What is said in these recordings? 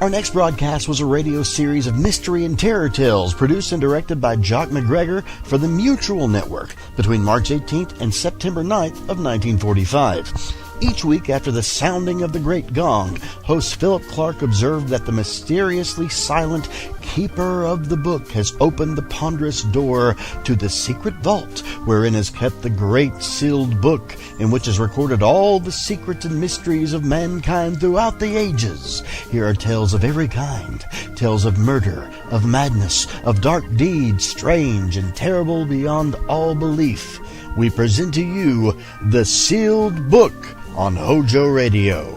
Our next broadcast was a radio series of mystery and terror tales produced and directed by Jock McGregor for the Mutual Network between March 18th and September 9th of 1945. Each week after the sounding of the great gong, host Philip Clark observed that the mysteriously silent keeper of the book has opened the ponderous door to the secret vault wherein is kept the great sealed book in which is recorded all the secrets and mysteries of mankind throughout the ages. Here are tales of every kind, tales of murder, of madness, of dark deeds, strange and terrible beyond all belief. We present to you The Sealed Book on HOJO Radio.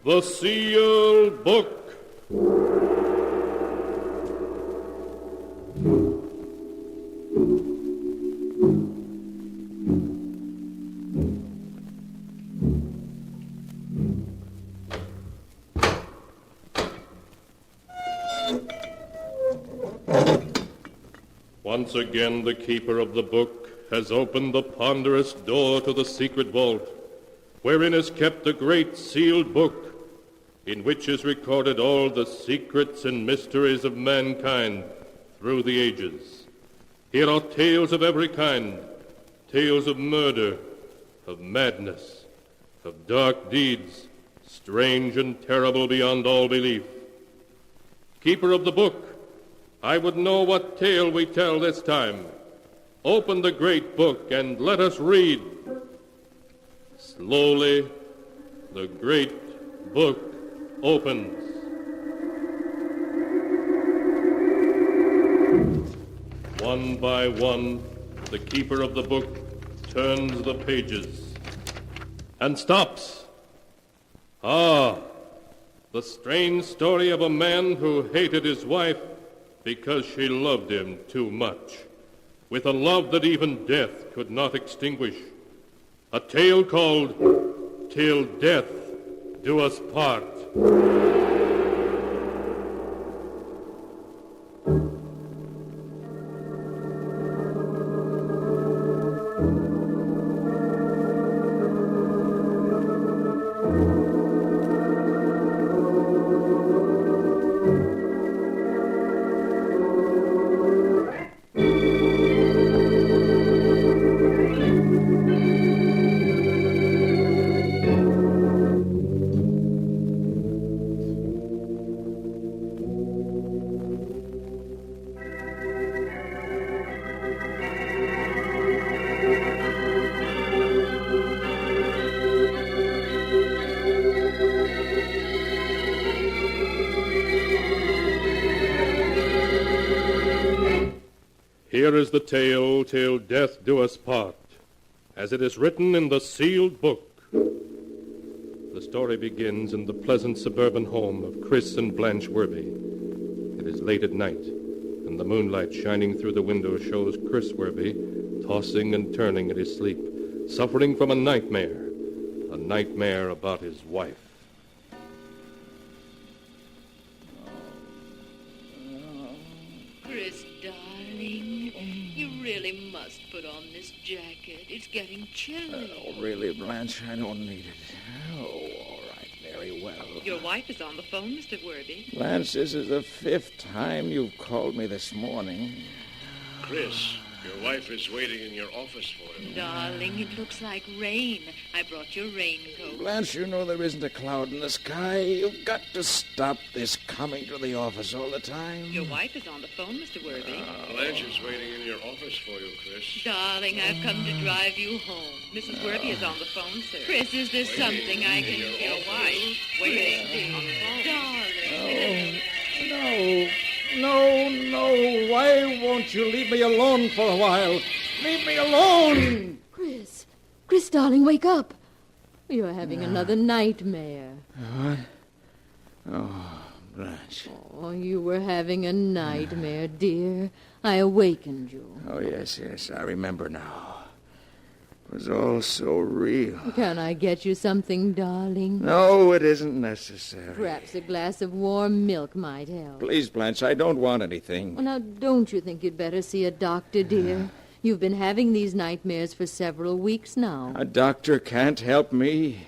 The Sealed Book. Once again, the keeper of the book has opened the ponderous door to the secret vault, wherein is kept the great sealed book, in which is recorded all the secrets and mysteries of mankind through the ages. Here are tales of every kind, tales of murder, of madness, of dark deeds, strange and terrible beyond all belief. Keeper of the book, I would know what tale we tell this time. Open the great book and let us read. Slowly, the great book opens. One by one, the keeper of the book turns the pages and stops. Ah, the strange story of a man who hated his wife because she loved him too much, with a love that even death could not extinguish. A tale called Till Death Do Us Part. Here is the tale, Till Death Do Us Part, as it is written in the sealed book. The story begins in the pleasant suburban home of Chris and Blanche Werby. It is late at night, and the moonlight shining through the window shows Chris Werby tossing and turning in his sleep, suffering from a nightmare about his wife. Chris, darling, you really must put on this jacket. It's getting chilly. Oh, really, Blanche? I don't need it. Oh, all right, very well. Your wife is on the phone, Mr. Werby. Blanche, this is the 5th time you've called me this morning. Chris, your wife is waiting in your office for you. Darling, it looks like rain. I brought your raincoat. Blanche, you know there isn't a cloud in the sky. You've got to stop this coming to the office all the time. Your wife is on the phone, Mr. Werby. Blanche is waiting in your office for you, Chris. Darling, I've come to drive you home. Mrs. Werby is on the phone, sir. Chris, is there something I can do? Your wife waiting on the phone. Darling. No. Why won't you leave me alone for a while? Leave me alone! Chris, darling, wake up. You're having another nightmare. What? Oh, Blanche. Oh, you were having a nightmare, dear. I awakened you. Oh, yes, I remember now. It was all so real. Can I get you something, darling? No, it isn't necessary. Perhaps a glass of warm milk might help. Please, Blanche, I don't want anything. Well, now, don't you think you'd better see a doctor, dear? You've been having these nightmares for several weeks now. A doctor can't help me.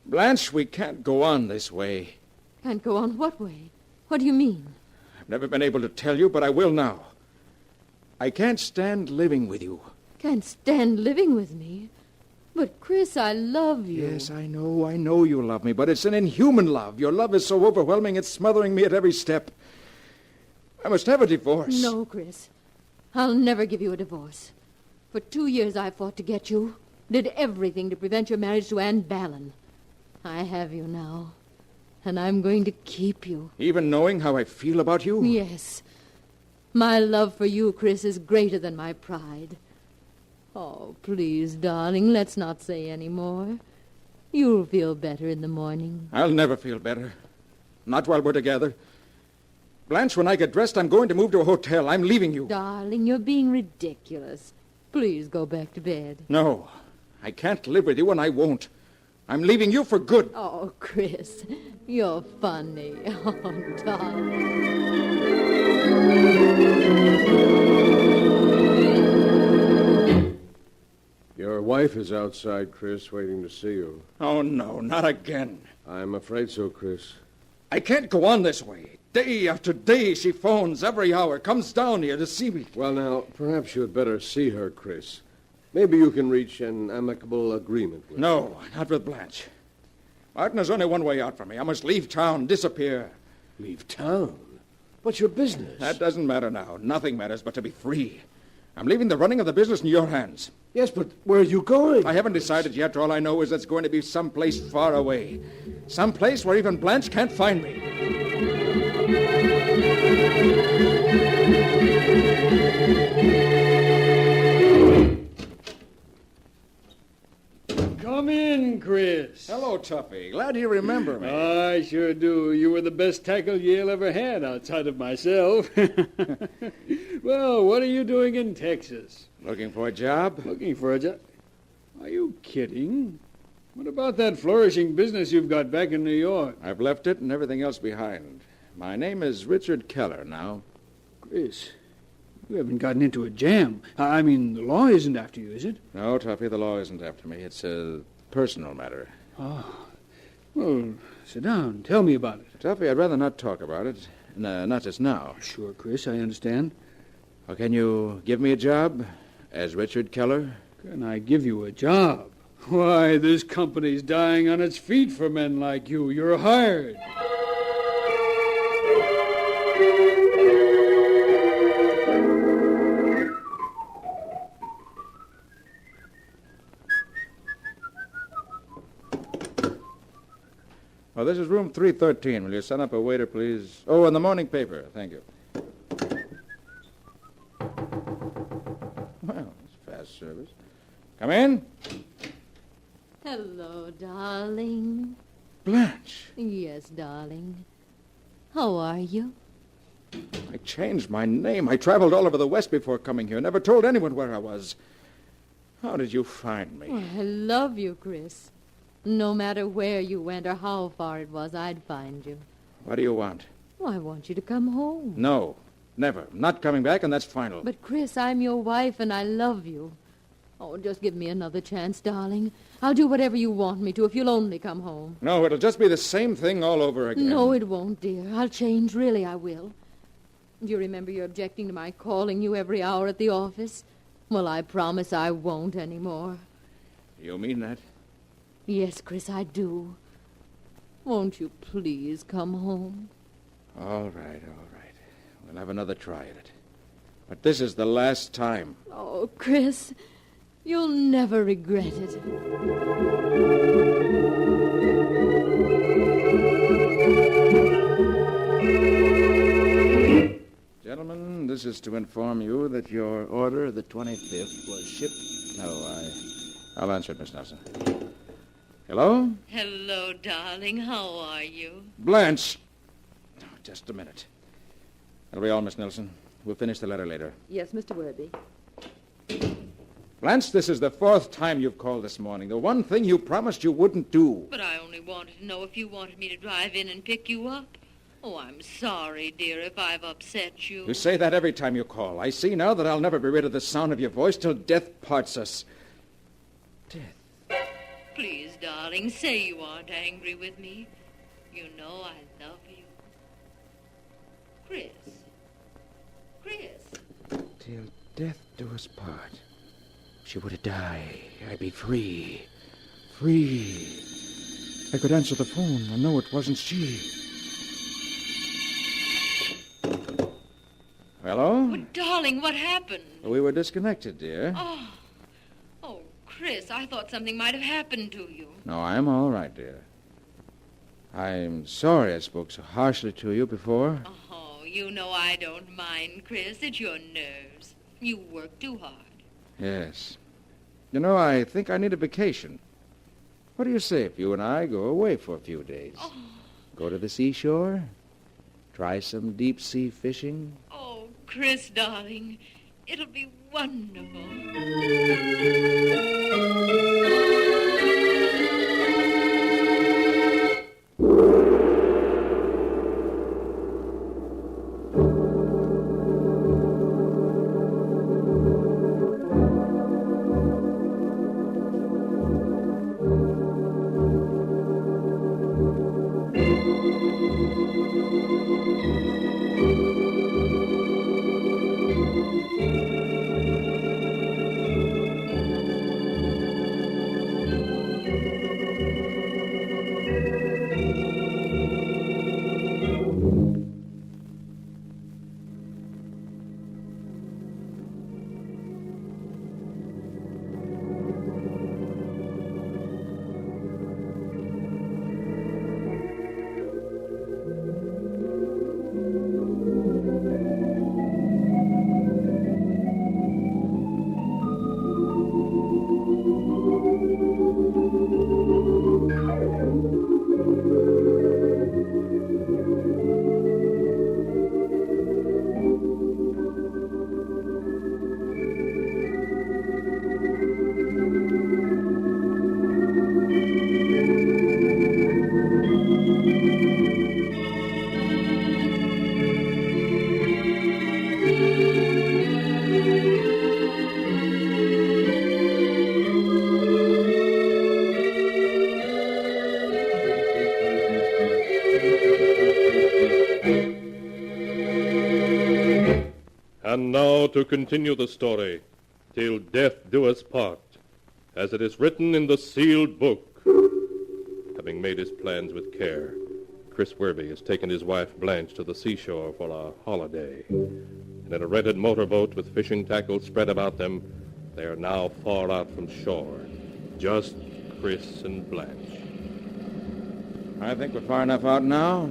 Blanche, we can't go on this way. Can't go on what way? What do you mean? I've never been able to tell you, but I will now. I can't stand living with you. Can't stand living with me? But, Chris, I love you. Yes, I know you love me, but it's an inhuman love. Your love is so overwhelming, it's smothering me at every step. I must have a divorce. No, Chris. I'll never give you a divorce. For 2 years I fought to get you. Did everything to prevent your marriage to Anne Ballon. I have you now. And I'm going to keep you. Even knowing how I feel about you? Yes. My love for you, Chris, is greater than my pride. Oh, please, darling, let's not say any more. You'll feel better in the morning. I'll never feel better. Not while we're together. Blanche, when I get dressed, I'm going to move to a hotel. I'm leaving you. Darling, you're being ridiculous. Please go back to bed. No, I can't live with you, and I won't. I'm leaving you for good. Oh, Chris, you're funny. Oh, darling. Your wife is outside, Chris, waiting to see you. Oh, no, not again. I'm afraid so, Chris. I can't go on this way. Day after day, she phones every hour, comes down here to see me. Well, now, perhaps you'd better see her, Chris. Maybe you can reach an amicable agreement with her. No, not with Blanche. Martin, there's only one way out for me. I must leave town, disappear. Leave town? What's your business? That doesn't matter now. Nothing matters but to be free. I'm leaving the running of the business in your hands. Yes, but where are you going? I haven't decided yet. All I know is it's going to be someplace far away. Someplace where even Blanche can't find me. Come in, Chris. Hello, Tuffy. Glad you remember me. I sure do. You were the best tackle Yale ever had outside of myself. Well, what are you doing in Texas? Looking for a job? Looking for a job? Are you kidding? What about that flourishing business you've got back in New York? I've left it and everything else behind. My name is Richard Keller now. Chris, you haven't gotten into a jam. I mean, the law isn't after you, is it? No, Tuffy, the law isn't after me. It's a personal matter. Oh. Well, sit down. Tell me about it. Tuffy, I'd rather not talk about it. Not just now. Sure, Chris, I understand. Well, can you give me a job as Richard Keller? Can I give you a job? Why, this company's dying on its feet for men like you. You're hired. Oh, this is room 313. Will you send up a waiter, please? Oh, and the morning paper. Thank you. Well, it's fast service. Come in. Hello, darling. Blanche. Yes, darling. How are you? I changed my name. I traveled all over the West before coming here. Never told anyone where I was. How did you find me? Well, I love you, Chris. No matter where you went or how far it was, I'd find you. What do you want? Well, I want you to come home. No, never. Not coming back, and that's final. But, Chris, I'm your wife, and I love you. Oh, just give me another chance, darling. I'll do whatever you want me to if you'll only come home. No, it'll just be the same thing all over again. No, it won't, dear. I'll change. Really, I will. Do you remember you're objecting to my calling you every hour at the office? Well, I promise I won't anymore. You mean that? Yes, Chris, I do. Won't you please come home? All right. We'll have another try at it. But this is the last time. Oh, Chris, you'll never regret it. Gentlemen, this is to inform you that your order of the 25th was shipped. No, I'll answer it, Miss Nelson. Hello? Hello, darling. How are you? Blanche. Oh, just a minute. That'll be all, Miss Nelson. We'll finish the letter later. Yes, Mr. Werby. Blanche, this is the 4th time you've called this morning. The one thing you promised you wouldn't do. But I only wanted to know if you wanted me to drive in and pick you up. Oh, I'm sorry, dear, if I've upset you. You say that every time you call. I see now that I'll never be rid of the sound of your voice till death parts us. Death. Please, darling, say you aren't angry with me. You know I love you. Chris. Chris. Till death do us part. If she were to die, I'd be free. Free. I could answer the phone and know it wasn't she. Hello? Oh, darling, what happened? We were disconnected, dear. Oh, Chris, I thought something might have happened to you. No, I'm all right, dear. I'm sorry I spoke so harshly to you before. Oh, you know I don't mind, Chris. It's your nerves. You work too hard. Yes. You know, I think I need a vacation. What do you say if you and I go away for a few days? Oh. Go to the seashore? Try some deep-sea fishing? Oh, Chris, darling, it'll be wonderful. And now to continue the story, till death do us part, as it is written in the sealed book. Having made his plans with care, Chris Werby has taken his wife Blanche to the seashore for a holiday. And in a rented motorboat with fishing tackle spread about them, they are now far out from shore, just Chris and Blanche. I think we're far enough out now.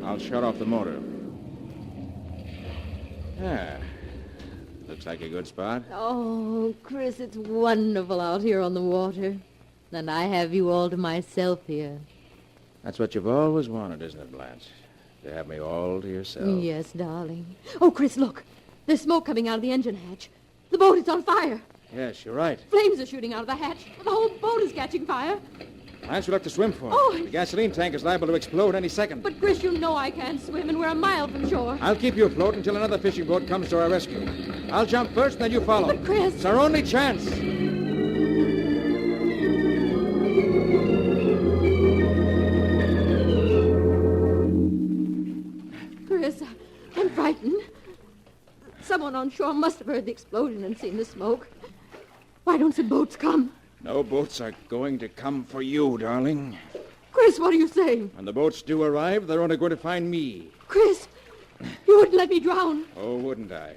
I'll shut off the motor. Yeah. Looks like a good spot. Oh, Chris, it's wonderful out here on the water. And I have you all to myself here. That's what you've always wanted, isn't it, Blanche? To have me all to yourself. Yes, darling. Oh, Chris, look. There's smoke coming out of the engine hatch. The boat is on fire. Yes, you're right. Flames are shooting out of the hatch. The whole boat is catching fire. Blanche, we'll have to swim for it. Oh. The gasoline tank is liable to explode any second. But, Chris, you know I can't swim, and we're a mile from shore. I'll keep you afloat until another fishing boat comes to our rescue. I'll jump first, then you follow. But, Chris... It's our only chance. Chris, I'm frightened. Someone on shore must have heard the explosion and seen the smoke. Why don't some boats come? No boats are going to come for you, darling. Chris, what are you saying? When the boats do arrive, they're only going to find me. Chris, you wouldn't let me drown. Oh, wouldn't I?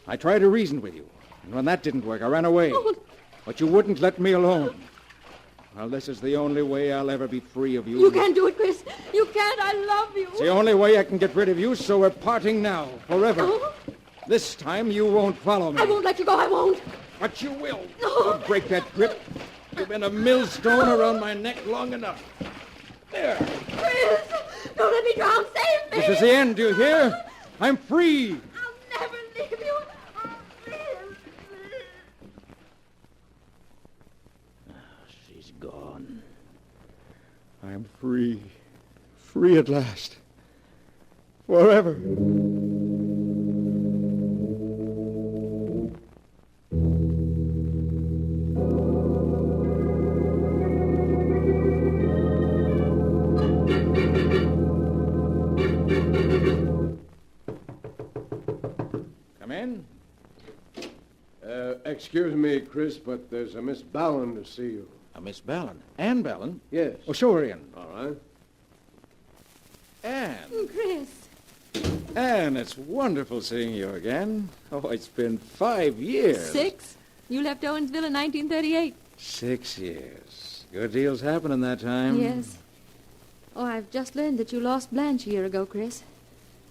I tried to reason with you. And when that didn't work, I ran away. Oh. But you wouldn't let me alone. Well, this is the only way I'll ever be free of you. You can't do it, Chris. You can't. I love you. It's the only way I can get rid of you, so we're parting now, forever. Oh. This time you won't follow me. I won't let you go. I won't. But you will. No. I'll break that grip. You've been a millstone around my neck long enough. There. Chris, don't let me drown. Save me. This is the end, do you hear? I'm free. I'll never leave you. I'll live. I'm free. Free at last. Forever. Come in. Excuse me, Chris, but there's a Miss Ballon to see you. Miss Ballon. Ann Ballon? Yes. Oh, show her in. All right. Ann. Chris. Ann, it's wonderful seeing you again. Oh, it's been 5 years. 6? You left Owensville in 1938. 6 years. Good deals happened in that time. Yes. Oh, I've just learned that you lost Blanche a year ago, Chris.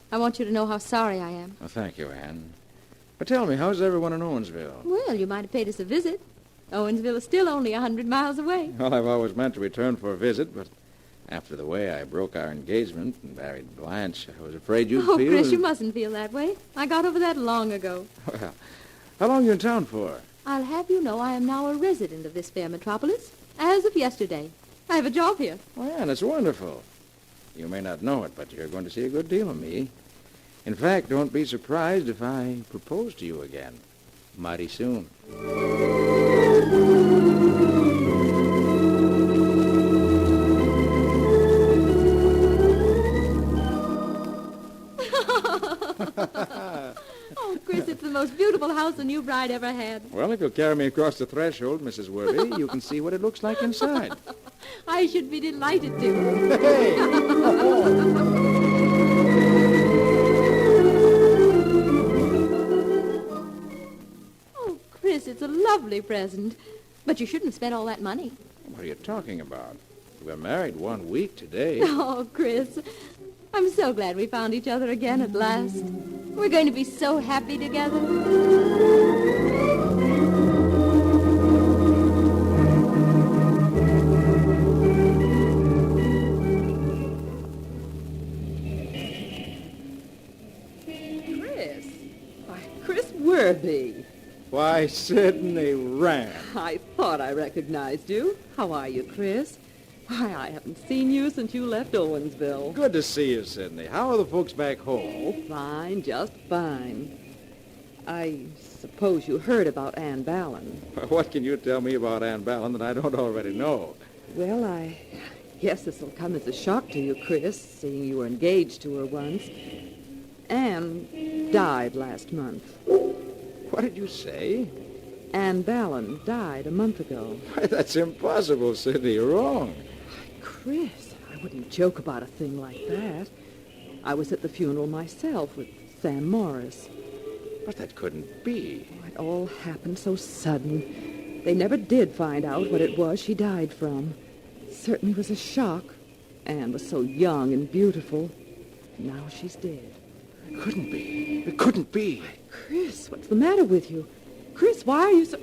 I want you to know how sorry I am. Oh, thank you, Ann. But tell me, how's everyone in Owensville? Well, you might have paid us a visit. Owensville is still only 100 miles away. Well, I've always meant to return for a visit, but after the way I broke our engagement and married Blanche, I was afraid you'd Oh, feel... Chris, you mustn't feel that way. I got over that long ago. Well, how long are you in town for? I'll have you know I am now a resident of this fair metropolis, as of yesterday. I have a job here. Oh, Ann, it's wonderful. You may not know it, but you're going to see a good deal of me. In fact, don't be surprised if I propose to you again. Mighty soon. Oh, Chris, it's the most beautiful house a new bride ever had. Well, if you'll carry me across the threshold, Mrs. Worby, you can see what it looks like inside. I should be delighted to. Hey! Oh, Chris, it's a lovely present. But you shouldn't have spent all that money. What are you talking about? We're married 1 week today. Oh, Chris, I'm so glad we found each other again at last. We're going to be so happy together. Chris? Why, Chris Worby. Why, Sidney Rand. I thought I recognized you. How are you, Chris? Why, I haven't seen you since you left Owensville. Good to see you, Sidney. How are the folks back home? Oh, fine, just fine. I suppose you heard about Ann Ballon. What can you tell me about Ann Ballon that I don't already know? Well, I guess this will come as a shock to you, Chris, seeing you were engaged to her once. Ann died last month. What did you say? Ann Ballon died a month ago. Why, that's impossible, Sidney. You're wrong. Chris, I wouldn't joke about a thing like that. I was at the funeral myself with Sam Morris. But that couldn't be. Oh, it all happened so sudden. They never did find out what it was she died from. It certainly was a shock. Anne was so young and beautiful. Now she's dead. It couldn't be. It couldn't be. Chris, what's the matter with you? Chris, why are you so...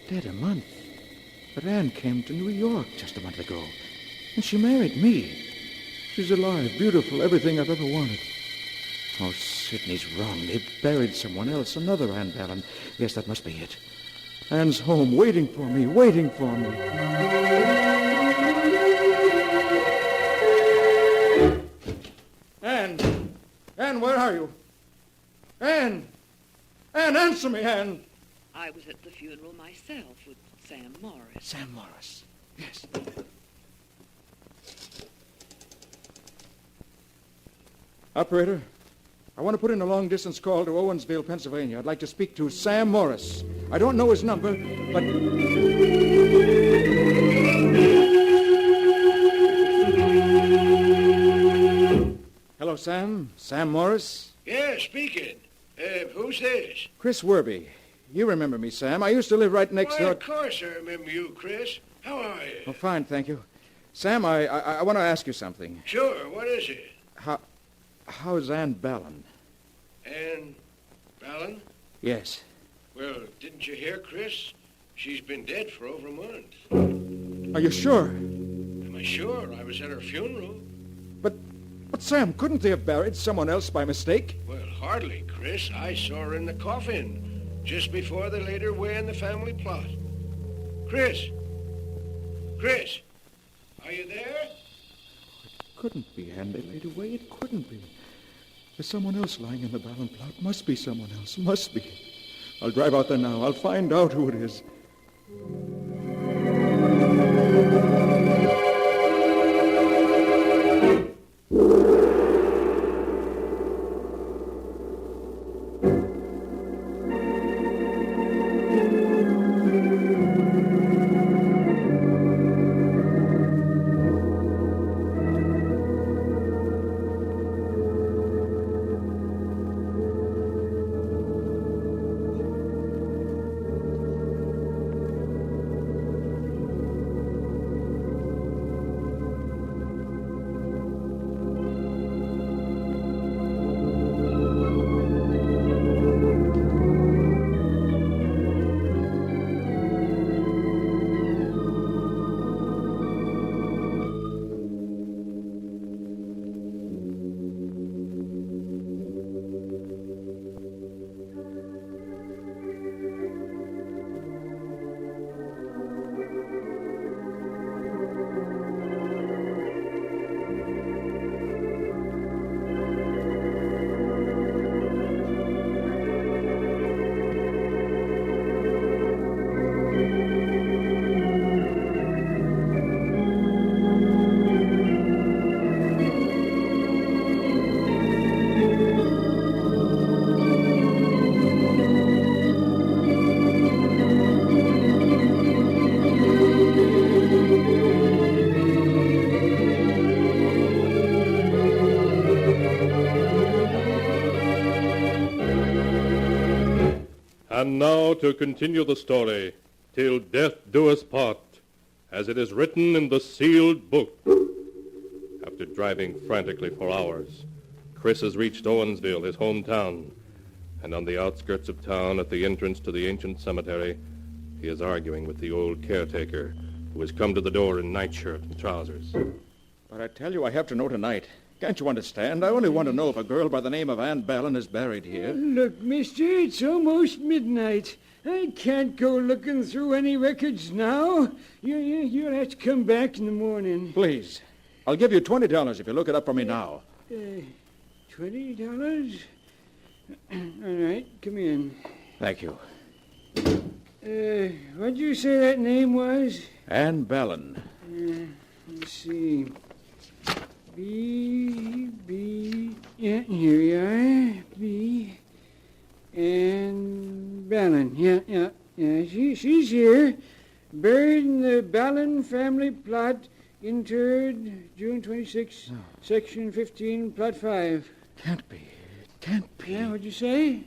Dead a month. But Anne came to New York just a month ago. And she married me. She's alive, beautiful, everything I've ever wanted. Oh, Sidney's wrong. They buried someone else, another Ann Ballon. Yes, that must be it. Anne's home, waiting for me, waiting for me. Anne! Anne, where are you? Anne! Anne, answer me, Anne! I was at the funeral myself with Sam Morris. Sam Morris. Yes. Operator, I want to put in a long-distance call to Owensville, Pennsylvania. I'd like to speak to Sam Morris. I don't know his number, but... Hello, Sam. Sam Morris? Yeah, speaking. Who's this? Chris Worby. You remember me, Sam. I used to live right next Why, door... of course I remember you, Chris. How are you? Oh, fine, thank you. Sam, I want to ask you something. Sure, what is it? How's Ann Ballon? Ann Ballon? Yes. Well, didn't you hear, Chris? She's been dead for over a month. Are you sure? Am I sure? I was at her funeral. But Sam, couldn't they have buried someone else by mistake? Well, hardly, Chris. I saw her in the coffin just before they laid her away in the family plot. Chris! Chris! Are you there? Couldn't be, Anne. They laid away. It couldn't be. There's someone else lying in the Ballon plot. Must be someone else. Must be. I'll drive out there now. I'll find out who it is. And now to continue the story, till death do us part, as it is written in the sealed book. After driving frantically for hours, Chris has reached Owensville, his hometown, and on the outskirts of town at the entrance to the ancient cemetery, he is arguing with the old caretaker, who has come to the door in nightshirt and trousers. But I tell you, I have to know tonight. Can't you understand? I only want to know if a girl by the name of Ann Ballin is buried here. Look, mister, it's almost midnight. I can't go looking through any records now. You'll have to come back in the morning. Please. I'll give you $20 if you look it up for me now. $20? All right, come in. Thank you. What'd you say that name was? Ann Ballin. Let's see. Yeah, here we are. B. And Ballin. Yeah. She's here. Buried in the Ballin family plot, interred June 26, Section 15, Plot 5. Can't be. It can't be. Yeah, what'd you say?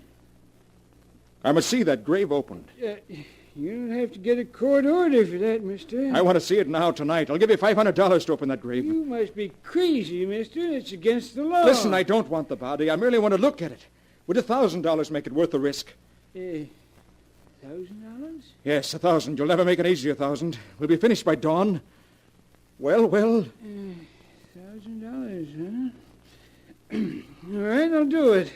I must see that grave opened. You'll have to get a court order for that, mister. I want to see it now, tonight. I'll give you $500 to open that grave. You must be crazy, mister. It's against the law. Listen, I don't want the body. I merely want to look at it. Would $1,000 make it worth the risk? $1,000? Yes, 1,000. You'll never make an easier 1,000. We'll be finished by dawn. Well. $1,000, huh? All right, I'll do it.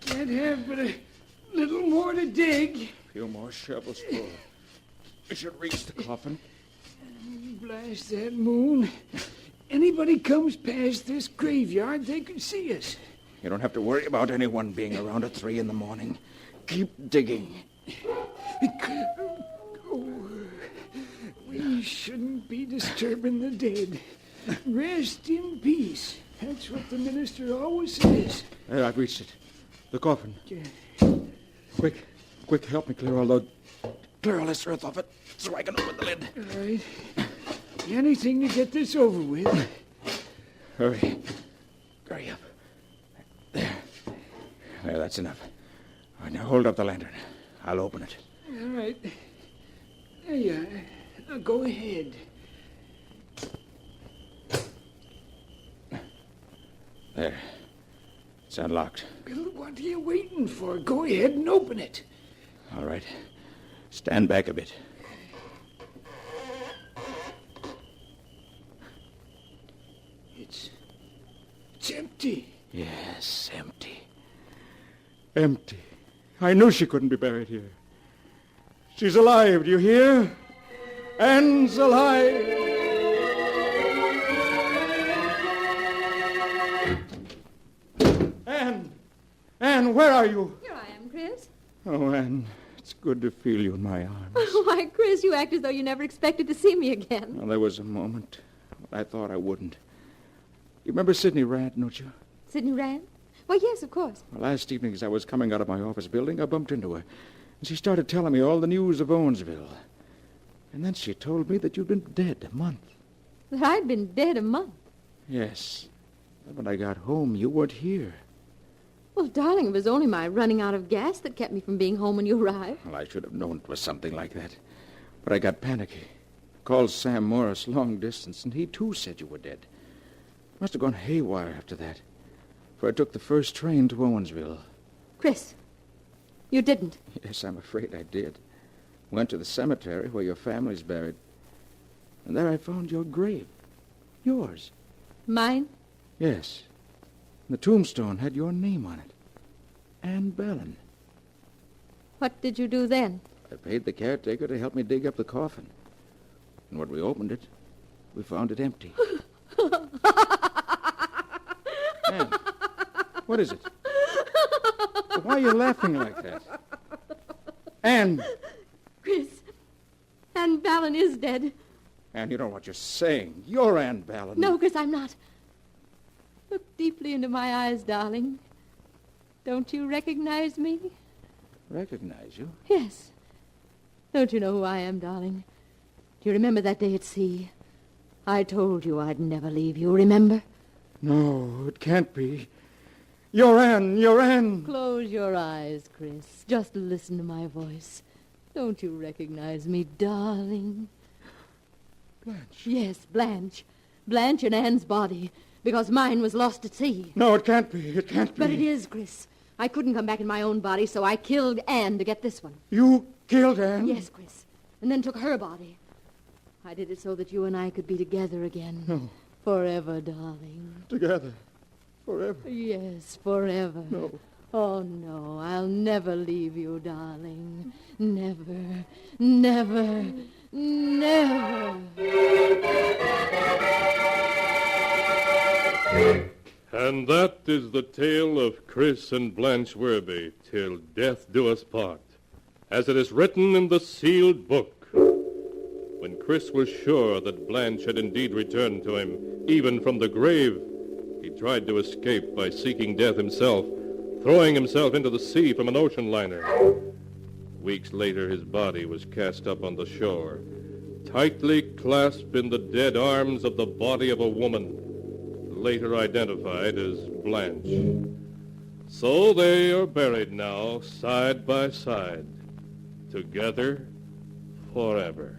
Can't have but a little more to dig. A few more shovels full. We should reach the coffin. Blast that moon. Anybody comes past this graveyard, they can see us. You don't have to worry about anyone being around at 3 a.m. Keep digging. We shouldn't be disturbing the dead. Rest in peace. That's what the minister always says. There, I've reached it. The coffin. Quick, help me clear all this earth off it so I can open the lid. All right. Anything to get this over with. Hurry up. There, that's enough. All right, now hold up the lantern. I'll open it. All right. There you are. Now go ahead. There. It's unlocked. Well, what are you waiting for? Go ahead and open it. All right. Stand back a bit. It's empty. Yes, empty. Empty. I knew she couldn't be buried here. She's alive, do you hear? Anne's alive. Anne! Anne, where are you? Here I am, Chris. Oh, Anne, it's good to feel you in my arms. Why, Chris, you act as though you never expected to see me again. Well, there was a moment when I thought I wouldn't. You remember Sidney Rand, don't you? Sidney Rand? Why, yes, of course. Well, last evening as I was coming out of my office building, I bumped into her. And she started telling me all the news of Owensville. And then she told me that you'd been dead a month. That I'd been dead a month. Yes. But when I got home, you weren't here. Well, darling, it was only my running out of gas that kept me from being home when you arrived. Well, I should have known it was something like that. But I got panicky. Called Sam Morris long distance, and he, too, said you were dead. Must have gone haywire after that. For I took the first train to Owensville. Chris, you didn't. Yes, I'm afraid I did. Went to the cemetery where your family's buried. And there I found your grave. Yours. Mine? Yes. The tombstone had your name on it. Anne Bellin. What did you do then? I paid the caretaker to help me dig up the coffin. And when we opened it, we found it empty. Anne, what is it? Why are you laughing like that? Anne! Chris, Anne Ballin is dead. Anne, you don't know what you're saying. You're Anne Ballin. No, Chris, I'm not. Look deeply into my eyes, darling. Don't you recognize me? Recognize you? Yes. Don't you know who I am, darling? Do you remember that day at sea? I told you I'd never leave you, remember? No, it can't be. You're Anne, you're Anne. Close your eyes, Chris. Just listen to my voice. Don't you recognize me, darling? Blanche. Yes, Blanche. Blanche in Anne's body, because mine was lost at sea. No, it can't be. It can't be. But it is, Chris. I couldn't come back in my own body, so I killed Anne to get this one. You killed Anne? Yes, Chris. And then took her body. I did it so that you and I could be together again. No. Forever, darling. Together. Forever. Yes, forever. No. Oh, no, I'll never leave you, darling. Never, never, never. And that is the tale of Chris and Blanche Werby, till death do us part, as it is written in the sealed book. When Chris was sure that Blanche had indeed returned to him, even from the grave, he tried to escape by seeking death himself, throwing himself into the sea from an ocean liner. Weeks later, his body was cast up on the shore, tightly clasped in the dead arms of the body of a woman, later identified as Blanche. So they are buried now, side by side, together forever.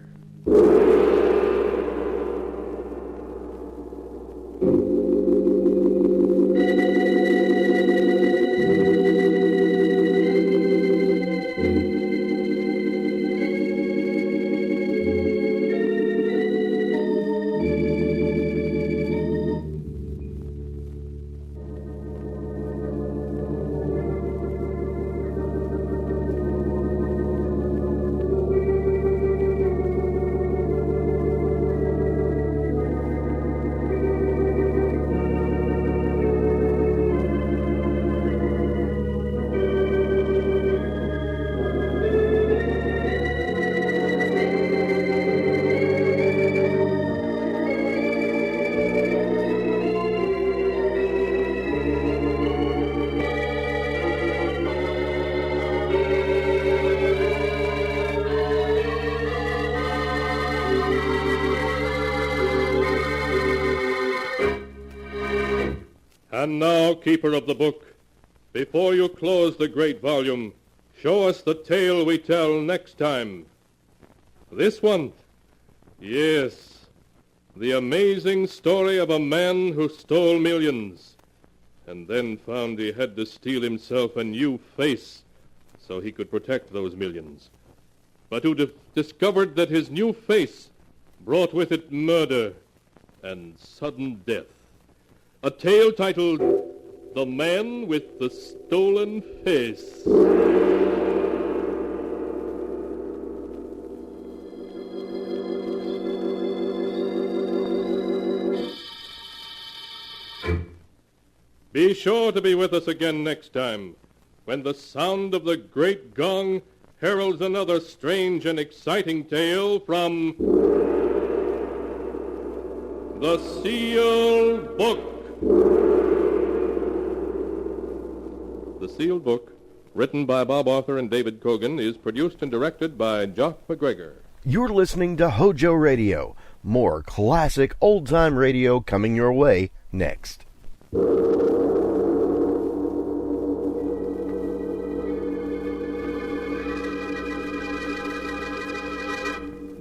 And now, keeper of the book, before you close the great volume, show us the tale we tell next time. This one? Yes, the amazing story of a man who stole millions, and then found he had to steal himself a new face so he could protect those millions, but who discovered that his new face brought with it murder and sudden death. A tale titled The Man with the Stolen Face. Be sure to be with us again next time, when the sound of the great gong heralds another strange and exciting tale from The Sealed Book. The Sealed Book, written by Bob Arthur and David Cogan, is produced and directed by Jock McGregor. You're listening to HOJO Radio. More classic old-time radio coming your way next.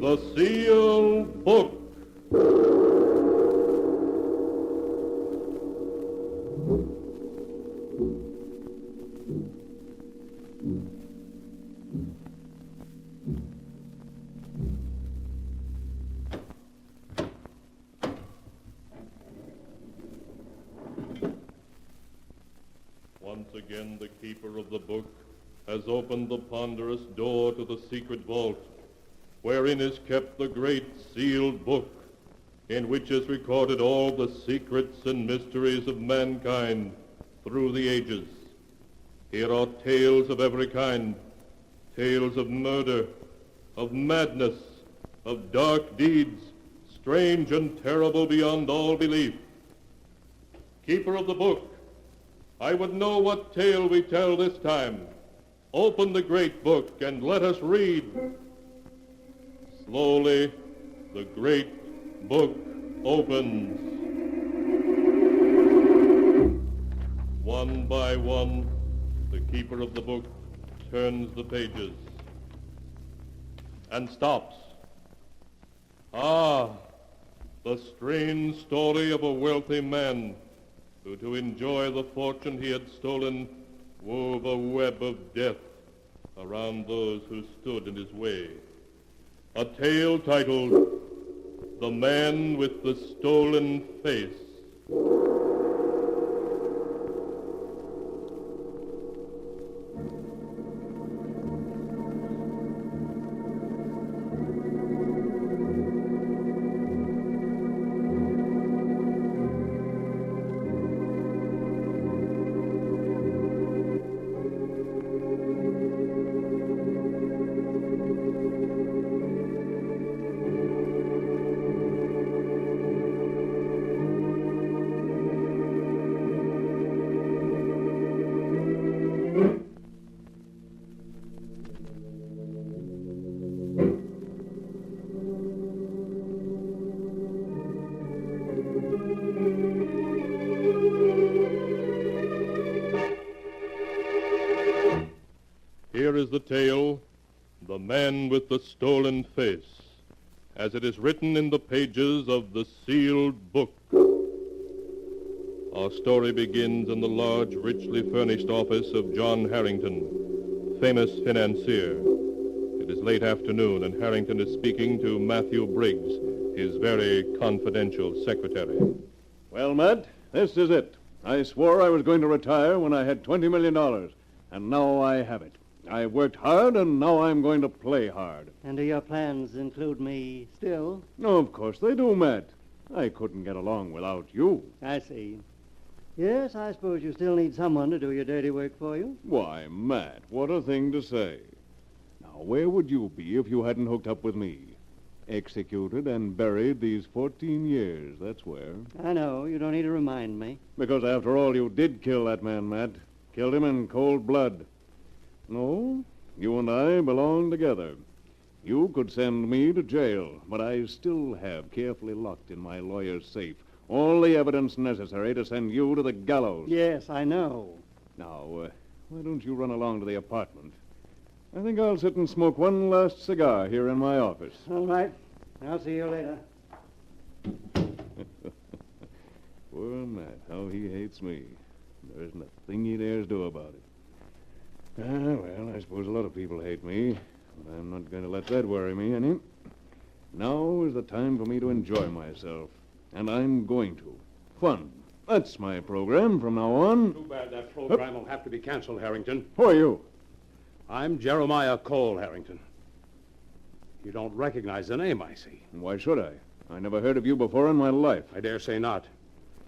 The Sealed Book. Once again, the keeper of the book has opened the ponderous door to the secret vault, wherein is kept the great sealed book, in which is recorded all the secrets and mysteries of mankind through the ages. Here are tales of every kind, tales of murder, of madness, of dark deeds, strange and terrible beyond all belief. Keeper of the book, I would know what tale we tell this time. Open the great book and let us read. Slowly, the great book opens. One by one, the keeper of the book turns the pages and stops. Ah, the strange story of a wealthy man who, to enjoy the fortune he had stolen, wove a web of death around those who stood in his way. A tale titled The Man with the Stolen Face. Here is the tale, The Man with the Stolen Face, as it is written in the pages of the Sealed Book. Our story begins in the large, richly furnished office of John Harrington, famous financier. It is late afternoon, and Harrington is speaking to Matthew Briggs, his very confidential secretary. Well, Matt, this is it. I swore I was going to retire when I had $20 million, and now I have it. I worked hard, and now I'm going to play hard. And do your plans include me still? No, of course they do, Matt. I couldn't get along without you. I see. Yes, I suppose you still need someone to do your dirty work for you. Why, Matt, what a thing to say. Now, where would you be if you hadn't hooked up with me? Executed and buried these 14 years, that's where. I know. You don't need to remind me. Because after all, you did kill that man, Matt. Killed him in cold blood. No, you and I belong together. You could send me to jail, but I still have carefully locked in my lawyer's safe all the evidence necessary to send you to the gallows. Yes, I know. Now, why don't you run along to the apartment? I think I'll sit and smoke one last cigar here in my office. All right. I'll see you later. Poor Matt, how he hates me. There isn't a thing he dares do about it. Well, I suppose a lot of people hate me, but I'm not going to let that worry me any. Now is the time for me to enjoy myself, and I'm going to. Fun. That's my program from now on. Too bad that program will have to be canceled, Harrington. Who are you? I'm Jeremiah Cole, Harrington. You don't recognize the name, I see. Why should I? I never heard of you before in my life. I dare say not.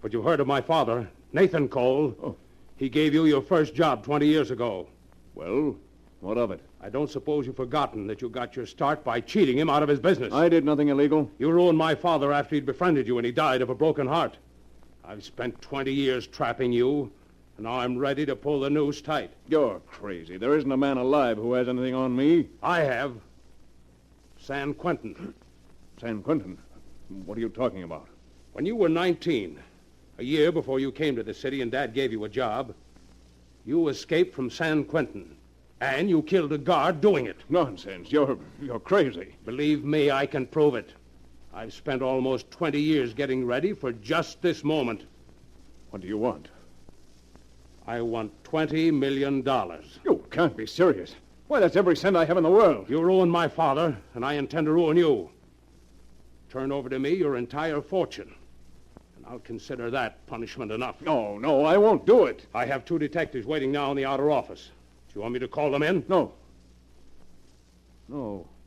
But you've heard of my father, Nathan Cole. Oh. He gave you your first job 20 years ago. Well, what of it? I don't suppose you've forgotten that you got your start by cheating him out of his business. I did nothing illegal. You ruined my father after he'd befriended you and he died of a broken heart. I've spent 20 years trapping you, and now I'm ready to pull the noose tight. You're crazy. There isn't a man alive who has anything on me. I have. San Quentin. San Quentin? What are you talking about? When you were 19, a year before you came to the city and Dad gave you a job, you escaped from San Quentin, and you killed a guard doing it. Nonsense. You're crazy. Believe me, I can prove it. I've spent almost 20 years getting ready for just this moment. What do you want? I want $20 million. You can't be serious. Why, that's every cent I have in the world. You ruined my father, and I intend to ruin you. Turn over to me your entire fortune, and I'll consider that punishment enough. No, I won't do it. I have 2 detectives waiting now in the outer office. Do you want me to call them in? No,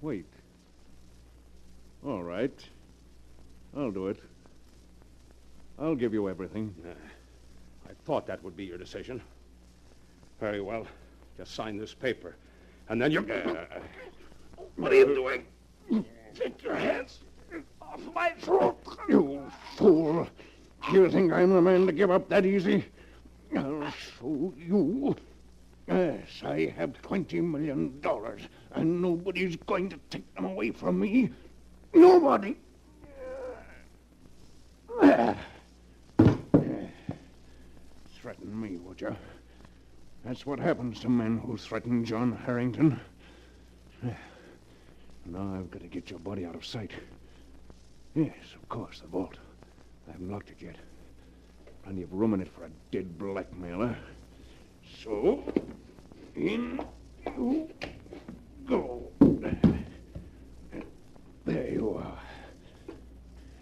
wait. All right. I'll do it. I'll give you everything. I thought that would be your decision. Very well. Just sign this paper. And then you... What are you doing? Take your hands off my throat. You fool. You think I'm the man to give up that easy? I'll show you. Yes, I have $20 million, and nobody's going to take them away from me. Nobody. Threaten me, would you? That's what happens to men who threaten John Harrington. Now I've got to get your body out of sight. Yes, of course, the vault. I haven't locked it yet. Plenty of room in it for a dead blackmailer. So, in you go. There you are.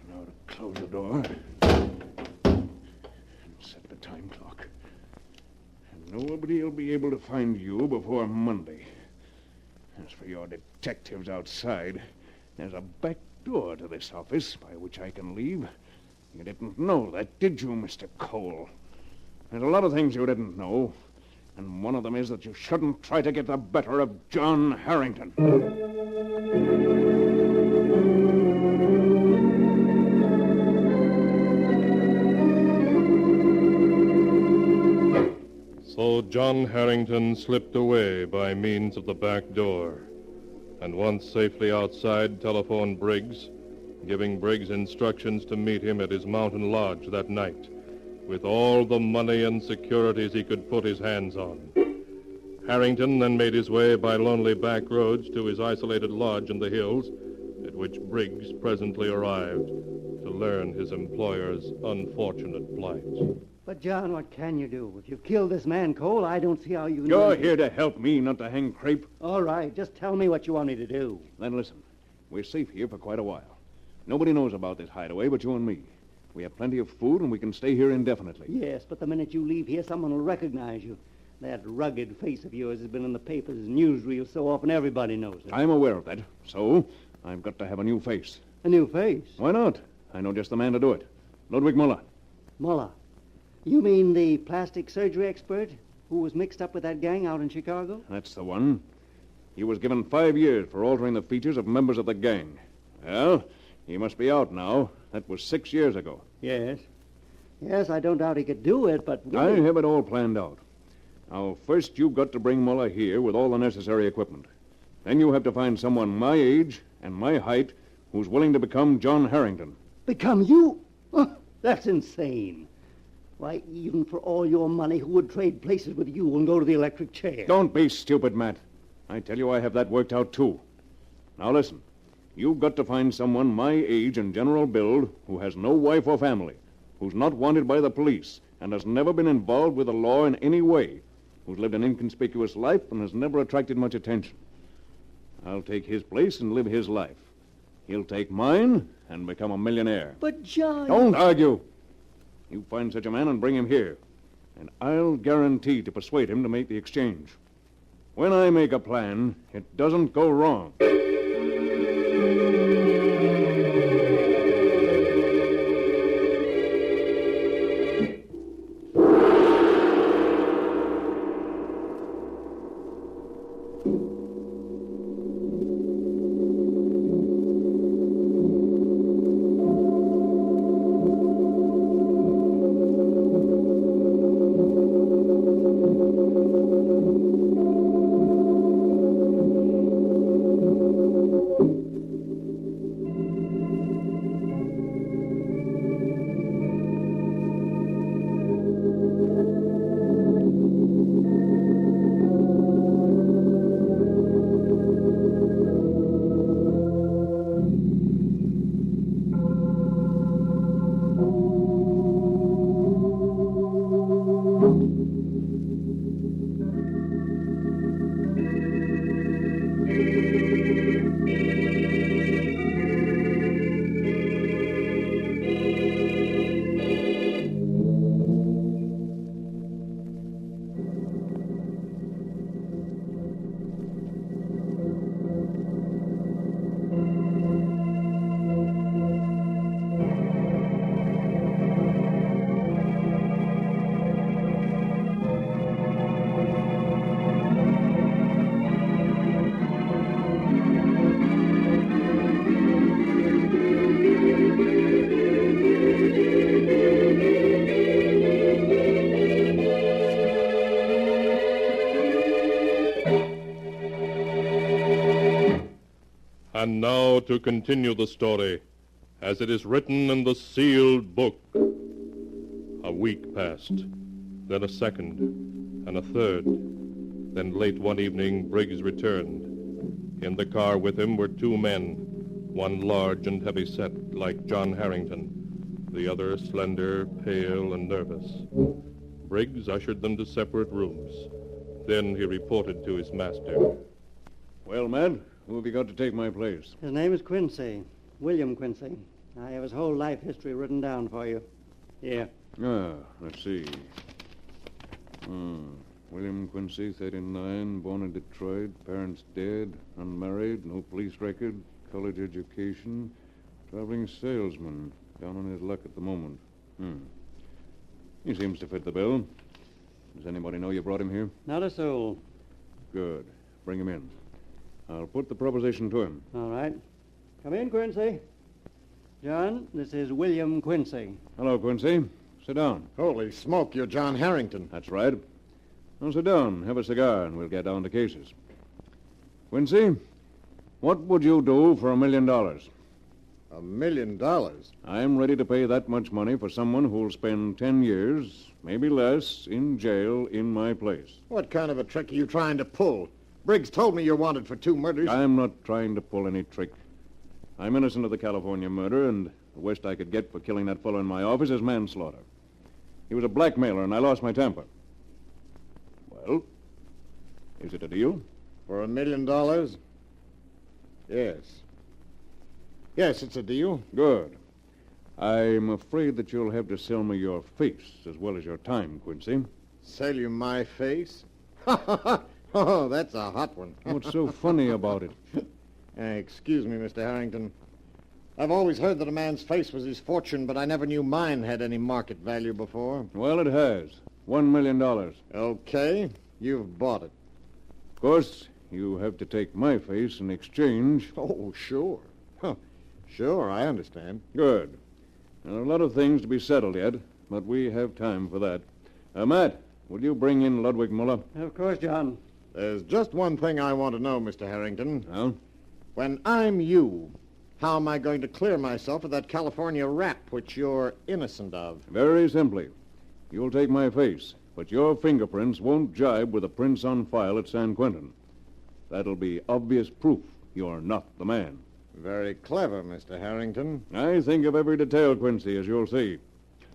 Now to close the door and set the time clock. And nobody will be able to find you before Monday. As for your detectives outside, there's a back door to this office by which I can leave. You didn't know that, did you, Mr. Cole? There's a lot of things you didn't know, and one of them is that you shouldn't try to get the better of John Harrington. So John Harrington slipped away by means of the back door, and once safely outside, telephoned Briggs, giving Briggs instructions to meet him at his mountain lodge that night, with all the money and securities he could put his hands on. Harrington then made his way by lonely back roads to his isolated lodge in the hills, at which Briggs presently arrived to learn his employer's unfortunate plight. But, John, what can you do? If you've killed this man, Cole, I don't see how you... You're here to help me, not to hang crepe. All right, just tell me what you want me to do. Then listen, we're safe here for quite a while. Nobody knows about this hideaway but you and me. We have plenty of food, and we can stay here indefinitely. Yes, but the minute you leave here, someone will recognize you. That rugged face of yours has been in the papers and newsreels so often everybody knows it. I'm aware of that, so I've got to have a new face. A new face? Why not? I know just the man to do it. Ludwig Muller. Muller? You mean the plastic surgery expert who was mixed up with that gang out in Chicago? That's the one. He was given 5 years for altering the features of members of the gang. Well, he must be out now. That was 6 years ago. Yes. Yes, I don't doubt he could do it, but... I have it all planned out. Now, first you've got to bring Muller here with all the necessary equipment. Then you have to find someone my age and my height who's willing to become John Harrington. Become you? Oh, that's insane. Why, even for all your money, who would trade places with you and go to the electric chair? Don't be stupid, Matt. I tell you I have that worked out, too. Now, listen. You've got to find someone my age and general build who has no wife or family, who's not wanted by the police, and has never been involved with the law in any way, who's lived an inconspicuous life and has never attracted much attention. I'll take his place and live his life. He'll take mine and become a millionaire. But, John... Don't argue. You find such a man and bring him here. And I'll guarantee to persuade him to make the exchange. When I make a plan, it doesn't go wrong. And now to continue the story, as it is written in the sealed book. A week passed, then a second, and a third. Then late one evening, Briggs returned. In the car with him were two men, one large and heavy-set, like John Harrington, the other slender, pale, and nervous. Briggs ushered them to separate rooms. Then he reported to his master. Well, Mad, who have you got to take my place? His name is Quincy. William Quincy. I have his whole life history written down for you. Here. Let's see. William Quincy, 39, born in Detroit, parents dead, unmarried, no police record, college education, traveling salesman, down on his luck at the moment. He seems to fit the bill. Does anybody know you brought him here? Not a soul. Good. Bring him in. I'll put the proposition to him. All right. Come in, Quincy. John, this is William Quincy. Hello, Quincy. Sit down. Holy smoke, you're John Harrington. That's right. Now sit down, have a cigar, and we'll get down to cases. Quincy, what would you do for $1 million? $1 million? I'm ready to pay that much money for someone who'll spend 10 years, maybe less, in jail in my place. What kind of a trick are you trying to pull? Briggs told me you're wanted for 2 murders. I'm not trying to pull any trick. I'm innocent of the California murder, and the worst I could get for killing that fellow in my office is manslaughter. He was a blackmailer, and I lost my temper. Well, is it a deal? For $1 million? Yes. Yes, it's a deal. Good. I'm afraid that you'll have to sell me your face as well as your time, Quincy. Sell you my face? Oh, that's a hot one. What's so funny about it? Excuse me, Mr. Harrington. I've always heard that a man's face was his fortune, but I never knew mine had any market value before. Well, it has. $1 million. Okay, you've bought it. Of course, you have to take my face in exchange. Oh, sure. Sure, I understand. Good. There are a lot of things to be settled yet, but we have time for that. Matt, will you bring in Ludwig Muller? Of course, John. There's just one thing I want to know, Mr. Harrington. Well? When I'm you, how am I going to clear myself of that California rap which you're innocent of? Very simply. You'll take my face, but your fingerprints won't jibe with the prints on file at San Quentin. That'll be obvious proof you're not the man. Very clever, Mr. Harrington. I think of every detail, Quincy, as you'll see.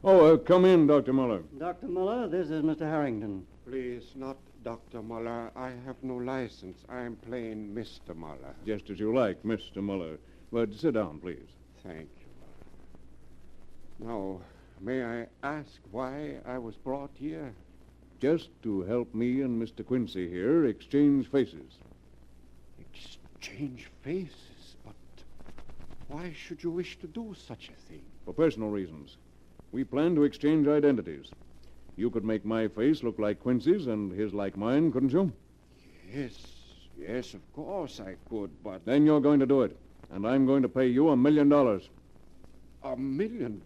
Oh, come in, Dr. Muller. Dr. Muller, this is Mr. Harrington. Please, not Dr. Muller. I have no license. I'm plain Mr. Muller. Just as you like, Mr. Muller. But sit down, please. Thank you. Now, May I ask why I was brought here? Just to help me and Mr. Quincy here exchange faces. Exchange faces? But why should you wish to do such a thing? For personal reasons. We plan to exchange identities. You could make my face look like Quincy's and his like mine, couldn't you? Yes, of course I could, but... Then you're going to do it. And I'm going to pay you $1 million. $1 million?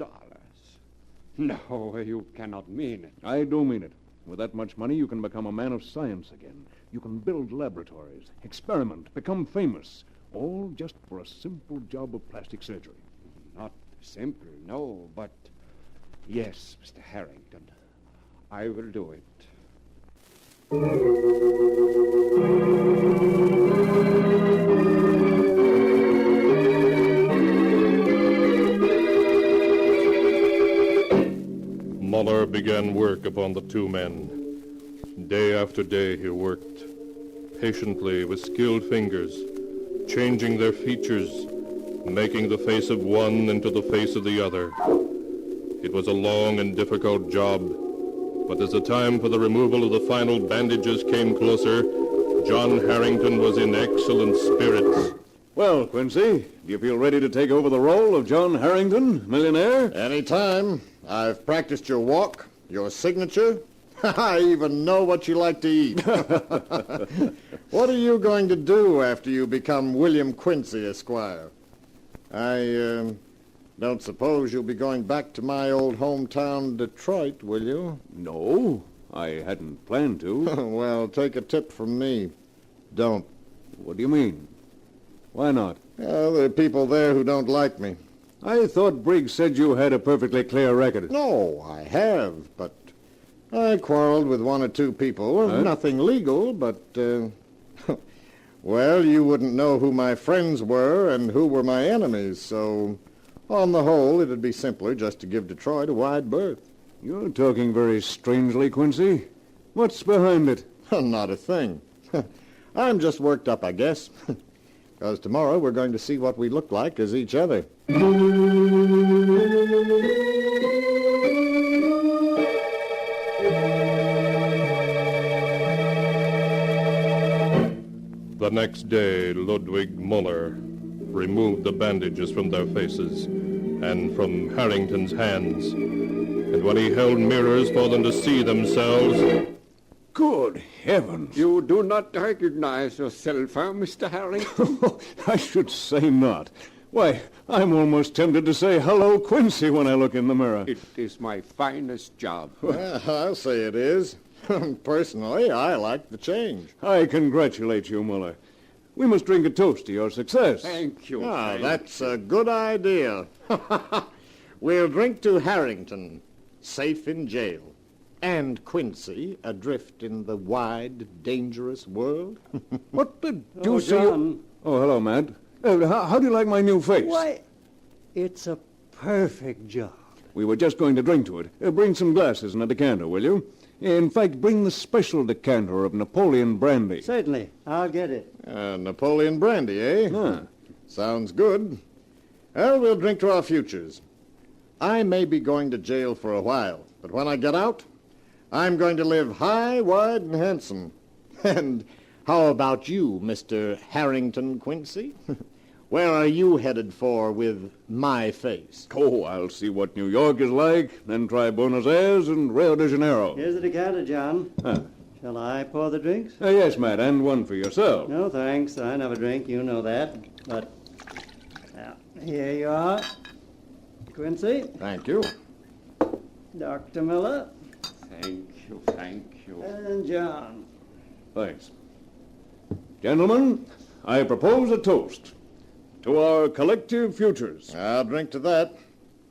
No, you cannot mean it. I do mean it. With that much money, you can become a man of science again. You can build laboratories, experiment, become famous. All just for a simple job of plastic surgery. Not simple, no, but... Yes, Mr. Harrington. I will do it. Muller began work upon the two men. Day after day he worked, patiently with skilled fingers, changing their features, making the face of one into the face of the other. It was a long and difficult job, but as the time for the removal of the final bandages came closer, John Harrington was in excellent spirits. Well, Quincy, do you feel ready to take over the role of John Harrington, millionaire? Any time. I've practiced your walk, your signature. I even know what you like to eat. What are you going to do after you become William Quincy, Esquire? I don't suppose you'll be going back to my old hometown, Detroit, will you? No, I hadn't planned to. Well, take a tip from me. Don't. What do you mean? Why not? Well, there are people there who don't like me. I thought Briggs said you had a perfectly clear record. No, I have, but I quarreled with one or two people. Huh? Nothing legal, but, well, you wouldn't know who my friends were and who were my enemies, so on the whole, it'd be simpler just to give Detroit a wide berth. You're talking very strangely, Quincy. What's behind it? Not a thing. I'm just worked up, I guess. Because tomorrow we're going to see what we look like as each other. The next day, Ludwig Muller removed the bandages from their faces and from Harrington's hands. And when he held mirrors for them to see themselves... Good heavens! You do not recognize yourself, huh, Mr. Harrington? I should say not. Why, I'm almost tempted to say hello, Quincy, when I look in the mirror. It is my finest job. Well, I'll say it is. Personally, I like the change. I congratulate you, Muller. We must drink a toast to your success. Thank you. That's a good idea. We'll drink to Harrington, safe in jail, and Quincy, adrift in the wide, dangerous world. What the deuce are you... Oh, hello, Matt. How do you like my new face? Why, it's a perfect job. We were just going to drink to it. Bring some glasses and a decanter, will you? In fact, bring the special decanter of Napoleon brandy. Certainly. I'll get it. Napoleon brandy, eh? Huh. Sounds good. Well, we'll drink to our futures. I may be going to jail for a while, but when I get out, I'm going to live high, wide, and handsome. And how about you, Mr. Harrington Quincy? Where are you headed for with my face? Oh, I'll see what New York is like, then try Buenos Aires and Rio de Janeiro. Here's the decanter, John. Huh. Shall I pour the drinks? Yes, Matt, and one for yourself. No, thanks. I never drink. You know that. But, now, here you are. Quincy. Thank you. Dr. Miller. Thank you. And John. Thanks. Gentlemen, I propose a toast to our collective futures. I'll drink to that.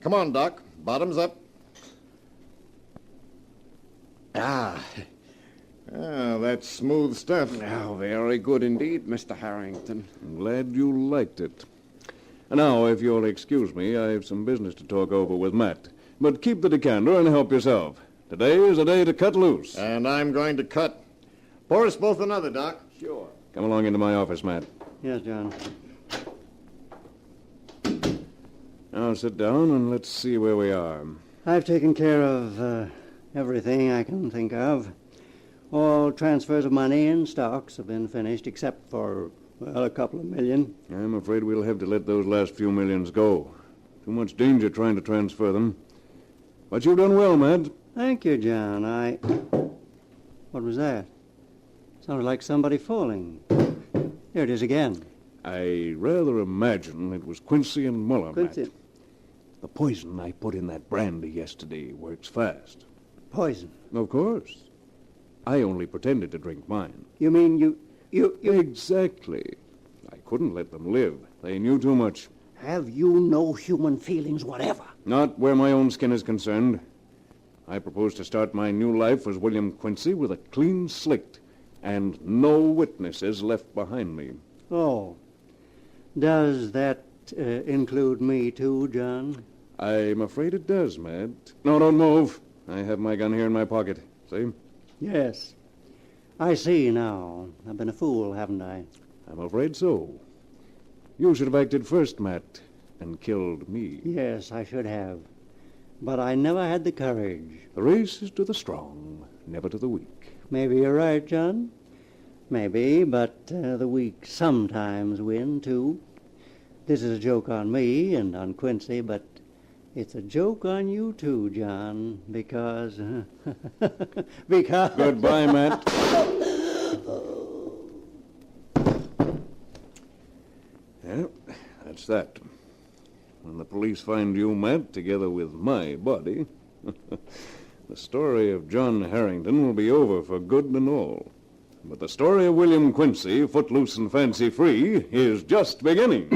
Come on, Doc. Bottoms up. That's smooth stuff. Oh, very good indeed, Mr. Harrington. I'm glad you liked it. And now, if you'll excuse me, I have some business to talk over with Matt. But keep the decanter and help yourself. Today is a day to cut loose. And I'm going to cut. Pour us both another, Doc. Sure. Come along into my office, Matt. Yes, John. Now sit down and let's see where we are. I've taken care of everything I can think of. All transfers of money and stocks have been finished, except for, well, a couple of million. I'm afraid we'll have to let those last few millions go. Too much danger trying to transfer them. But you've done well, Mad. Thank you, John. What was that? Sounded like somebody falling. There it is again. I rather imagine it was Quincy and Muller, Quincy. Matt. The poison I put in that brandy yesterday works fast. Poison? Of course. I only pretended to drink mine. You mean you... Exactly. I couldn't let them live. They knew too much. Have you no human feelings whatever? Not where my own skin is concerned. I propose to start my new life as William Quincy with a clean slate and no witnesses left behind me. Oh. Does that include me too, John? I'm afraid it does, Mad. No, don't move. I have my gun here in my pocket. See? Yes. I see now. I've been a fool, haven't I? I'm afraid so. You should have acted first, Matt, and killed me. Yes, I should have. But I never had the courage. The race is to the strong, never to the weak. Maybe you're right, John. Maybe, but the weak sometimes win, too. This is a joke on me and on Quincy, but it's a joke on you, too, John, because... because... Goodbye, Matt. Yeah, that's that. When the police find you, Matt, together with my body, the story of John Harrington will be over for good and all. But the story of William Quincy, footloose and fancy-free, is just beginning.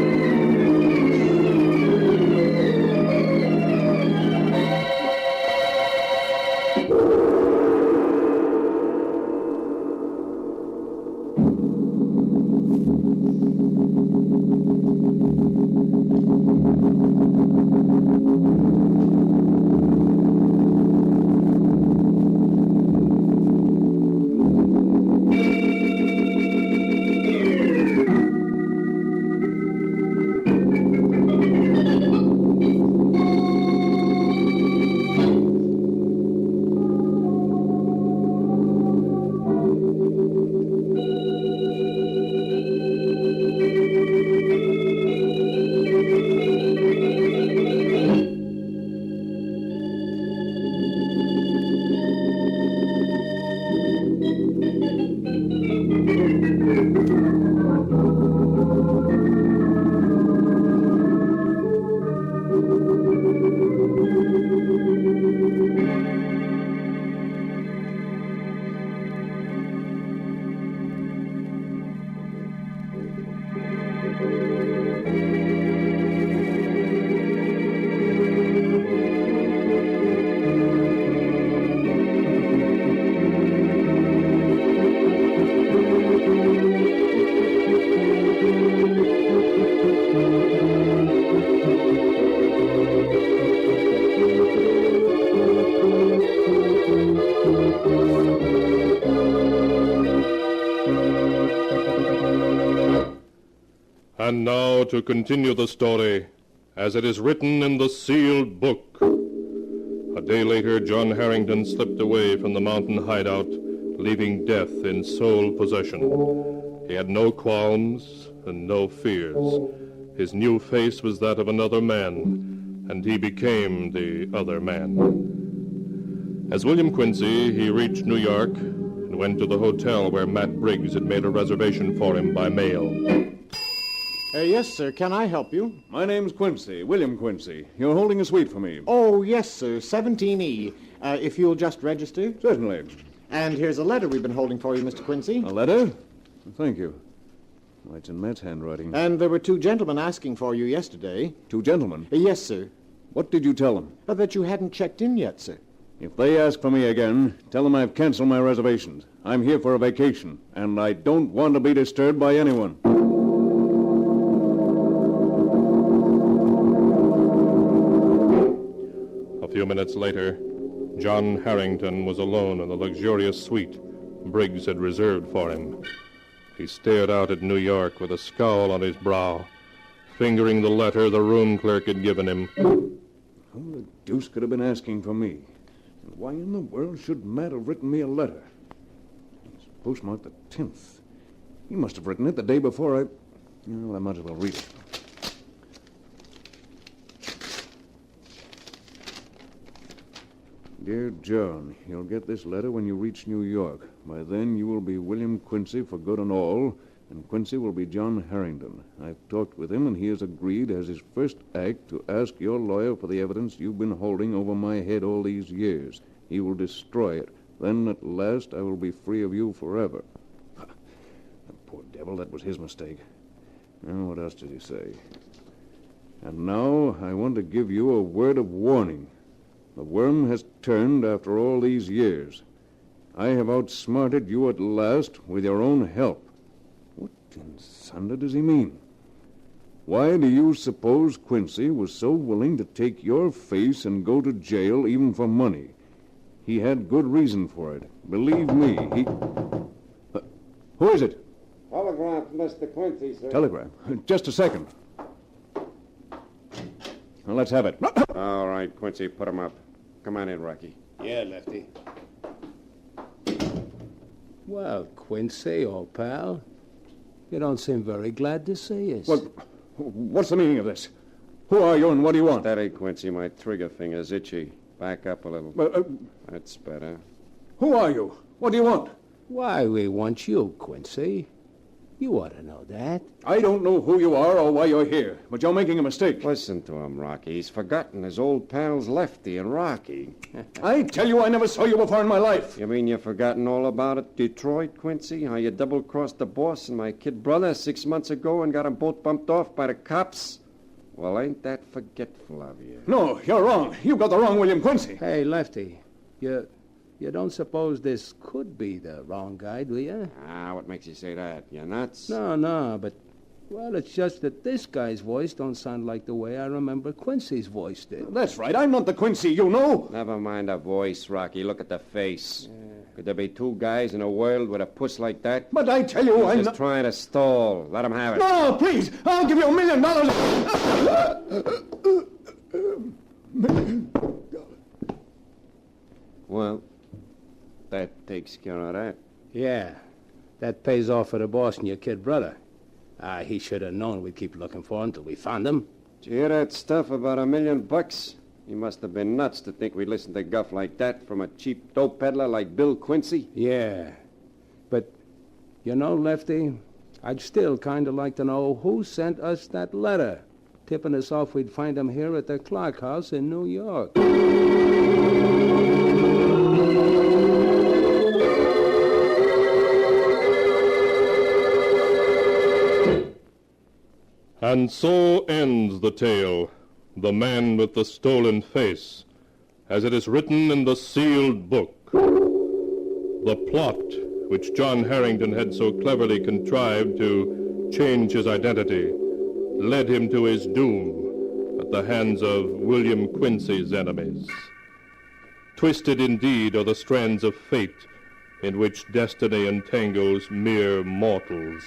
And now to continue the story as it is written in the sealed book. A day later, John Harrington slipped away from the mountain hideout, leaving death in sole possession. He had no qualms and no fears. His new face was that of another man, and he became the other man. As William Quincy, he reached New York and went to the hotel where Matt Briggs had made a reservation for him by mail. Yes, sir. Can I help you? My name's Quincy, William Quincy. You're holding a suite for me. Oh, yes, sir. 17E. If you'll just register. Certainly. And here's a letter we've been holding for you, Mr. Quincy. A letter? Thank you. Oh, it's in Matt's handwriting. And there were two gentlemen asking for you yesterday. Two gentlemen? Yes, sir. What did you tell them? That you hadn't checked in yet, sir. If they ask for me again, tell them I've canceled my reservations. I'm here for a vacation, and I don't want to be disturbed by anyone. A few minutes later, John Harrington was alone in the luxurious suite Briggs had reserved for him. He stared out at New York with a scowl on his brow, fingering the letter the room clerk had given him. Who the deuce could have been asking for me? And why in the world should Matt have written me a letter? It's postmarked the 10th. He must have written it the day before I... Well, I might as well read it. Dear John, you'll get this letter when you reach New York. By then you will be William Quincy for good and all, and Quincy will be John Harrington. I've talked with him, and he has agreed as his first act to ask your lawyer for the evidence you've been holding over my head all these years. He will destroy it. Then, at last, I will be free of you forever. That poor devil, that was his mistake. Now, what else did he say? And now, I want to give you a word of warning. The worm has turned after all these years. I have outsmarted you at last with your own help. What in thunder does he mean? Why do you suppose Quincy was so willing to take your face and go to jail even for money? He had good reason for it. Believe me, he... who is it? Telegram from Mr. Quincy, sir. Telegram? Just a second. Well, let's have it. All right, Quincy, put him up. Come on in, Rocky. Yeah, Lefty. Well, Quincy, old pal, you don't seem very glad to see us. What's the meaning of this? Who are you and what do you want? Steady, Quincy. My trigger finger's itchy. Back up a little. That's better. Who are you? What do you want? Why, we want you, Quincy. You ought to know that. I don't know who you are or why you're here, but you're making a mistake. Listen to him, Rocky. He's forgotten his old pals Lefty and Rocky. I tell you, I never saw you before in my life. You mean you've forgotten all about it, Detroit, Quincy? How you double-crossed the boss and my kid brother 6 months ago and got them both bumped off by the cops? Well, ain't that forgetful of you? No, you're wrong. You got the wrong William Quincy. Hey, Lefty, you don't suppose this could be the wrong guy, do you? Ah, what makes you say that? You nuts? No, but, well, it's just that this guy's voice don't sound like the way I remember Quincy's voice did. That's right. I'm not the Quincy, you know. Never mind the voice, Rocky. Look at the face. Could there be two guys in a world with a puss like that? But I tell you, I'm just trying to stall. Let him have it. No, please. I'll give you $1 million. Well, that takes care of that. Yeah, that pays off for the boss and your kid brother. He should have known we'd keep looking for him until we found him. Did you hear that stuff about $1 million? He must have been nuts to think we'd listen to guff like that from a cheap dope peddler like Bill Quincy. Yeah, but, you know, Lefty, I'd still kind of like to know who sent us that letter, tipping us off we'd find him here at the Clark House in New York. And so ends the tale, The Man with the Stolen Face, as it is written in the sealed book. The plot, which John Harrington had so cleverly contrived to change his identity, led him to his doom at the hands of William Quincy's enemies. Twisted indeed are the strands of fate in which destiny entangles mere mortals.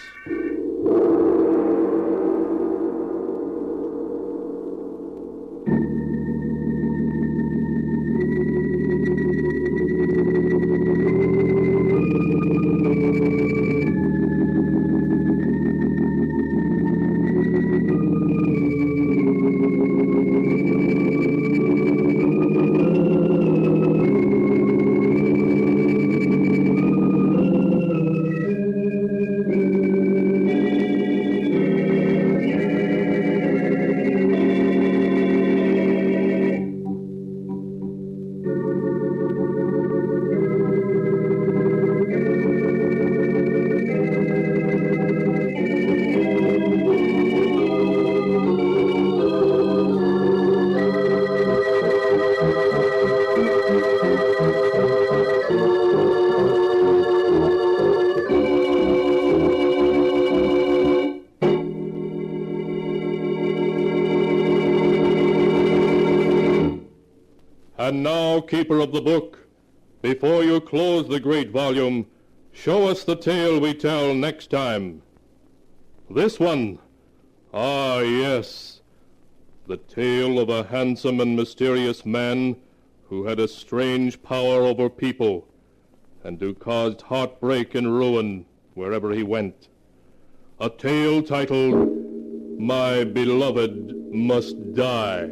And now, keeper of the book, before you close the great volume, show us the tale we tell next time. This one, ah yes, the tale of a handsome and mysterious man who had a strange power over people and who caused heartbreak and ruin wherever he went. A tale titled, My Beloved Must Die.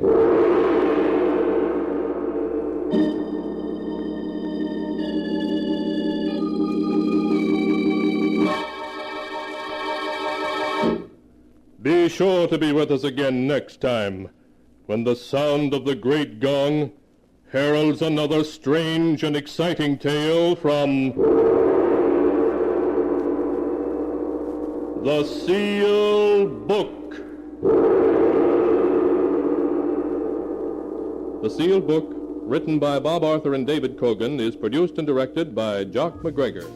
Be sure to be with us again next time, when the sound of the great gong heralds another strange and exciting tale from The Sealed Book. The Sealed Book, written by Bob Arthur and David Cogan, is produced and directed by Jock McGregor.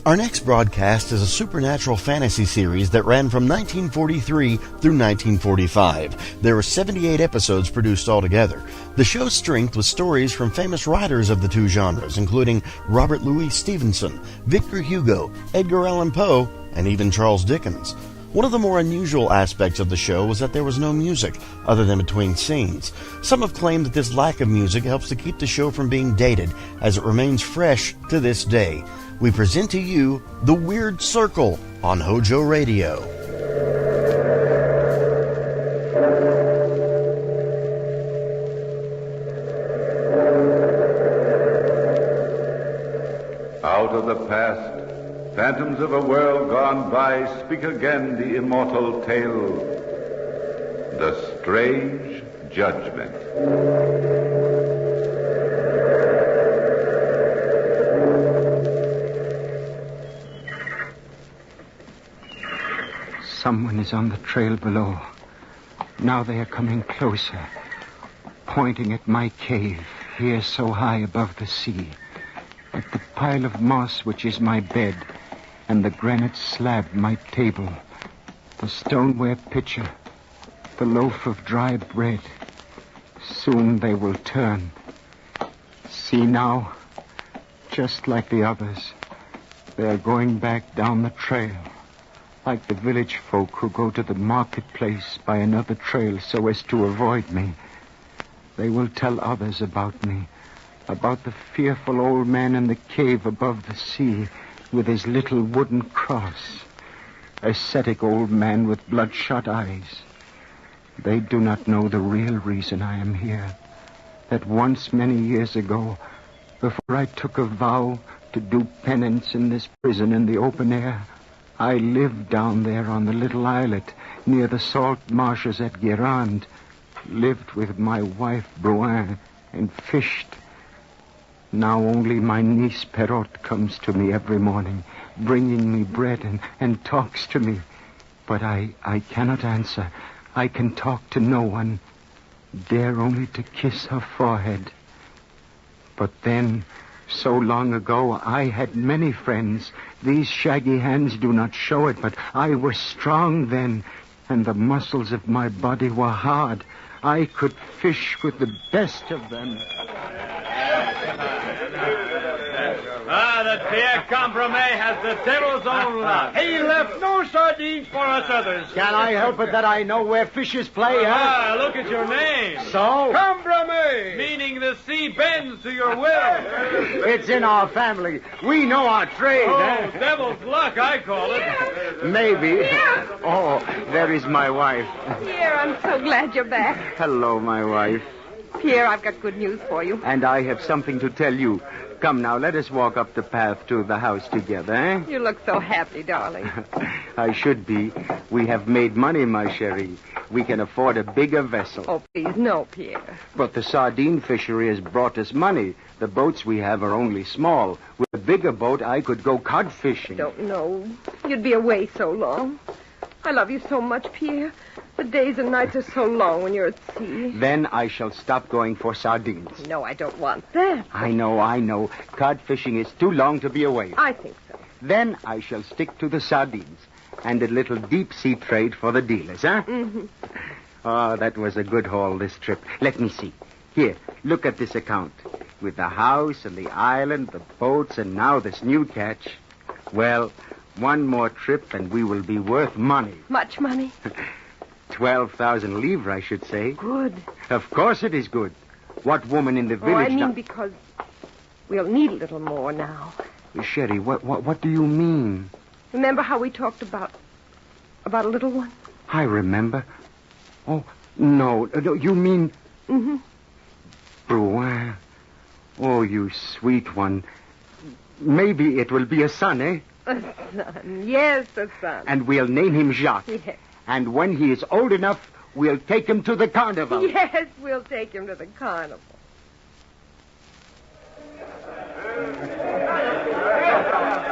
Our next broadcast is a supernatural fantasy series that ran from 1943 through 1945. There were 78 episodes produced altogether. The show's strength was stories from famous writers of the two genres, including Robert Louis Stevenson, Victor Hugo, Edgar Allan Poe, and even Charles Dickens. One of the more unusual aspects of the show was that there was no music, other than between scenes. Some have claimed that this lack of music helps to keep the show from being dated, as it remains fresh to this day. We present to you The Weird Circle on HOJO Radio. Out of the past, phantoms of a world gone by speak again the immortal tale, The Strange Judgment. Someone is on the trail below. Now they are coming closer, pointing at my cave, here so high above the sea, at the pile of moss which is my bed, and the granite slab my table, the stoneware pitcher, the loaf of dry bread. Soon they will turn. See now, just like the others, they are going back down the trail. Like the village folk who go to the marketplace by another trail so as to avoid me. They will tell others about me, about the fearful old man in the cave above the sea with his little wooden cross. Ascetic old man with bloodshot eyes. They do not know the real reason I am here. That once, many years ago, before I took a vow to do penance in this prison in the open air, I lived down there on the little islet near the salt marshes at Guérande, lived with my wife Bruin and fished. Now only my niece Perrotte comes to me every morning, bringing me bread and talks to me. But I cannot answer. I can talk to no one, dare only to kiss her forehead. But then, so long ago, I had many friends. These shaggy hands do not show it, but I was strong then, and the muscles of my body were hard. I could fish with the best of them. That Pierre Compromet has the devil's own luck. He left no sardines for us others. Can I help it that I know where fishes play, huh? Look at your name. So? Compromet, meaning the sea bends to your will. It's in our family. We know our trade, Devil's luck, I call it. Maybe. Oh, there is my wife. Pierre, I'm so glad you're back. Hello, my wife. Pierre, I've got good news for you. And I have something to tell you. Come now, let us walk up the path to the house together, eh? You look so happy, darling. I should be. We have made money, my cherie. We can afford a bigger vessel. Oh, please, no, Pierre. But the sardine fishery has brought us money. The boats we have are only small. With a bigger boat, I could go cod fishing. Don't know. You'd be away so long. I love you so much, Pierre. The days and nights are so long when you're at sea. Then I shall stop going for sardines. No, I don't want that. I know. Cod fishing is too long to be away. I think so. Then I shall stick to the sardines and a little deep-sea trade for the dealers, huh? Mm-hmm. Oh, that was a good haul this trip. Let me see. Here, look at this account. With the house and the island, the boats, and now this new catch. Well, one more trip and we will be worth money. Much money? 12,000 livres, I should say. Good. Of course it is good. What woman in the village... I mean because we'll need a little more now. Sherry, what do you mean? Remember how we talked about a little one? I remember. Oh, no, you mean... Mm-hmm. Bruin. Oh, you sweet one. Maybe it will be a son, eh? A son. Yes, a son. And we'll name him Jacques. Yes. And when he is old enough, we'll take him to the carnival. Yes, we'll take him to the carnival.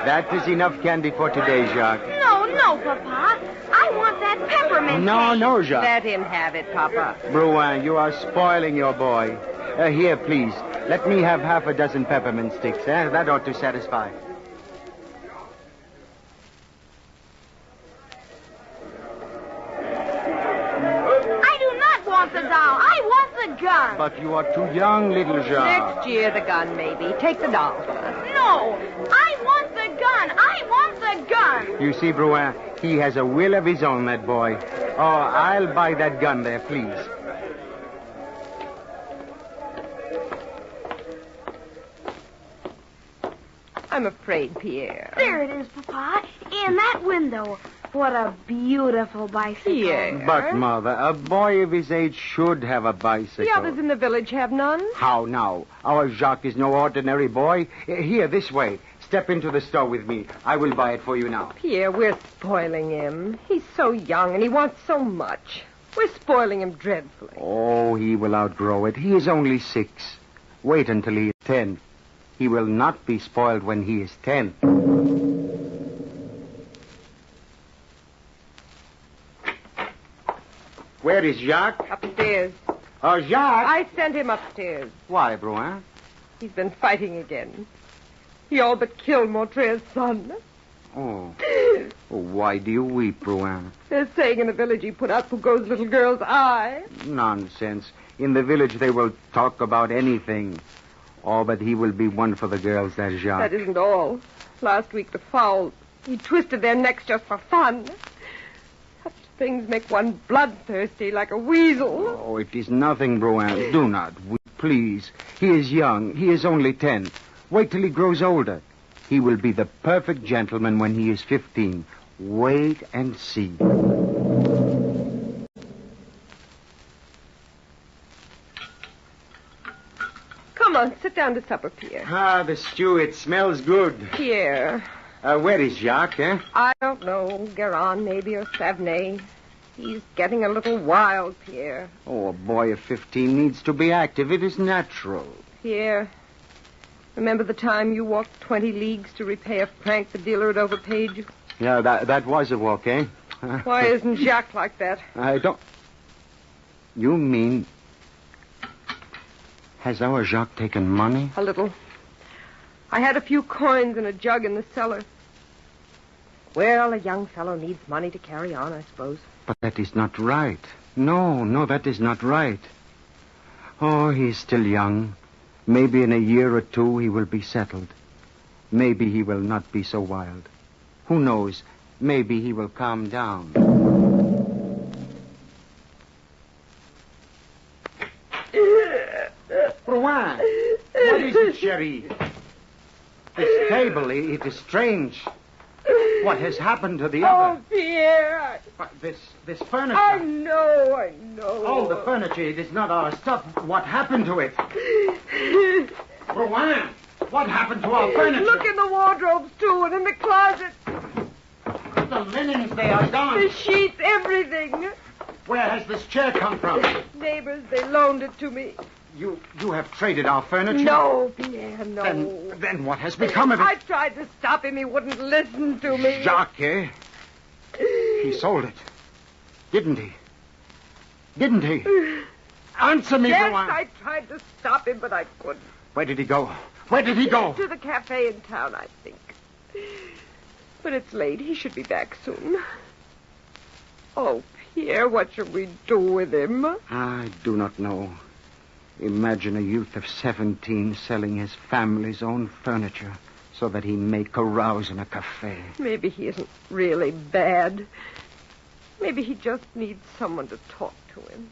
That is enough candy for today, Jacques. No, Papa. I want that peppermint No, Jacques. Let him have it, Papa. Bruin, you are spoiling your boy. Here, please. Let me have half a dozen peppermint sticks. That ought to satisfy. I do not want the doll. I want the gun. But you are too young, little Jacques. Next year, the gun, maybe. Take the doll. No, I want the gun. I want the gun. You see, Bruin, he has a will of his own, that boy. Oh, I'll buy that gun there, please. I'm afraid, Pierre. There it is, Papa. In that window. What a beautiful bicycle. Pierre. But, Mother, a boy of his age should have a bicycle. The others in the village have none. How now? Our Jacques is no ordinary boy. Here, this way. Step into the store with me. I will buy it for you now. Pierre, we're spoiling him. He's so young and he wants so much. We're spoiling him dreadfully. Oh, he will outgrow it. He is only 6. Wait until he is 10. He will not be spoiled when he is 10. Where is Jacques? Upstairs. Oh, Jacques! I sent him upstairs. Why, Bruin? He's been fighting again. He all but killed Montre's son. Oh. Why do you weep, Bruin? They're saying in the village he put out Foucault's little girl's eye. Nonsense. In the village they will talk about anything. Oh, but he will be one for the girls, that Jacques. That isn't all. Last week, the Fowls, he twisted their necks just for fun. Such things make one bloodthirsty like a weasel. Oh, it is nothing, Bruin. Do not weep, please. He is young. He is only 10. Wait till he grows older. He will be the perfect gentleman when he is 15. Wait and see. Come on, sit down to supper, Pierre. Ah, the stew, it smells good. Pierre. Where is Jacques, eh? I don't know. Guérin, maybe, or Savenay. He's getting a little wild, Pierre. Oh, a boy of 15 needs to be active. It is natural. Pierre, remember the time you walked 20 leagues to repay a franc the dealer had overpaid you? Yeah, that was a walk, eh? Why isn't Jacques like that? I don't... You mean... Has our Jacques taken money? A little. I had a few coins in a jug in the cellar. Well, a young fellow needs money to carry on, I suppose. But that is not right. No, that is not right. Oh, he's still young. Maybe in a year or two he will be settled. Maybe he will not be so wild. Who knows? Maybe he will calm down. Bruin, what is it, Sherry? This table, it is strange. What has happened to the other? Oh, Pierre. This furniture. I know. Oh, the furniture. It is not our stuff. What happened to it? Bruin, what happened to our furniture? Look in the wardrobes, too, and in the closet. The linens, they are gone. The sheets, everything. Where has this chair come from? Neighbors, they loaned it to me. You have traded our furniture? No, Pierre, no. Then what has become of it? I tried to stop him. He wouldn't listen to me. Jacques, eh? He sold it. Didn't he? Answer me, Yes, Bruin. I tried to stop him, but I couldn't. Where did he go? To the cafe in town, I think. But it's late. He should be back soon. Oh, Pierre, what shall we do with him? I do not know. Imagine a youth of 17 selling his family's own furniture so that he may carouse in a cafe. Maybe he isn't really bad. Maybe he just needs someone to talk to him.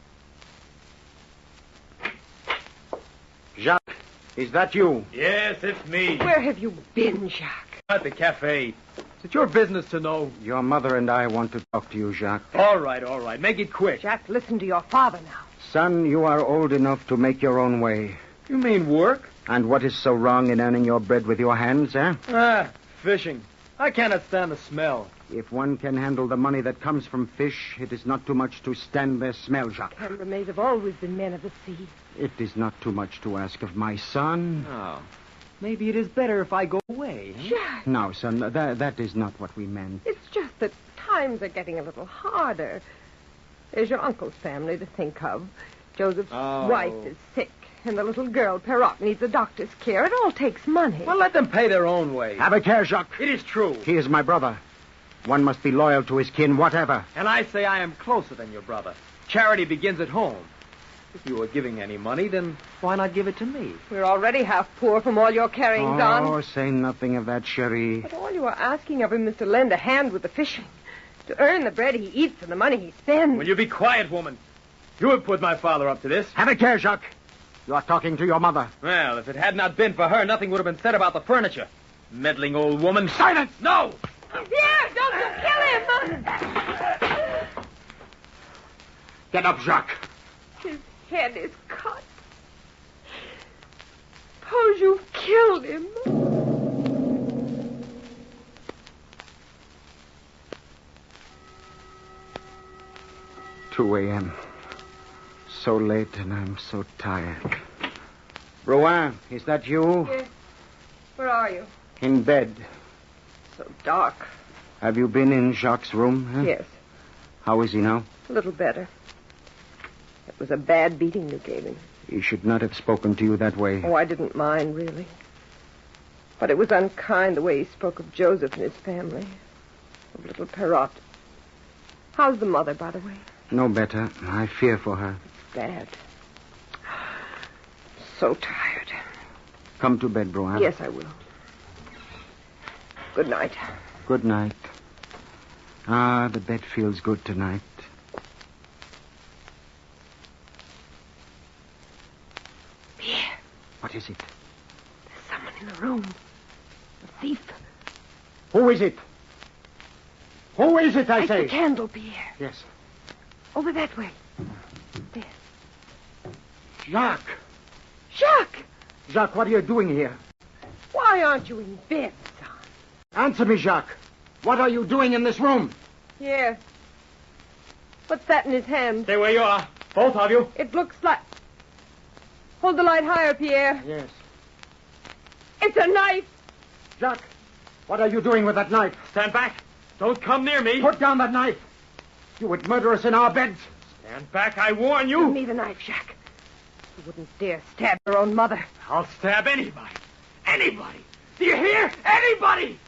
Jacques, is that you? Yes, it's me. Where have you been, Jacques? At the cafe. It's your business to know. Your mother and I want to talk to you, Jacques. All right. Make it quick. Jacques, listen to your father now. Son, you are old enough to make your own way. You mean work? And what is so wrong in earning your bread with your hands, eh? Fishing. I cannot stand the smell. If one can handle the money that comes from fish, it is not too much to stand their smell, Jacques. Cambermays have always been men of the sea. It is not too much to ask of my son. Oh. Maybe it is better if I go away. Jacques. No, son, that is not what we meant. It's just that times are getting a little harder. There's your uncle's family to think of. Joseph's wife is sick, and the little girl, Perrot, needs a doctor's care. It all takes money. Well, let them pay their own way. Have a care, Jacques. It is true. He is my brother. One must be loyal to his kin, whatever. And I say I am closer than your brother. Charity begins at home. If you are giving any money, then why not give it to me? We're already half poor from all your carryings on. Oh, say nothing of that, Cherie. But all you are asking of him is to lend a hand with the fishing. To earn the bread he eats and the money he spends. Will you be quiet, woman? You have put my father up to this. Have a care, Jacques. You are talking to your mother. Well, if it had not been for her, nothing would have been said about the furniture. Meddling old woman. Silence! No! Pierre, don't you kill him! Get up, Jacques. His head is cut. Suppose you've killed him. 2 a.m. So late, and I'm so tired. Rouen, is that you? Yes. Where are you? In bed. So dark. Have you been in Jacques' room? Huh? Yes. How is he now? A little better. It was a bad beating you gave him. He should not have spoken to you that way. Oh, I didn't mind, really. But it was unkind the way he spoke of Joseph and his family. Of little Perrot. How's the mother, by the way? No better. I fear for her. Bad. So tired. Come to bed, Rouen. Yes, I will. Good night. Good night. Ah, the bed feels good tonight. Pierre. What is it? There's someone in the room. A thief. Who is it? Who is it, I Light say? the candle, Pierre. Yes. Over that way. There. Jacques! Jacques! Jacques, what are you doing here? Why aren't you in bed, son? Answer me, Jacques. What are you doing in this room? Here. What's that in his hand? Stay where you are. Both of you. It looks like... Hold the light higher, Pierre. Yes. It's a knife. Jacques, what are you doing with that knife? Stand back. Don't come near me. Put down that knife. You would murder us in our beds. Stand back, I warn you. Give me the knife, Jacques. You wouldn't dare stab your own mother. I'll stab anybody. Anybody. Do you hear? Anybody!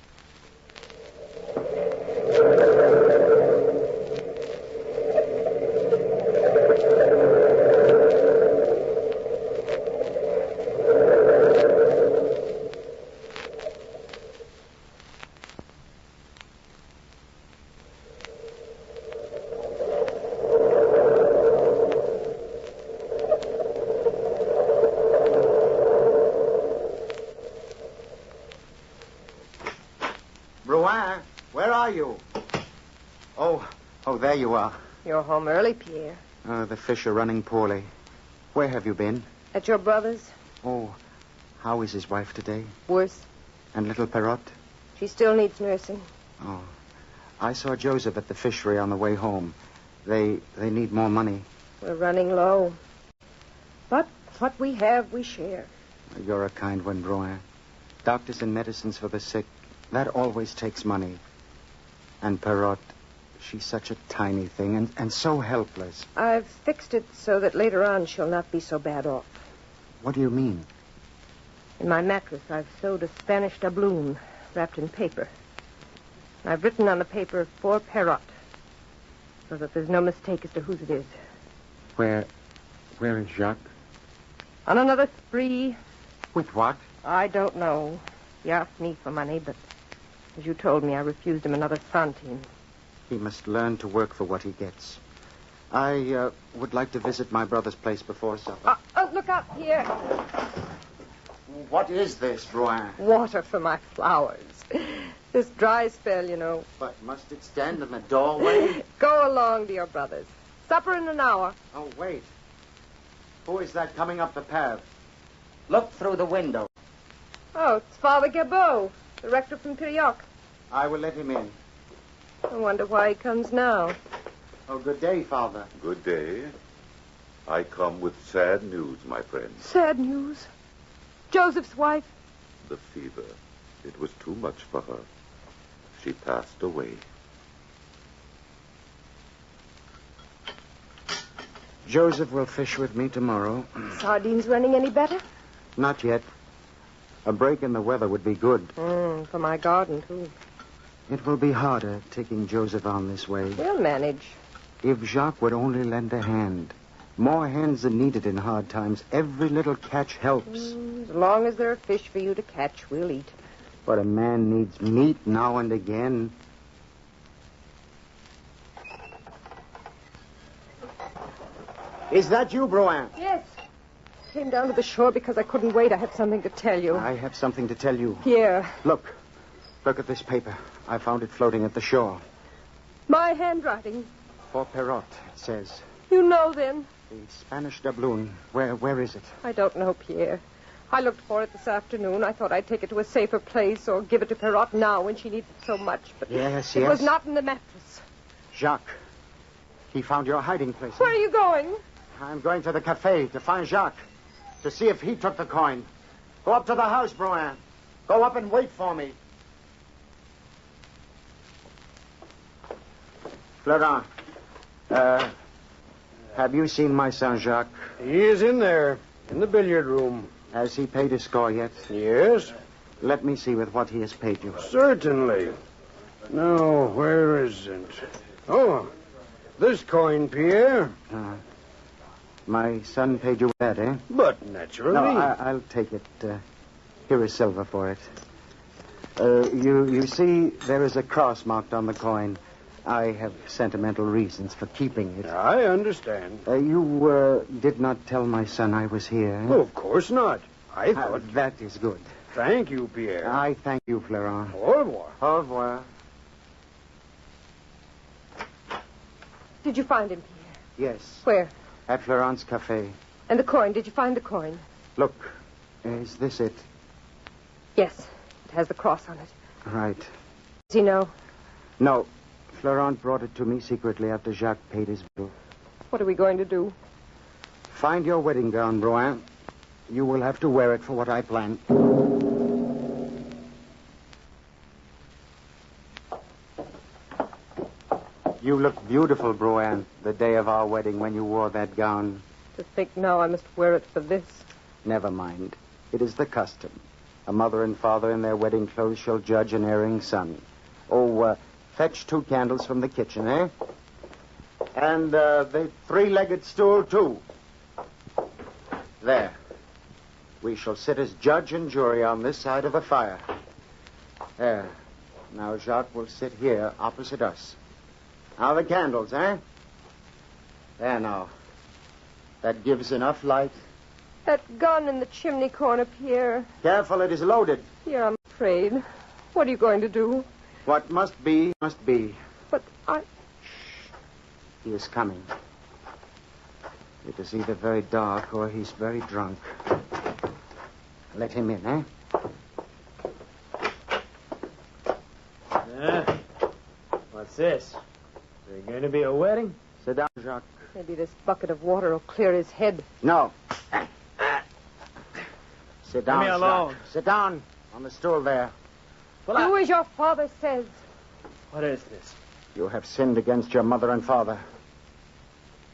Rouen, where are you? Oh, there you are. You're home early, Pierre. The fish are running poorly. Where have you been? At your brother's? Oh, how is his wife today? Worse. And little Perrot? She still needs nursing. Oh, I saw Joseph at the fishery on the way home. They need more money. We're running low. But what we have, we share. You're a kind one, Rouen. Doctors and medicines for the sick, that always takes money. And Perrot, she's such a tiny thing and so helpless. I've fixed it so that later on she'll not be so bad off. What do you mean? In my mattress, I've sewed a Spanish doubloon wrapped in paper. And I've written on the paper for Perrot, so that there's no mistake as to whose it is. Where is Jacques? On another spree. With what? I don't know. He asked me for money, but as you told me, I refused him another centime. He must learn to work for what he gets. I would like to visit my brother's place before supper. Look out, Pierre. What is this, Bruin? Water for my flowers. This dry spell, you know. But must it stand in the doorway? Go along to your brother's. Supper in an hour. Oh, wait. Who is that coming up the path? Look through the window. Oh, it's Father Gabot, the rector from Pirioc. I will let him in. I wonder why he comes now. Oh, good day, Father. Good day. I come with sad news, my friend. Sad news. Joseph's wife. The fever. It was too much for her. She passed away. Joseph will fish with me tomorrow. Sardines running any better? Not yet. A break in the weather would be good. For my garden, too. It will be harder taking Joseph on this way. We'll manage. If Jacques would only lend a hand. More hands are needed in hard times. Every little catch helps. As long as there are fish for you to catch, we'll eat. But a man needs meat now and again. Is that you, Bruin? Yes. Came down to the shore because I couldn't wait. I have something to tell you. I have something to tell you. Pierre. Look at this paper. I found it floating at the shore. My handwriting. For Perrot, it says. You know, then. The Spanish doubloon. Where is it? I don't know, Pierre. I looked for it this afternoon. I thought I'd take it to a safer place or give it to Perrot now when she needs it so much. But yes. It was not in the mattress. Jacques. He found your hiding place. Where are you going? I'm going to the cafe to find Jacques. To see if he took the coin. Go up to the house, Bruin. Go up and wait for me. Florent, have you seen my son, Jacques? He is in there, in the billiard room. Has he paid his score yet? Yes. Let me see with what he has paid you. Certainly. No, where is it? Oh, this coin, Pierre. My son paid you that, eh? But naturally. No, I'll take it. Here is silver for it. You see, there is a cross marked on the coin. I have sentimental reasons for keeping it. I understand. You did not tell my son I was here. Eh? Oh, of course not. I thought... that is good. Thank you, Pierre. I thank you, Florent. Au revoir. Au revoir. Did you find him, Pierre? Yes. Where? At Florent's cafe. And the coin? Did you find the coin? Look. Is this it? Yes. It has the cross on it. Right. Does he know? No. Florent brought it to me secretly after Jacques paid his bill. What are we going to do? Find your wedding gown, Bruin. You will have to wear it for what I plan. You look beautiful, Bruin, the day of our wedding when you wore that gown. To think now I must wear it for this. Never mind. It is the custom. A mother and father in their wedding clothes shall judge an erring son. Oh, fetch 2 candles from the kitchen, eh? And the 3-legged stool, too. There. We shall sit as judge and jury on this side of the fire. There. Now Jacques will sit here opposite us. Now the candles, eh? There now. That gives enough light. That gun in the chimney corner, Pierre. Careful, it is loaded. Pierre, I'm afraid. What are you going to do? What must be, must be. But I... Shh. He is coming. It is either very dark or he's very drunk. Let him in, eh? What's this? Is there going to be a wedding? Sit down, Jacques. Maybe this bucket of water will clear his head. No. Sit down, Leave me alone. Jacques. Sit down on the stool there. Well, do as your father says. What is this? You have sinned against your mother and father.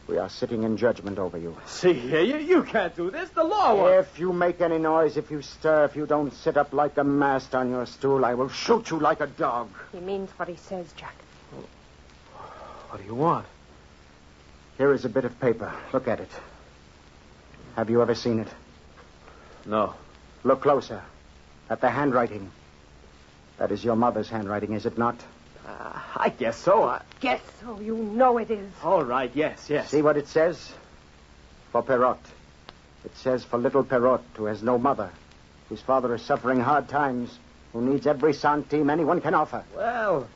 We are sitting in judgment over you. See here, you can't do this. The law won't. If you make any noise, if you stir, if you don't sit up like a mast on your stool, I will shoot you like a dog. He means what he says, Jack. What do you want? Here is a bit of paper. Look at it. Have you ever seen it? No. Look closer. At the handwriting. That is your mother's handwriting, is it not? I guess so. Guess so. You know it is. All right, yes. See what it says? For Perrot. It says for little Perrot, who has no mother, whose father is suffering hard times, who needs every centime anyone can offer. Well...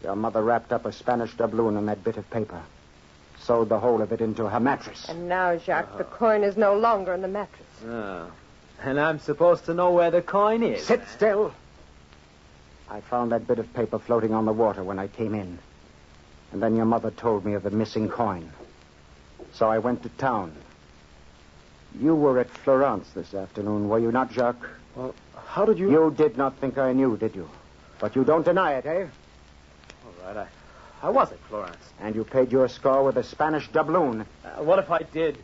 Your mother wrapped up a Spanish doubloon in that bit of paper, sewed the whole of it into her mattress. And now, Jacques, the coin is no longer in the mattress. Oh. And I'm supposed to know where the coin is. Sit still. I found that bit of paper floating on the water when I came in. And then your mother told me of the missing coin. So I went to town. You were at Florence this afternoon, were you not, Jacques? Well, how did you... You did not think I knew, did you? But you don't deny it, eh? All right, I was at Florence. And you paid your score with a Spanish doubloon. What if I did?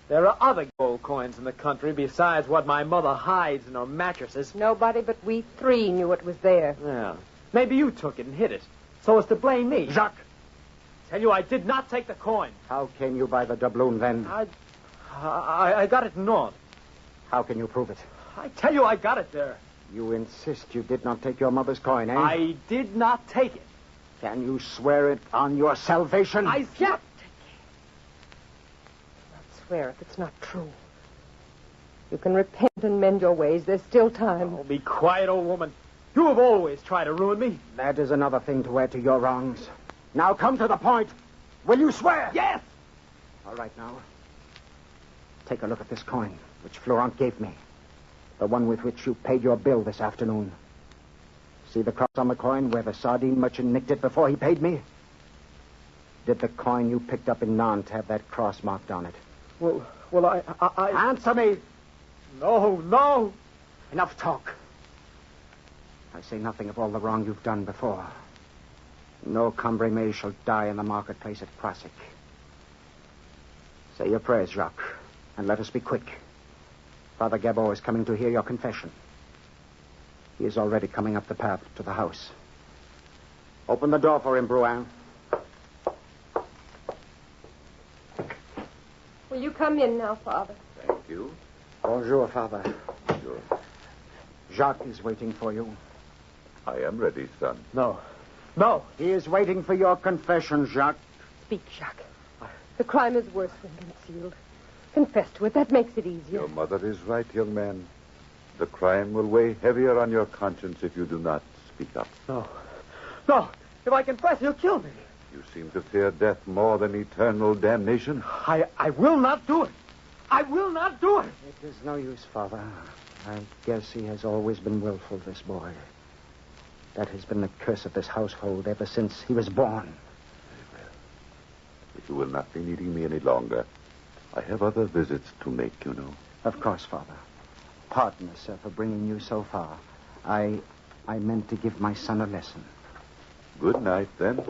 There are other gold coins in the country besides what my mother hides in her mattresses. Nobody but we three knew it was there. Yeah. Maybe you took it and hid it, so as to blame me. Jacques! Tell you I did not take the coin. How came you by the doubloon, then? I got it in Nantes. How can you prove it? I tell you I got it there. You insist you did not take your mother's coin, eh? I did not take it. Can you swear it on your salvation? I can't swear if it's not true. You can repent and mend your ways. There's still time. Oh, be quiet, old woman. You have always tried to ruin me. That is another thing to add to your wrongs. Now come to the point. Will you swear? Yes! All right, now. Take a look at this coin, which Florent gave me. The one with which you paid your bill this afternoon. See the cross on the coin where the sardine merchant nicked it before he paid me? Did the coin you picked up in Nantes have that cross marked on it? Well, I... Answer me! No. Enough talk. I say nothing of all the wrong you've done before. No Cambrémé shall die in the marketplace at Croisic. Say your prayers, Jacques, and let us be quick. Father Gabot is coming to hear your confession. He is already coming up the path to the house. Open the door for him, Brouin. Will you come in now, Father? Thank you. Bonjour, Father. Bonjour. Jacques is waiting for you. I am ready, son. No. He is waiting for your confession, Jacques. Speak, Jacques. The crime is worse when concealed. Confess to it. That makes it easier. Your mother is right, young man. The crime will weigh heavier on your conscience if you do not speak up. No. If I confess, he'll kill me. You seem to fear death more than eternal damnation. I will not do it. I will not do it. It is no use, Father. I guess he has always been willful, this boy. That has been the curse of this household ever since he was born. Very well. If you will not be needing me any longer, I have other visits to make, you know. Of course, Father. Pardon us, sir, for bringing you so far. I meant to give my son a lesson. Good night, then.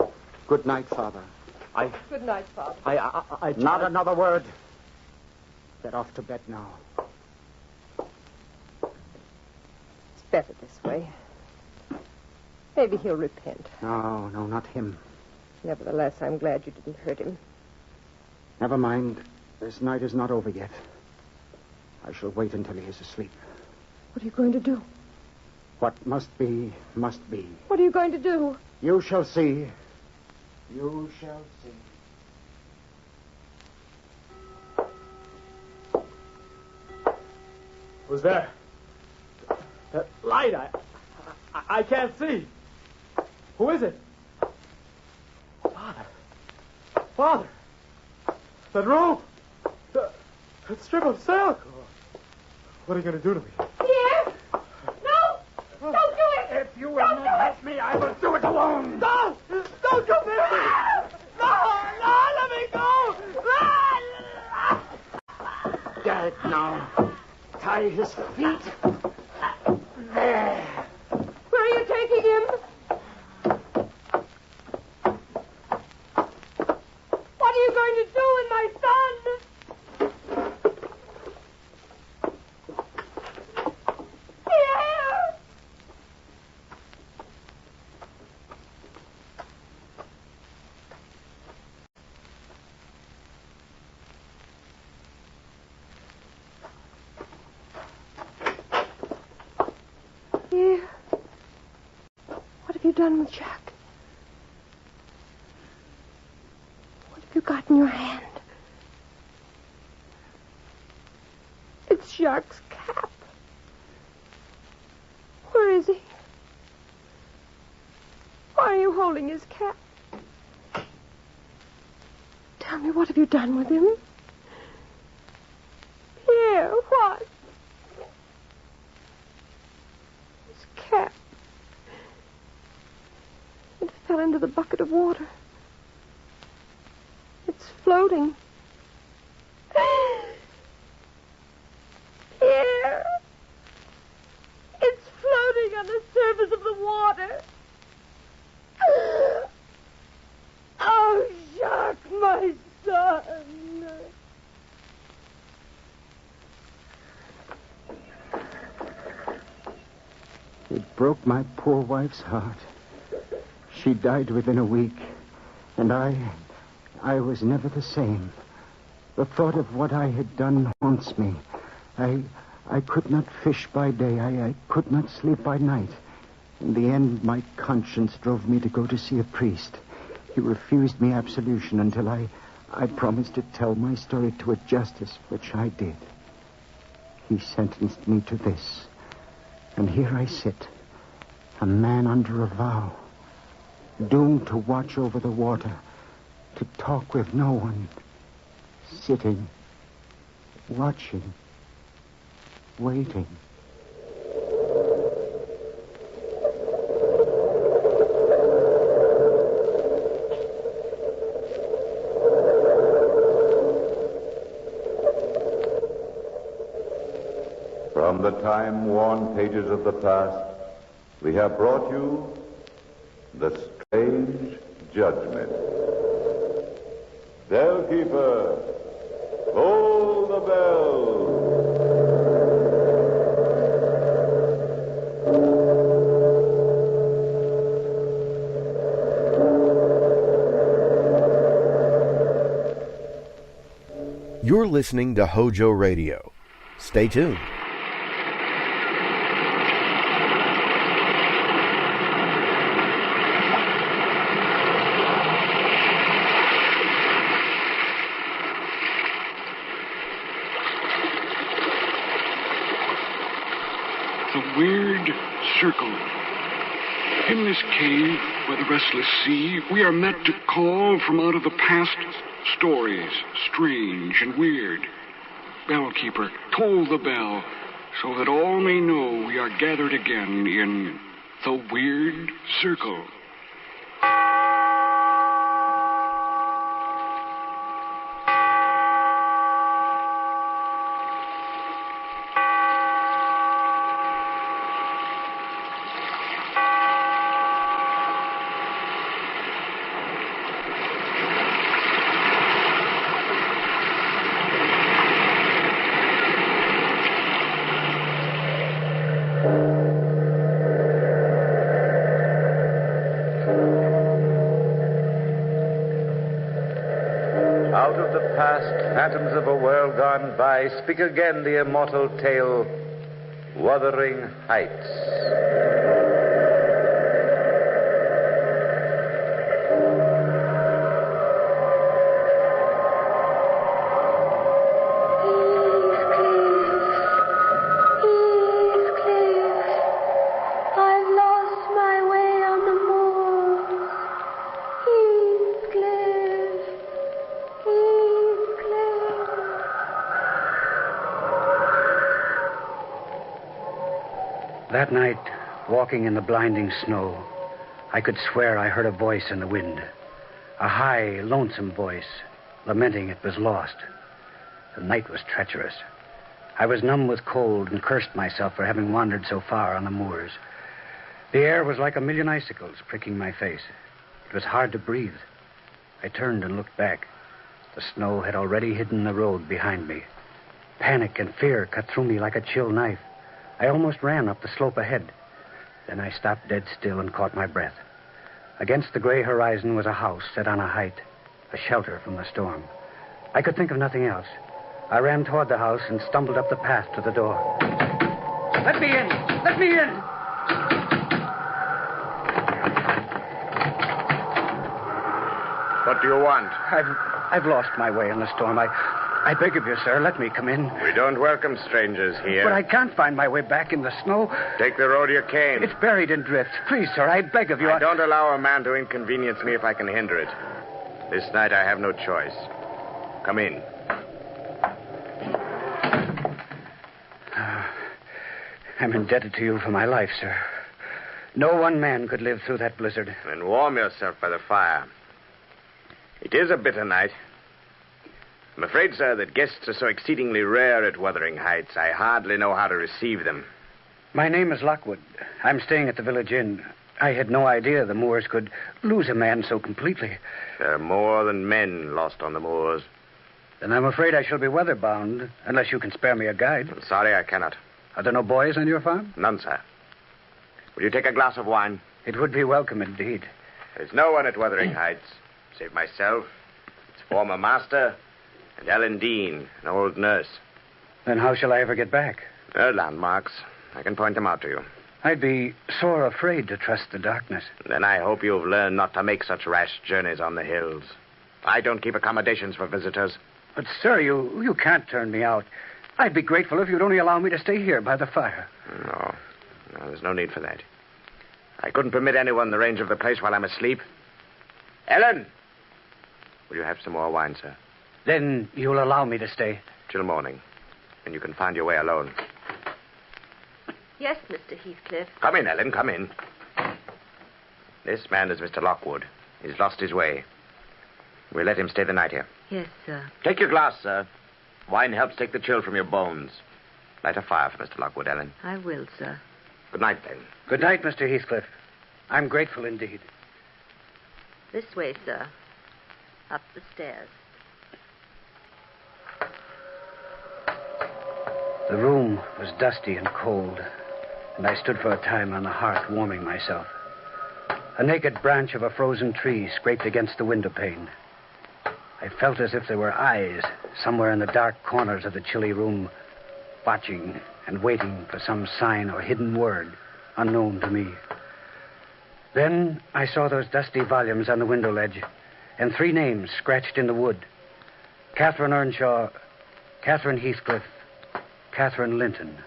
Good night, Father. Good night, Father. I Not another word. Get off to bed now. It's better this way. Maybe he'll repent. No, not him. Nevertheless, I'm glad you didn't hurt him. Never mind. This night is not over yet. I shall wait until he is asleep. What are you going to do? What must be, must be. What are you going to do? You shall see. You shall see. Who's there? That light, I can't see. Who is it? Father. That rope. That strip of silk. What are you going to do to me? Pierre! No! Don't do it! If you will not help me, I will do it alone. No! Don't come near me! No! Let me go! Get it now. Tie his feet. There. Where are you taking him? What are you going to do with my son? Pierre! Pierre, what have you done with Jack? you got in your hand? It's Jacques' cap. Where is he? Why are you holding his cap? Tell me, what have you done with him? Pierre, what? His cap. It fell into the bucket of water. It's floating. Pierre! It's floating on the surface of the water. Oh, Jacques, my son. It broke my poor wife's heart. She died within a week, and I was never the same. The thought of what I had done haunts me. I could not fish by day. I could not sleep by night. In the end, my conscience drove me to go to see a priest. He refused me absolution until I promised to tell my story to a justice, which I did. He sentenced me to this. And here I sit, a man under a vow, doomed to watch over the water, to talk with no one, sitting, watching, waiting. From the time-worn pages of the past, we have brought you The Strange Judgment. Bellkeeper, toll the bell. You're listening to HOJO Radio. Stay tuned. The weird circle. In this cave by the restless sea, we are met to call from out of the past stories, strange and weird. Bellkeeper, toll the bell, so that all may know we are gathered again in the weird circle. Out of the past, phantoms of a world gone by, speak again the immortal tale, Wuthering Heights. That night, walking in the blinding snow, I could swear I heard a voice in the wind. A high, lonesome voice, lamenting it was lost. The night was treacherous. I was numb with cold and cursed myself for having wandered so far on the moors. The air was like a million icicles pricking my face. It was hard to breathe. I turned and looked back. The snow had already hidden the road behind me. Panic and fear cut through me like a chill knife. I almost ran up the slope ahead. Then I stopped dead still and caught my breath. Against the gray horizon was a house set on a height, a shelter from the storm. I could think of nothing else. I ran toward the house and stumbled up the path to the door. Let me in! Let me in! What do you want? I've lost my way in the storm. I beg of you, sir, let me come in. We don't welcome strangers here. But I can't find my way back in the snow. Take the road you came. It's buried in drift. Please, sir, I beg of you. I don't allow a man to inconvenience me if I can hinder it. This night I have no choice. Come in. I'm indebted to you for my life, sir. No one man could live through that blizzard. Then warm yourself by the fire. It is a bitter night. I'm afraid, sir, that guests are so exceedingly rare at Wuthering Heights, I hardly know how to receive them. My name is Lockwood. I'm staying at the village inn. I had no idea the moors could lose a man so completely. There are more than men lost on the moors. Then I'm afraid I shall be weather-bound, unless you can spare me a guide. I'm sorry, I cannot. Are there no boys on your farm? None, sir. Will you take a glass of wine? It would be welcome indeed. There's no one at Wuthering Heights, save myself, its former master, and Ellen Dean, an old nurse. Then how shall I ever get back? There are landmarks. I can point them out to you. I'd be sore afraid to trust the darkness. Then I hope you've learned not to make such rash journeys on the hills. I don't keep accommodations for visitors. But, sir, you can't turn me out. I'd be grateful if you'd only allow me to stay here by the fire. No, there's no need for that. I couldn't permit anyone the range of the place while I'm asleep. Ellen! Will you have some more wine, sir? Then you'll allow me to stay? Till morning. And you can find your way alone. Yes, Mr. Heathcliff. Come in, Ellen, come in. This man is Mr. Lockwood. He's lost his way. We'll let him stay the night here. Yes, sir. Take your glass, sir. Wine helps take the chill from your bones. Light a fire for Mr. Lockwood, Ellen. I will, sir. Good night, then. Good night, Mr. Heathcliff. I'm grateful indeed. This way, sir. Up the stairs. The room was dusty and cold, and I stood for a time on the hearth warming myself. A naked branch of a frozen tree scraped against the window pane. I felt as if there were eyes somewhere in the dark corners of the chilly room, watching and waiting for some sign or hidden word unknown to me. Then I saw those dusty volumes on the window ledge, and 3 names scratched in the wood. Catherine Earnshaw, Catherine Heathcliff, Catherine Linton.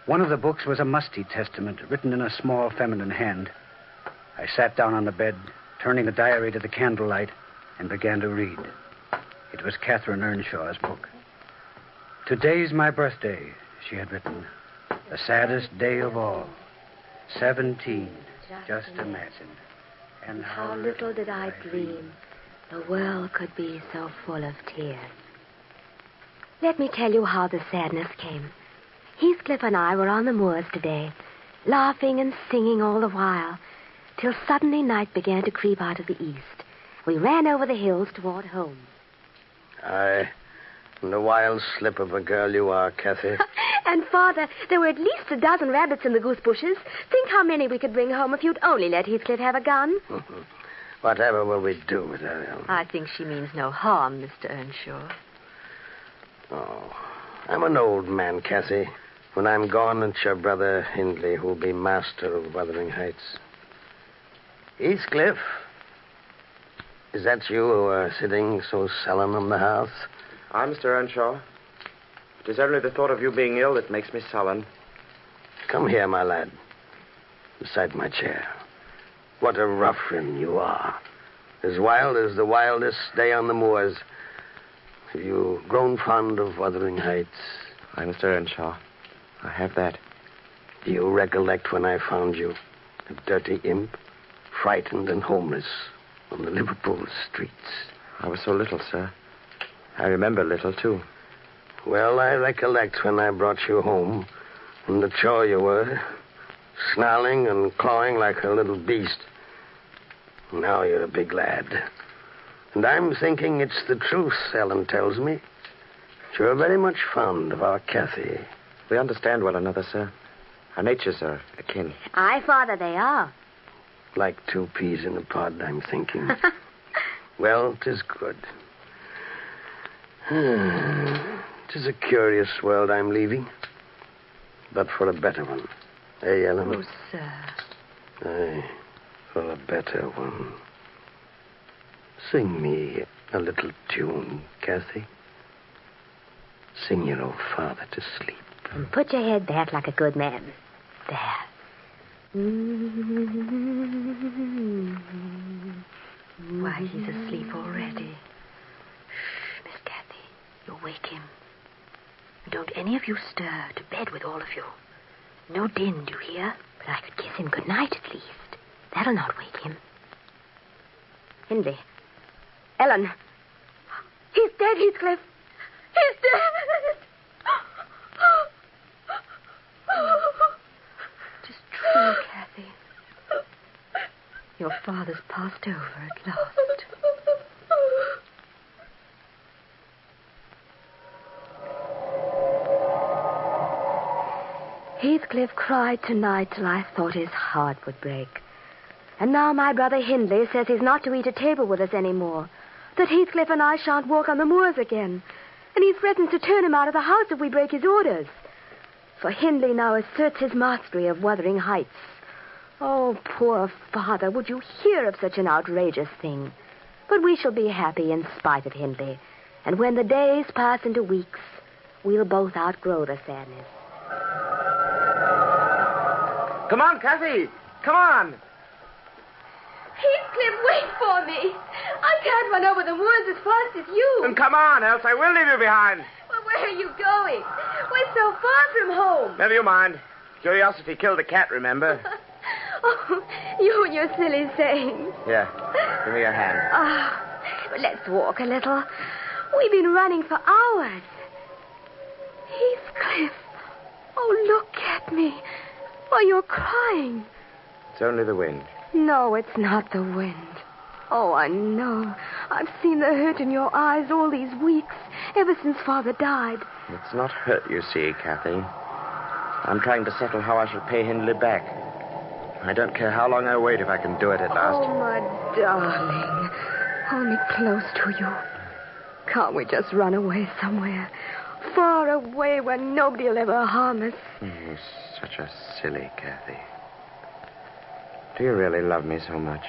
One of the books was a musty testament written in a small feminine hand. I sat down on the bed, turning the diary to the candlelight, and began to read. It was Catherine Earnshaw's book. Today's my birthday, she had written. The saddest day of all. 17, just imagine. And how little did I dream the world could be so full of tears. Let me tell you how the sadness came. Heathcliff and I were on the moors today, laughing and singing all the while, till suddenly night began to creep out of the east. We ran over the hills toward home. Aye, and a wild slip of a girl you are, Kathy. And, Father, there were at least a dozen rabbits in the goose bushes. Think how many we could bring home if you'd only let Heathcliff have a gun. Whatever will we do with her, Ellen? I think she means no harm, Mr. Earnshaw. Oh, I'm an old man, Kathy. When I'm gone, it's your brother Hindley who'll be master of Wuthering Heights. Heathcliff, is that you who are sitting so sullen on the hearth? I'm Mr. Earnshaw. It is only the thought of you being ill that makes me sullen. Come here, my lad, beside my chair. What a ruffian you are. As wild as the wildest day on the moors. Have you grown fond of Wuthering Heights? Aye, Mr. Earnshaw. I have that. Do you recollect when I found you, a dirty imp, frightened and homeless, on the Liverpool streets? I was so little, sir. I remember little, too. Well, I recollect when I brought you home, and the chore you were, snarling and clawing like a little beast. Now you're a big lad. And I'm thinking it's the truth, Ellen tells me. You're very much fond of our Kathy. We understand one another, sir. Our natures are akin. Aye, Father, they are. Like 2 peas in a pod, I'm thinking. Well, 'tis good. 'Tis a curious world I'm leaving, but for a better one. Eh, Ellen? Oh, sir. Aye, for a better one. Sing me a little tune, Kathy. Sing your old father to sleep. And put your head back like a good man. There. Why, he's asleep already. Shh, Miss Kathy. You'll wake him. Don't any of you stir. To bed with all of you. No din, do you hear? But I could kiss him good night at least. That'll not wake him. Hindley. Ellen. He's dead, Heathcliff. He's dead. Just true, Kathy. Your father's passed over at last. Heathcliff cried tonight till I thought his heart would break. And now my brother Hindley says he's not to eat at table with us anymore. That Heathcliff and I shan't walk on the moors again. And he threatens to turn him out of the house if we break his orders. For Hindley now asserts his mastery of Wuthering Heights. Oh, poor father, would you hear of such an outrageous thing? But we shall be happy in spite of Hindley. And when the days pass into weeks, we'll both outgrow the sadness. Come on, Kathy. Come on. Heathcliff, wait for me. I can't run over the moors as fast as you. Then come on, else I will leave you behind. Well, where are you going? We're so far from home. Never you mind. Curiosity killed a cat, remember? Oh, you and your silly sayings. Here, give me your hand. Let's walk a little. We've been running for hours. Heathcliff. Oh, look at me. Why, you're crying. It's only the wind. No, it's not the wind. Oh, I know. I've seen the hurt in your eyes all these weeks, ever since Father died. It's not hurt, you see, Kathy. I'm trying to settle how I shall pay Hindley back. I don't care how long I wait if I can do it at last. Oh, my darling. Hold me close to you. Can't we just run away somewhere? Far away where nobody will ever harm us. You're such a silly Kathy. Do you really love me so much?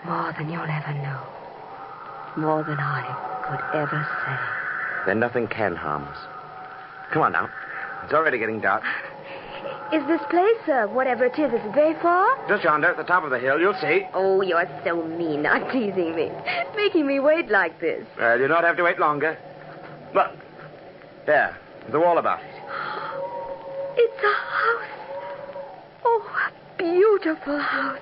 More than you'll ever know. More than I could ever say. Then nothing can harm us. Come on now. It's already getting dark. Is this place, whatever it is it very far? Just yonder at the top of the hill, you'll see. Oh, you're so mean, not teasing me. Making me wait like this. You don't have to wait longer. Look. There. The wall about it. It's a house. Oh, a beautiful house.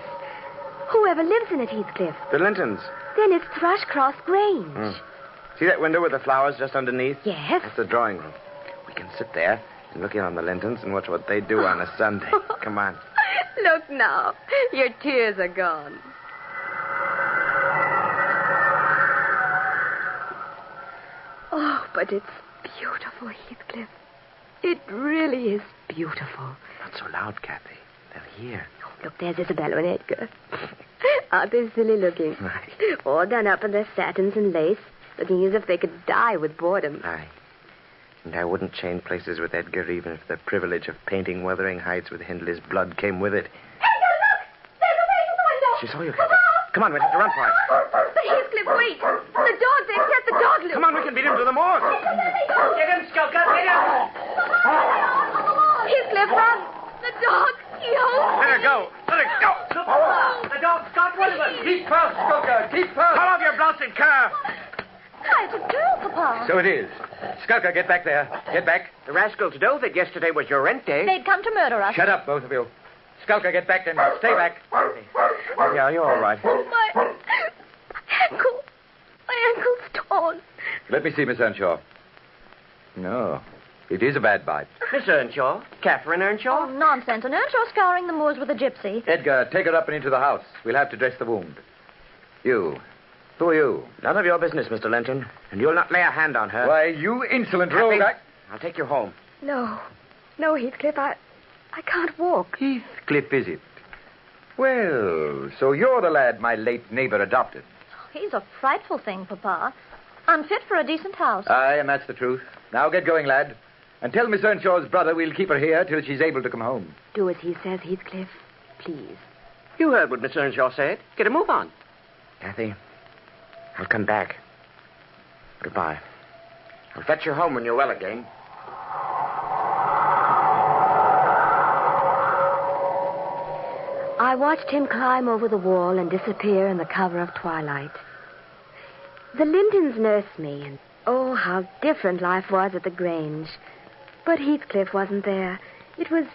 Whoever lives in it, Heathcliff? The Lintons. Then it's Thrushcross Grange. See that window with the flowers just underneath? Yes. That's the drawing room. We can sit there and look in on the Lintons and watch what they do on a Sunday. Come on. Look now. Your tears are gone. Oh, but it's beautiful, Heathcliff. It really is beautiful. Not so loud, Kathy. They'll hear. Oh, look, there's Isabella and Edgar. Aren't they silly looking? Right. All done up in their satins and lace, looking as if they could die with boredom. Aye. And I wouldn't change places with Edgar even if the privilege of painting Wuthering Heights with Hindley's blood came with it. Edgar, look! There's a man in the window! She saw you, Kathy. Come on, we have to run for it. But Heathcliff, wait! The dog there, set the dog loose! Come on, we can beat him to the moors. Get him, Skulker, get him! Heathcliff, run! The dog, he holds Let her go. Let her go. The dog's got one of us! Keep first, Skulker. Keep first. Come off your blasted cur. It's a girl, Papa. So it is. Skulker, get back there. Get back. The rascals know that yesterday was your rent day. They'd come to murder us. Shut up, both of you. Skulker, get back and stay back. Yeah, you're all right. My ankle's torn. Let me see, Miss Earnshaw. No, it is a bad bite. Miss Earnshaw? Catherine Earnshaw? Oh, nonsense. An Earnshaw scouring the moors with a gypsy. Edgar, take her up and into the house. We'll have to dress the wound. You. Who are you? None of your business, Mr. Linton. And you'll not lay a hand on her. Why, you insolent rogue. I'll take you home. No, Heathcliff, I can't walk. Heathcliff, is it? Well, so you're the lad my late neighbor adopted. He's a frightful thing, Papa. Unfit for a decent house. Aye, and that's the truth. Now get going, lad. And tell Miss Earnshaw's brother we'll keep her here till she's able to come home. Do as he says, Heathcliff. Please. You heard what Miss Earnshaw said. Get a move on. Kathy, I'll come back. Goodbye. I'll fetch you home when you're well again. I watched him climb over the wall and disappear in the cover of twilight. The Lintons nursed me, and oh, how different life was at the Grange. But Heathcliff wasn't there. It was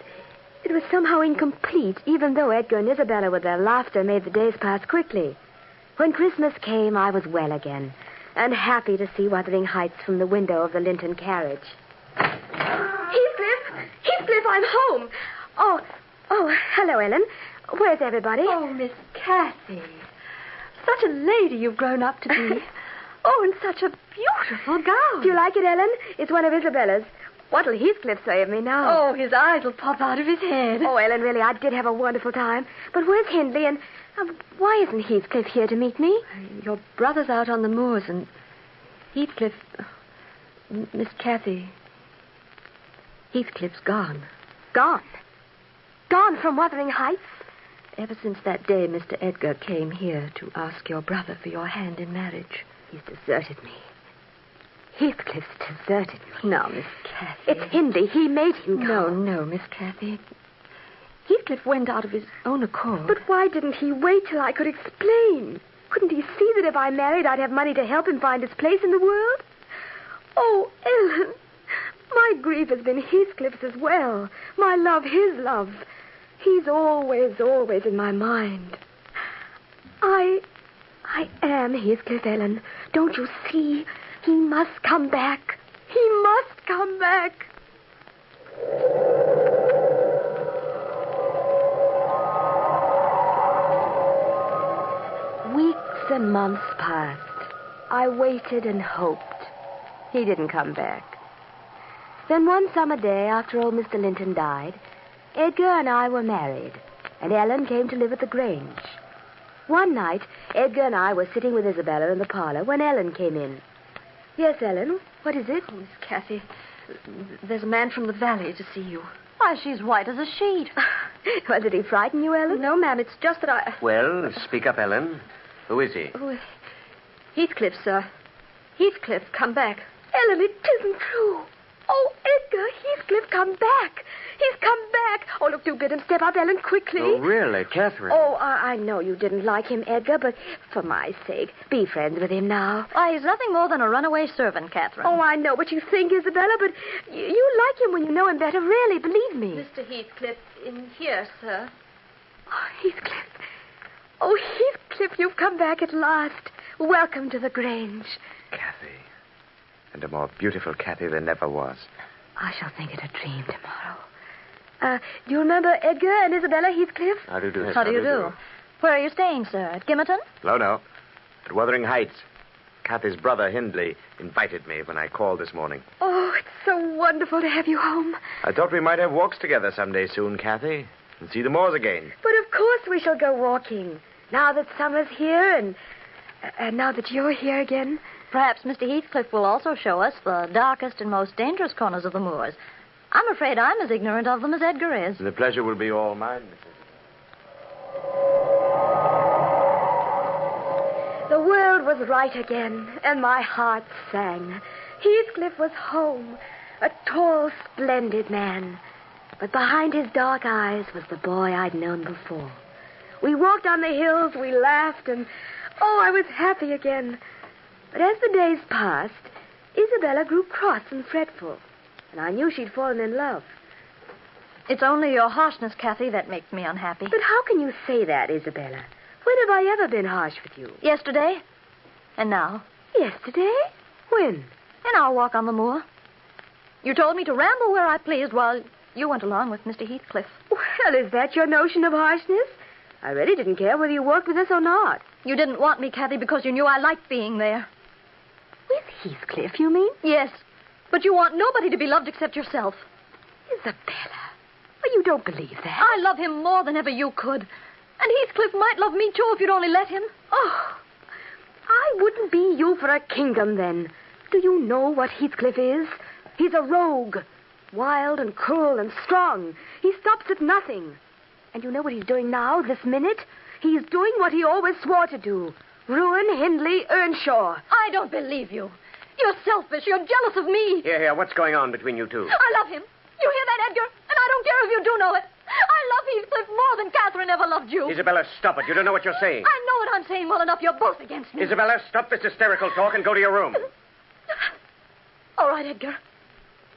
somehow incomplete, even though Edgar and Isabella with their laughter made the days pass quickly. When Christmas came, I was well again, and happy to see Wuthering Heights from the window of the Linton carriage. Heathcliff, I'm home. Oh, hello, Ellen. Where's everybody? Oh, Miss Cathy. Such a lady you've grown up to be. Oh, and such a beautiful gown. Do you like it, Ellen? It's one of Isabella's. What'll Heathcliff say of me now? Oh, his eyes will pop out of his head. Oh, Ellen, really, I did have a wonderful time. But where's Hindley, and why isn't Heathcliff here to meet me? Your brother's out on the moors, and Heathcliff... Miss Cathy... Heathcliff's gone. Gone? Gone from Wuthering Heights? Ever since that day Mr. Edgar came here to ask your brother for your hand in marriage. He's deserted me. Heathcliff's deserted me. Now, Miss Cathy... It's Hindley. He made him come. No, Miss Cathy. Heathcliff went out of his own accord. But why didn't he wait till I could explain? Couldn't he see that if I married, I'd have money to help him find his place in the world? Oh, Ellen, my grief has been Heathcliff's as well. My love, his love. He's always, always in my mind. I am Heathcliff, Ellen. Don't you see? He must come back. He must come back. Weeks and months passed. I waited and hoped. He didn't come back. Then one summer day, after old Mr. Linton died, Edgar and I were married, and Ellen came to live at the Grange. One night, Edgar and I were sitting with Isabella in the parlor when Ellen came in. Yes, Ellen, what is it? Oh, Miss Cathy, there's a man from the valley to see you. Why, she's white as a sheet. Well, did he frighten you, Ellen? No, ma'am, it's just that I... Well, speak up, Ellen. Who is he? Oh, Heathcliff, sir. Heathcliff, come back. Ellen, it isn't true. Oh, Edgar, Heathcliff, come back. He's come back. Oh, look, do bid him step up, Ellen, quickly. Oh, really, Catherine? Oh, I know you didn't like him, Edgar, but for my sake, be friends with him now. Why, he's nothing more than a runaway servant, Catherine. Oh, I know what you think, Isabella, but you like him when you know him better, really, believe me. Mr. Heathcliff, in here, sir. Oh, Heathcliff. Oh, Heathcliff, you've come back at last. Welcome to the Grange. Cathy. And a more beautiful Cathy there never was. I shall think it a dream tomorrow. Do you remember Edgar and Isabella Heathcliff? How do you do? How do you do? Where are you staying, sir? At Gimmerton? No. At Wuthering Heights. Cathy's brother, Hindley, invited me when I called this morning. Oh, it's so wonderful to have you home. I thought we might have walks together someday soon, Cathy, and see the moors again. But of course we shall go walking. Now that summer's here and now that you're here again. Perhaps Mr. Heathcliff will also show us the darkest and most dangerous corners of the moors. I'm afraid I'm as ignorant of them as Edgar is. The pleasure will be all mine, Mrs. The world was right again, and my heart sang. Heathcliff was home, a tall, splendid man. But behind his dark eyes was the boy I'd known before. We walked on the hills, we laughed, and, I was happy again. But as the days passed, Isabella grew cross and fretful, and I knew she'd fallen in love. It's only your harshness, Cathy, that makes me unhappy. But how can you say that, Isabella? When have I ever been harsh with you? Yesterday. And now. Yesterday? When? In our walk on the moor. You told me to ramble where I pleased while you went along with Mr. Heathcliff. Well, is that your notion of harshness? I really didn't care whether you walked with us or not. You didn't want me, Cathy, because you knew I liked being there. With Heathcliff, you mean? Yes. But you want nobody to be loved except yourself. Isabella. Well, you don't believe that. I love him more than ever you could. And Heathcliff might love me, too, if you'd only let him. Oh, I wouldn't be you for a kingdom, then. Do you know what Heathcliff is? He's a rogue. Wild and cruel and strong. He stops at nothing. And you know what he's doing now, this minute? He's doing what he always swore to do. Ruin Hindley Earnshaw. I don't believe you. You're selfish. You're jealous of me. Here, what's going on between you two? I love him. You hear that, Edgar? And I don't care if you do know it. I love Heathcliff more than Catherine ever loved you. Isabella, stop it. You don't know what you're saying. I know what I'm saying well enough. You're both against me. Isabella, stop this hysterical talk and go to your room. All right, Edgar.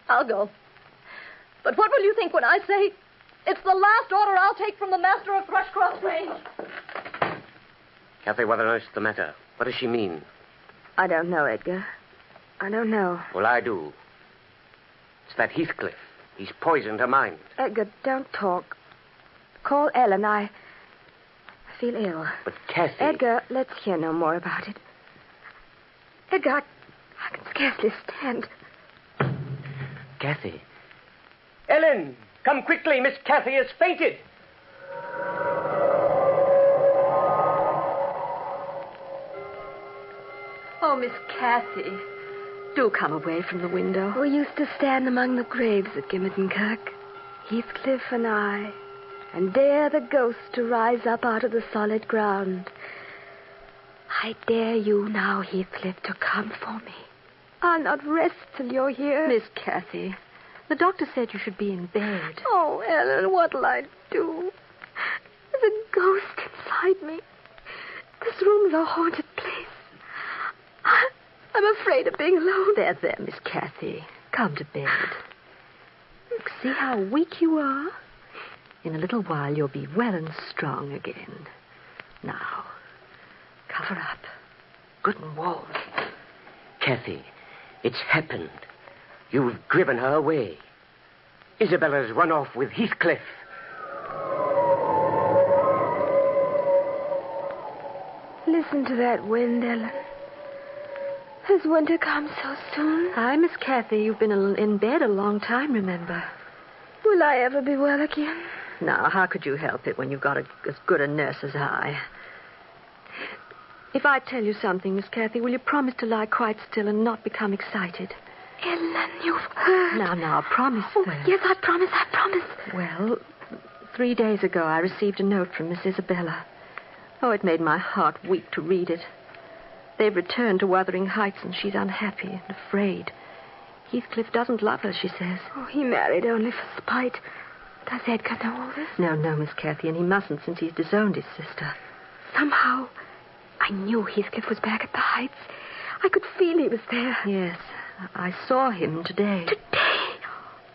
I'll go. But what will you think when I say it's the last order I'll take from the master of Thrushcross Range? Kathy, what on earth's the matter? What does she mean? I don't know, Edgar. I don't know. Well, I do. It's that Heathcliff. He's poisoned her mind. Edgar, don't talk. Call Ellen. I feel ill. But Kathy... Edgar, let's hear no more about it. Edgar, I can scarcely stand. Kathy. Ellen, come quickly. Miss Kathy has fainted. Oh, Miss Kathy, do come away from the window. We used to stand among the graves at Gimmerton Kirk, Heathcliff and I, and dare the ghost to rise up out of the solid ground. I dare you now, Heathcliff, to come for me. I'll not rest till you're here. Miss Kathy, the doctor said you should be in bed. Oh, Ellen, what'll I do? There's a ghost inside me. This room's a haunted place. I'm afraid of being alone. There, Miss Kathy. Come to bed. Look, see how weak you are? In a little while, you'll be well and strong again. Now, cover up. Good and warm. Kathy, it's happened. You've driven her away. Isabella's run off with Heathcliff. Listen to that wind, Ellen. Has winter come so soon? Hi, Miss Kathy. You've been in bed a long time, remember? Will I ever be well again? Now, how could you help it when you've got as good a nurse as I? If I tell you something, Miss Kathy, will you promise to lie quite still and not become excited? Ellen, you've heard. Now, promise. Oh, yes, I promise. Well, 3 days ago, I received a note from Miss Isabella. Oh, it made my heart weak to read it. They've returned to Wuthering Heights, and she's unhappy and afraid. Heathcliff doesn't love her, she says. Oh, he married only for spite. Does Edgar know all this? No, Miss Kathy, and he mustn't since he's disowned his sister. Somehow, I knew Heathcliff was back at the Heights. I could feel he was there. Yes, I saw him today. Today?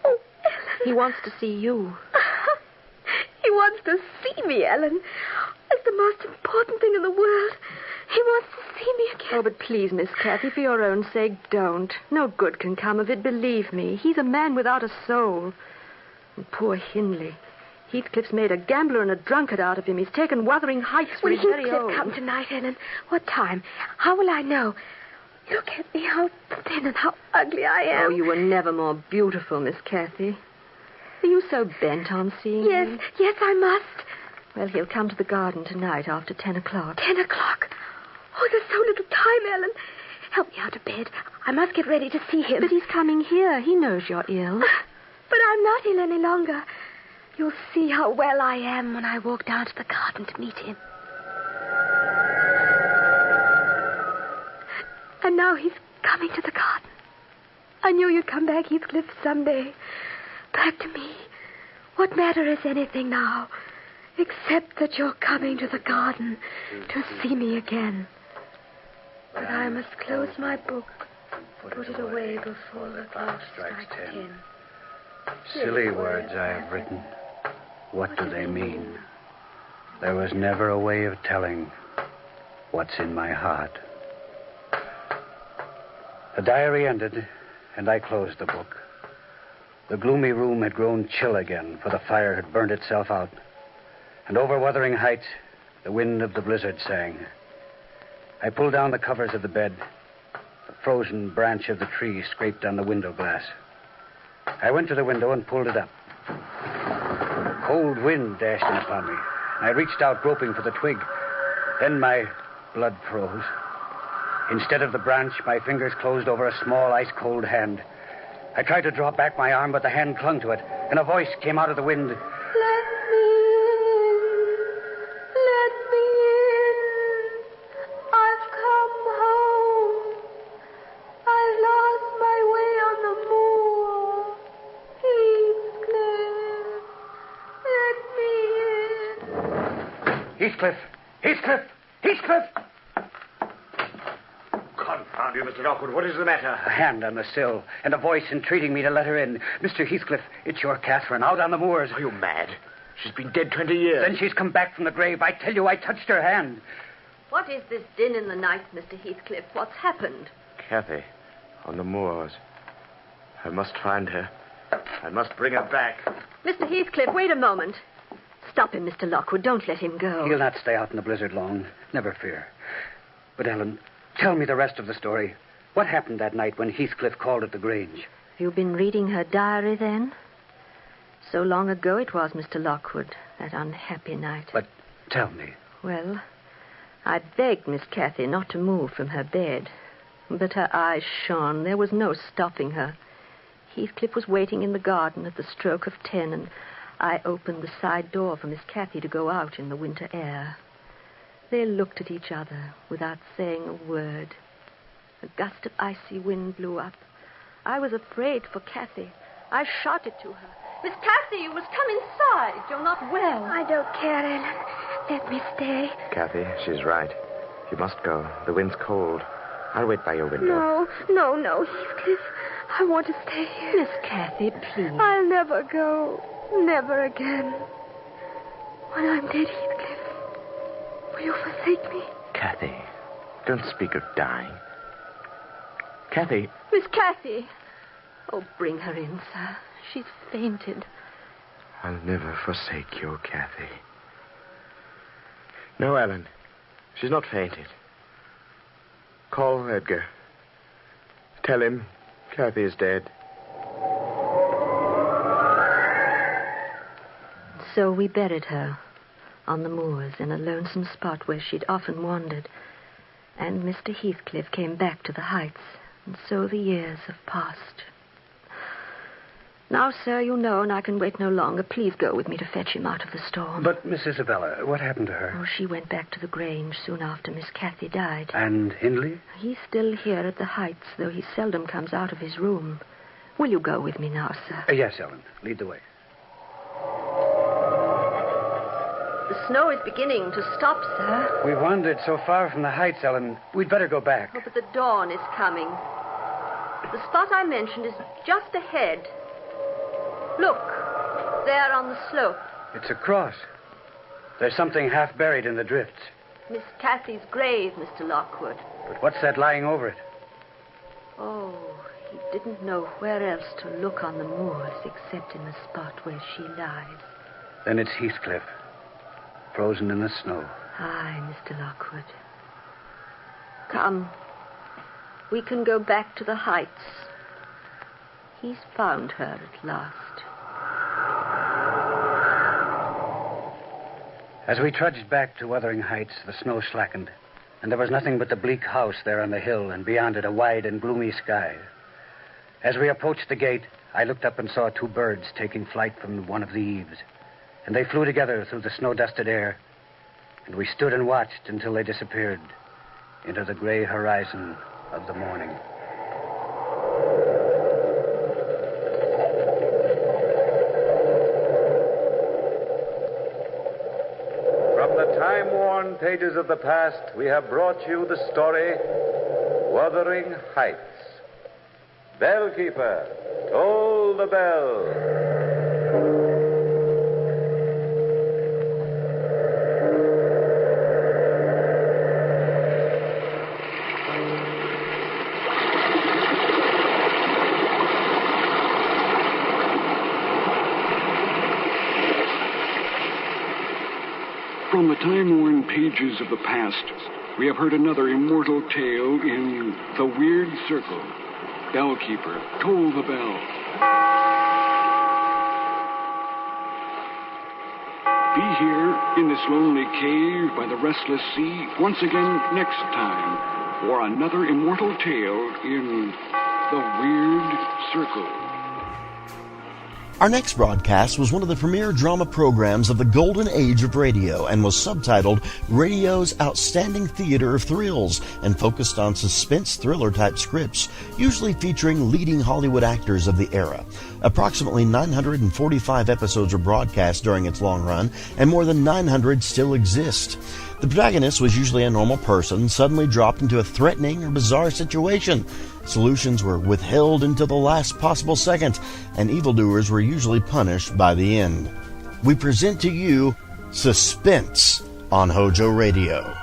Oh, Ellen. He wants to see you. He wants to see me, Ellen. It's the most important thing in the world. He wants to see me again. Oh, but please, Miss Kathy, for your own sake, don't. No good can come of it, believe me. He's a man without a soul. And poor Hindley. Heathcliff's made a gambler and a drunkard out of him. He's taken Wuthering Heights when Will he's very Heathcliff old. come tonight, Ellen? What time? How will I know? Look at me, how thin and how ugly I am. Oh, you were never more beautiful, Miss Kathy. Are you so bent on seeing him? Yes, I must. Well, he'll come to the garden tonight after 10 o'clock. 10 o'clock? Oh, there's so little time, Ellen. Help me out of bed. I must get ready to see him. But he's coming here. He knows you're ill. But I'm not ill any longer. You'll see how well I am when I walk down to the garden to meet him. And now he's coming to the garden. I knew you'd come back, Heathcliff, someday. Back to me. What matter is anything now, except that you're coming to the garden to see me again. But I must close my book, put it away before the clock strikes 10. Silly words I have written. What do they mean? There was never a way of telling what's in my heart. The diary ended, and I closed the book. The gloomy room had grown chill again, for the fire had burned itself out. And over Wuthering Heights, the wind of the blizzard sang. I pulled down the covers of the bed. The frozen branch of the tree scraped on the window glass. I went to the window and pulled it up. A cold wind dashed in upon me. I reached out, groping for the twig. Then my blood froze. Instead of the branch, my fingers closed over a small, ice-cold hand. I tried to draw back my arm, but the hand clung to it, and a voice came out of the wind. Let me in. I Heathcliff! Heathcliff! Heathcliff! Confound you, Mr. Lockwood. What is the matter? A hand on the sill and a voice entreating me to let her in. Mr. Heathcliff, it's your Catherine out on the moors. Are you mad? She's been dead 20 years. Then she's come back from the grave. I tell you, I touched her hand. What is this din in the night, Mr. Heathcliff? What's happened? Kathy, on the moors. I must find her. I must bring her back. Mr. Heathcliff, wait a moment. Stop him, Mr. Lockwood. Don't let him go. He'll not stay out in the blizzard long. Never fear. But, Ellen, tell me the rest of the story. What happened that night when Heathcliff called at the Grange? You've been reading her diary, then? So long ago it was, Mr. Lockwood, that unhappy night. But tell me. Well, I begged Miss Cathy not to move from her bed. But her eyes shone. There was no stopping her. Heathcliff was waiting in the garden at the stroke of 10, and I opened the side door for Miss Cathy to go out in the winter air. They looked at each other without saying a word. A gust of icy wind blew up. I was afraid for Cathy. I shouted to her. Miss Cathy, you must come inside. You're not well. I don't care, Ellen. Let me stay. Kathy, she's right. You must go. The wind's cold. I'll wait by your window. No, Heathcliff. I want to stay here. Miss Cathy, please. I'll never go. Never again. When I'm dead, Heathcliff, will you forsake me? Kathy, don't speak of dying. Kathy. Miss Cathy. Oh, bring her in, sir. She's fainted. I'll never forsake you, Kathy. No, Ellen. She's not fainted. Call Edgar. Tell him Kathy is dead. So we buried her on the moors in a lonesome spot where she'd often wandered. And Mr. Heathcliff came back to the heights. And so the years have passed. Now, sir, you know, and I can wait no longer. Please go with me to fetch him out of the storm. But, Miss Isabella, what happened to her? Oh, she went back to the Grange soon after Miss Cathy died. And Hindley? He's still here at the Heights, though he seldom comes out of his room. Will you go with me now, sir? Yes, Ellen. Lead the way. The snow is beginning to stop, sir. We've wandered so far from the Heights, Ellen. We'd better go back. Oh, but the dawn is coming. The spot I mentioned is just ahead. Look, there on the slope. It's a cross. There's something half buried in the drifts. Miss Cathy's grave, Mr. Lockwood. But what's that lying over it? Oh, he didn't know where else to look on the moors except in the spot where she lies. Then it's Heathcliff, frozen in the snow. Aye, Mr. Lockwood. Come. We can go back to the Heights. He's found her at last. As we trudged back to Wuthering Heights, the snow slackened, and there was nothing but the bleak house there on the hill, and beyond it a wide and gloomy sky. As we approached the gate, I looked up and saw two birds taking flight from one of the eaves, and they flew together through the snow-dusted air, and we stood and watched until they disappeared into the gray horizon of the morning. From the time-worn pages of the past, we have brought you the story, Wuthering Heights. Bellkeeper, toll the bell. From the time-worn pages of the past, we have heard another immortal tale in The Weird Circle. Bellkeeper, toll the bell. Be here in this lonely cave by the restless sea once again next time for another immortal tale in The Weird Circle. Our next broadcast was one of the premier drama programs of the golden age of radio and was subtitled Radio's Outstanding Theater of Thrills and focused on suspense thriller-type scripts, usually featuring leading Hollywood actors of the era. Approximately 945 episodes were broadcast during its long run, and more than 900 still exist. The protagonist was usually a normal person suddenly dropped into a threatening or bizarre situation. Solutions were withheld until the last possible second, and evildoers were usually punished by the end. We present to you Suspense on HOJO Radio.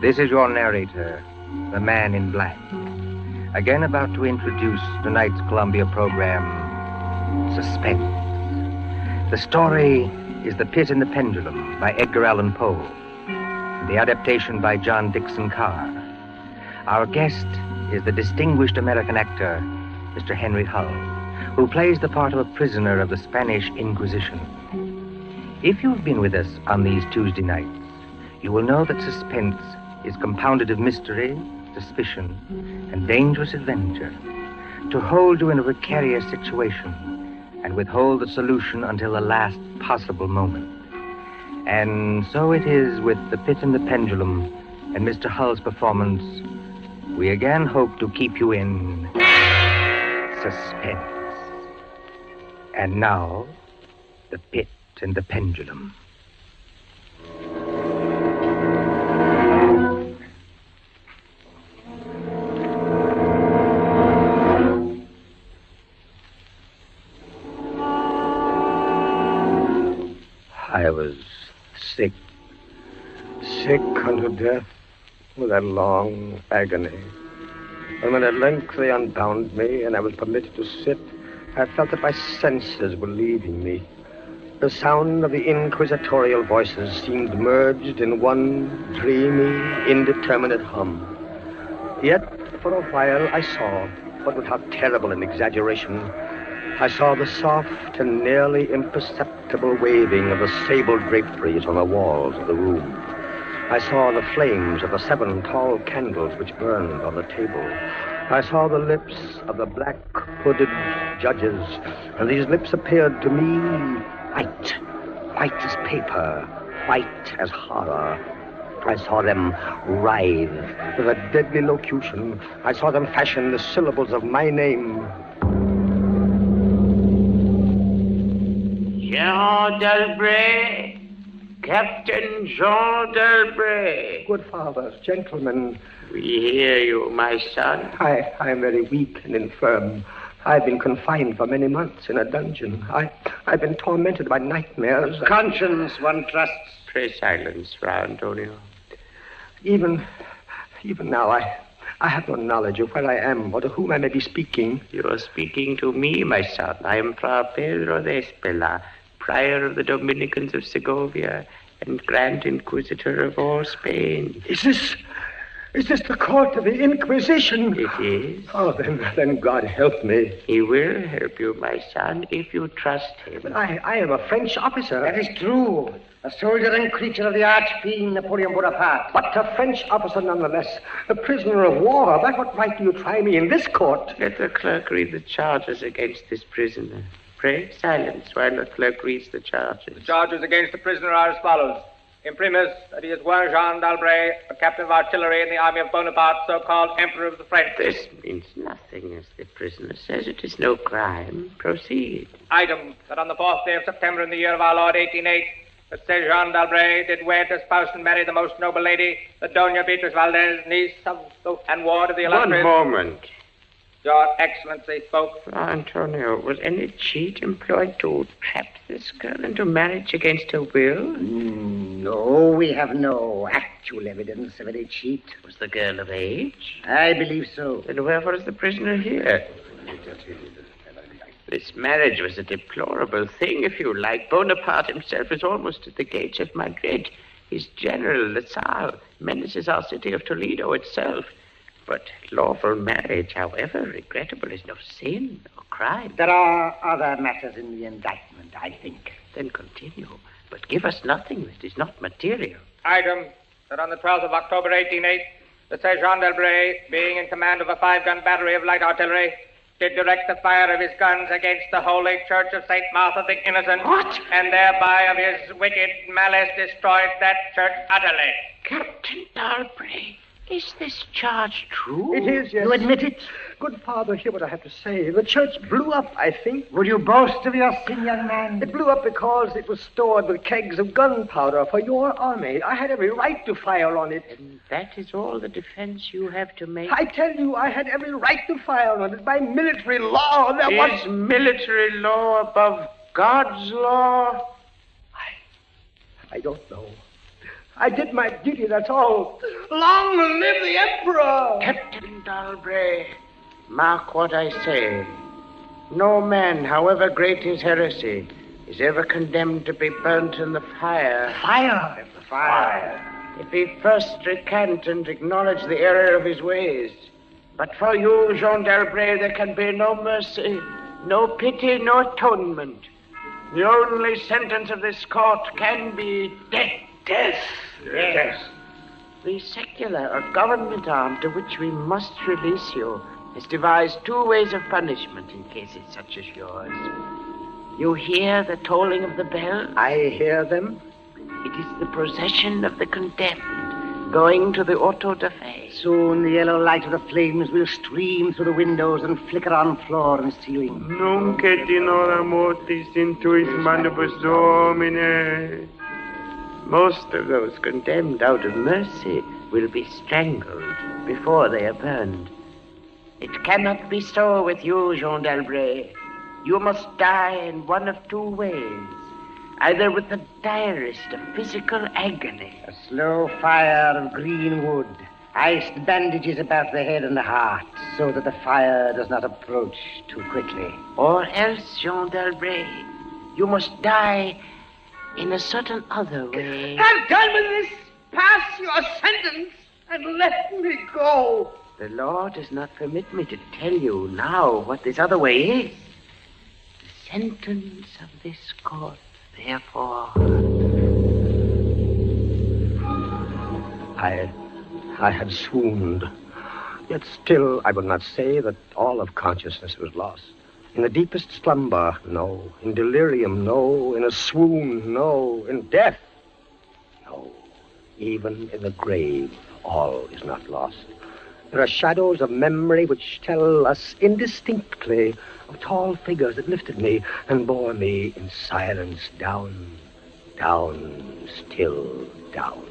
This is your narrator, the Man in Black, again about to introduce tonight's Columbia program, Suspense. The story is The Pit and the Pendulum by Edgar Allan Poe, the adaptation by John Dixon Carr. Our guest is the distinguished American actor, Mr. Henry Hull, who plays the part of a prisoner of the Spanish Inquisition. If you've been with us on these Tuesday nights, you will know that suspense is compounded of mystery, suspicion, and dangerous adventure, to hold you in a precarious situation and withhold the solution until the last possible moment. And so it is with The Pit and the Pendulum and Mr. Hull's performance. We again hope to keep you in suspense. And now, The Pit and the Pendulum. I was sick unto death with that long agony. And when at length they unbound me and I was permitted to sit, I felt that my senses were leaving me. The sound of the inquisitorial voices seemed merged in one dreamy, indeterminate hum. Yet, for a while, I saw, but with how terrible an exaggeration, I saw the soft and nearly imperceptible waving of the sable draperies on the walls of the room. I saw the flames of the 7 tall candles which burned on the table. I saw the lips of the black hooded judges, and these lips appeared to me white as paper, white as horror. I saw them writhe with a deadly locution. I saw them fashion the syllables of my name. Jean Delbray, Captain Jean Delbray. Good fathers, gentlemen. We hear you, my son. I am very weak and infirm. I've been confined for many months in a dungeon. I've been tormented by nightmares. Conscience, one trusts. Pray silence, Fra Antonio. Even now, I have no knowledge of where I am or to whom I may be speaking. You are speaking to me, my son. I am Fra Pedro de Espela, prior of the Dominicans of Segovia and Grand Inquisitor of all Spain. Is this the court of the Inquisition? It is. Oh, then God help me. He will help you, my son, if you trust him. But I am a French officer. That is true. A soldier and creature of the arch-fiend Napoleon Bonaparte. But a French officer nonetheless. A prisoner of war. By what right do you try me in this court? Let the clerk read the charges against this prisoner. Pray silence while the clerk reads the charges. The charges against the prisoner are as follows. Imprimis, that he is one Jean d'Albret, a captain of artillery in the army of Bonaparte, so-called Emperor of the French. This means nothing, as the prisoner says. It is no crime. Proceed. Item, that on the 4th day of September in the year of our Lord 1808, that said Jean d'Albret did wed, espouse, and marry the most noble lady, the Doña Beatriz Valdez, niece of and ward of the illustrious... One moment. Your Excellency spoke. Antonio, was any cheat employed to trap this girl into marriage against her will? No, we have no actual evidence of any cheat. Was the girl of age? I believe so. Then wherefore is the prisoner here? This marriage was a deplorable thing, if you like. Bonaparte himself is almost at the gates of Madrid. His general, the Tsar, menaces our city of Toledo itself. But lawful marriage, however regrettable, is no sin or crime. There are other matters in the indictment, I think. Then continue, but give us nothing that is not material. Item, that on the 12th of October, 1808, the Sergeant Delbray, being in command of a 5-gun battery of light artillery, did direct the fire of his guns against the holy church of St. Martha the Innocent. What? And thereby of his wicked malice destroyed that church utterly. Captain Delbray, is this charge true? It is, yes. You admit it? Good Father, hear what I have to say. The church blew up, I think. Would you boast of your sin, young man? It blew up because it was stored with kegs of gunpowder for your army. I had every right to fire on it. And that is all the defense you have to make? I tell you, I had every right to fire on it. By military law, there was... Is military law above God's law? I don't know. I did my duty, that's all. Long live the Emperor! Captain Delbray, mark what I say. No man, however great his heresy, is ever condemned to be burnt in the fire. Fire? Fire. If he first recant and acknowledge the error of his ways. But for you, Jean Delbray, there can be no mercy, no pity, no atonement. The only sentence of this court can be death. Death? Yes. The secular or government arm to which we must release you has devised 2 ways of punishment in cases such as yours. You hear the tolling of the bell? I hear them. It is the procession of the condemned going to the auto da fe. Soon the yellow light of the flames will stream through the windows and flicker on floor and ceiling. Nunc et in hora mortis intuit manibus Domine. Most of those condemned out of mercy will be strangled before they are burned. It cannot be so with you, Jean Delbray. You must die in one of 2 ways. Either with the direst of physical agony. A slow fire of green wood. Iced bandages about the head and the heart, so that the fire does not approach too quickly. Or else, Jean Delbray, you must die in a certain other way. Have done with this. Pass your sentence and let me go. The law does not permit me to tell you now what this other way is. The sentence of this court, therefore. I had swooned. Yet still I would not say that all of consciousness was lost. In the deepest slumber, no. In delirium, no. In a swoon, no. In death, no. Even in the grave, all is not lost. There are shadows of memory which tell us indistinctly of tall figures that lifted me and bore me in silence down, down, still down,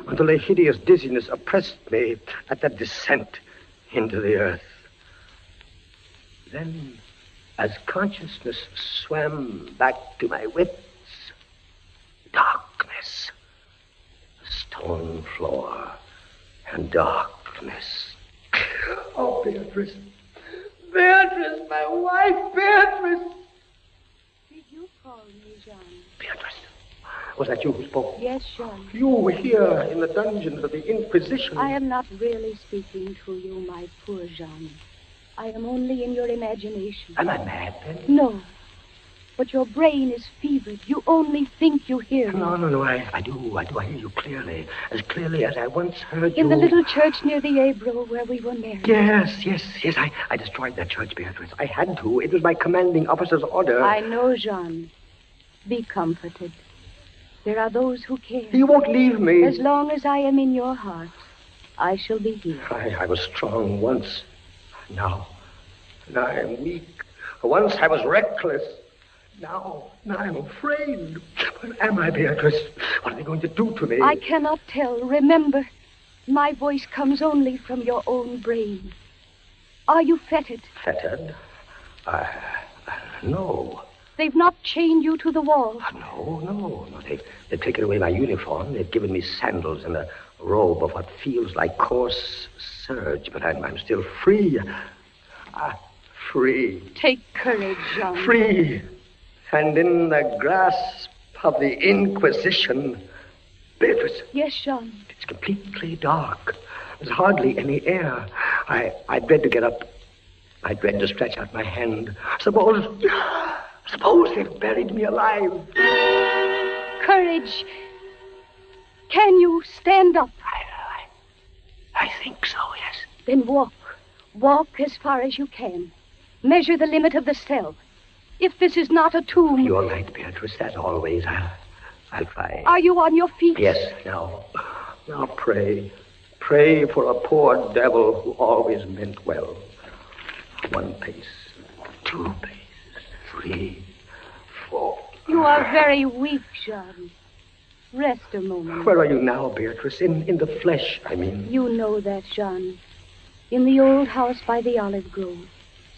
until a hideous dizziness oppressed me at that descent into the earth. Then, as consciousness swam back to my wits, darkness, a stone floor, and darkness. Oh, Beatrice. Beatrice, my wife, Beatrice. Did you call me, Jean? Beatrice, was that you who spoke? Yes, Jean. You were here in the dungeons of the Inquisition. I am not really speaking to you, my poor Jean. I am only in your imagination. Am I mad, then? No. But your brain is fevered. You only think you hear me. No, I do. I hear you clearly. As clearly as I once heard you. In the little church near the Ebro where we were married. Yes. I destroyed that church, Beatrice. I had to. It was my commanding officer's order. I know, Jean. Be comforted. There are those who care. You won't leave me. As long as I am in your heart, I shall be here. I was strong once. Now I am weak. Once I was reckless. Now I'm afraid. What am I, Beatrice? What are they going to do to me? I cannot tell. Remember, my voice comes only from your own brain. Are you fettered? Fettered? No. They've not chained you to the wall. No. They've taken away my uniform. They've given me sandals and a robe of what feels like coarse serge, but I'm still free. free. Take courage, Jean. Free. And in the grasp of the Inquisition. Beatrice. Yes, Jean. It's completely dark. There's hardly any air. I dread to get up. I dread to stretch out my hand. Suppose they've buried me alive. Courage. Can you stand up? I think so, yes. Then walk. Walk as far as you can. Measure the limit of the cell. If this is not a tomb... You're right, Beatrice, as always. I'll try. Are you on your feet? Yes, now pray. Pray for a poor devil who always meant well. 1 pace, 2 paces, 3, 4. You are very weak, Jean. Rest a moment. Where are you now, Beatrice? In the flesh, I mean. You know that, Jean. In the old house by the olive grove.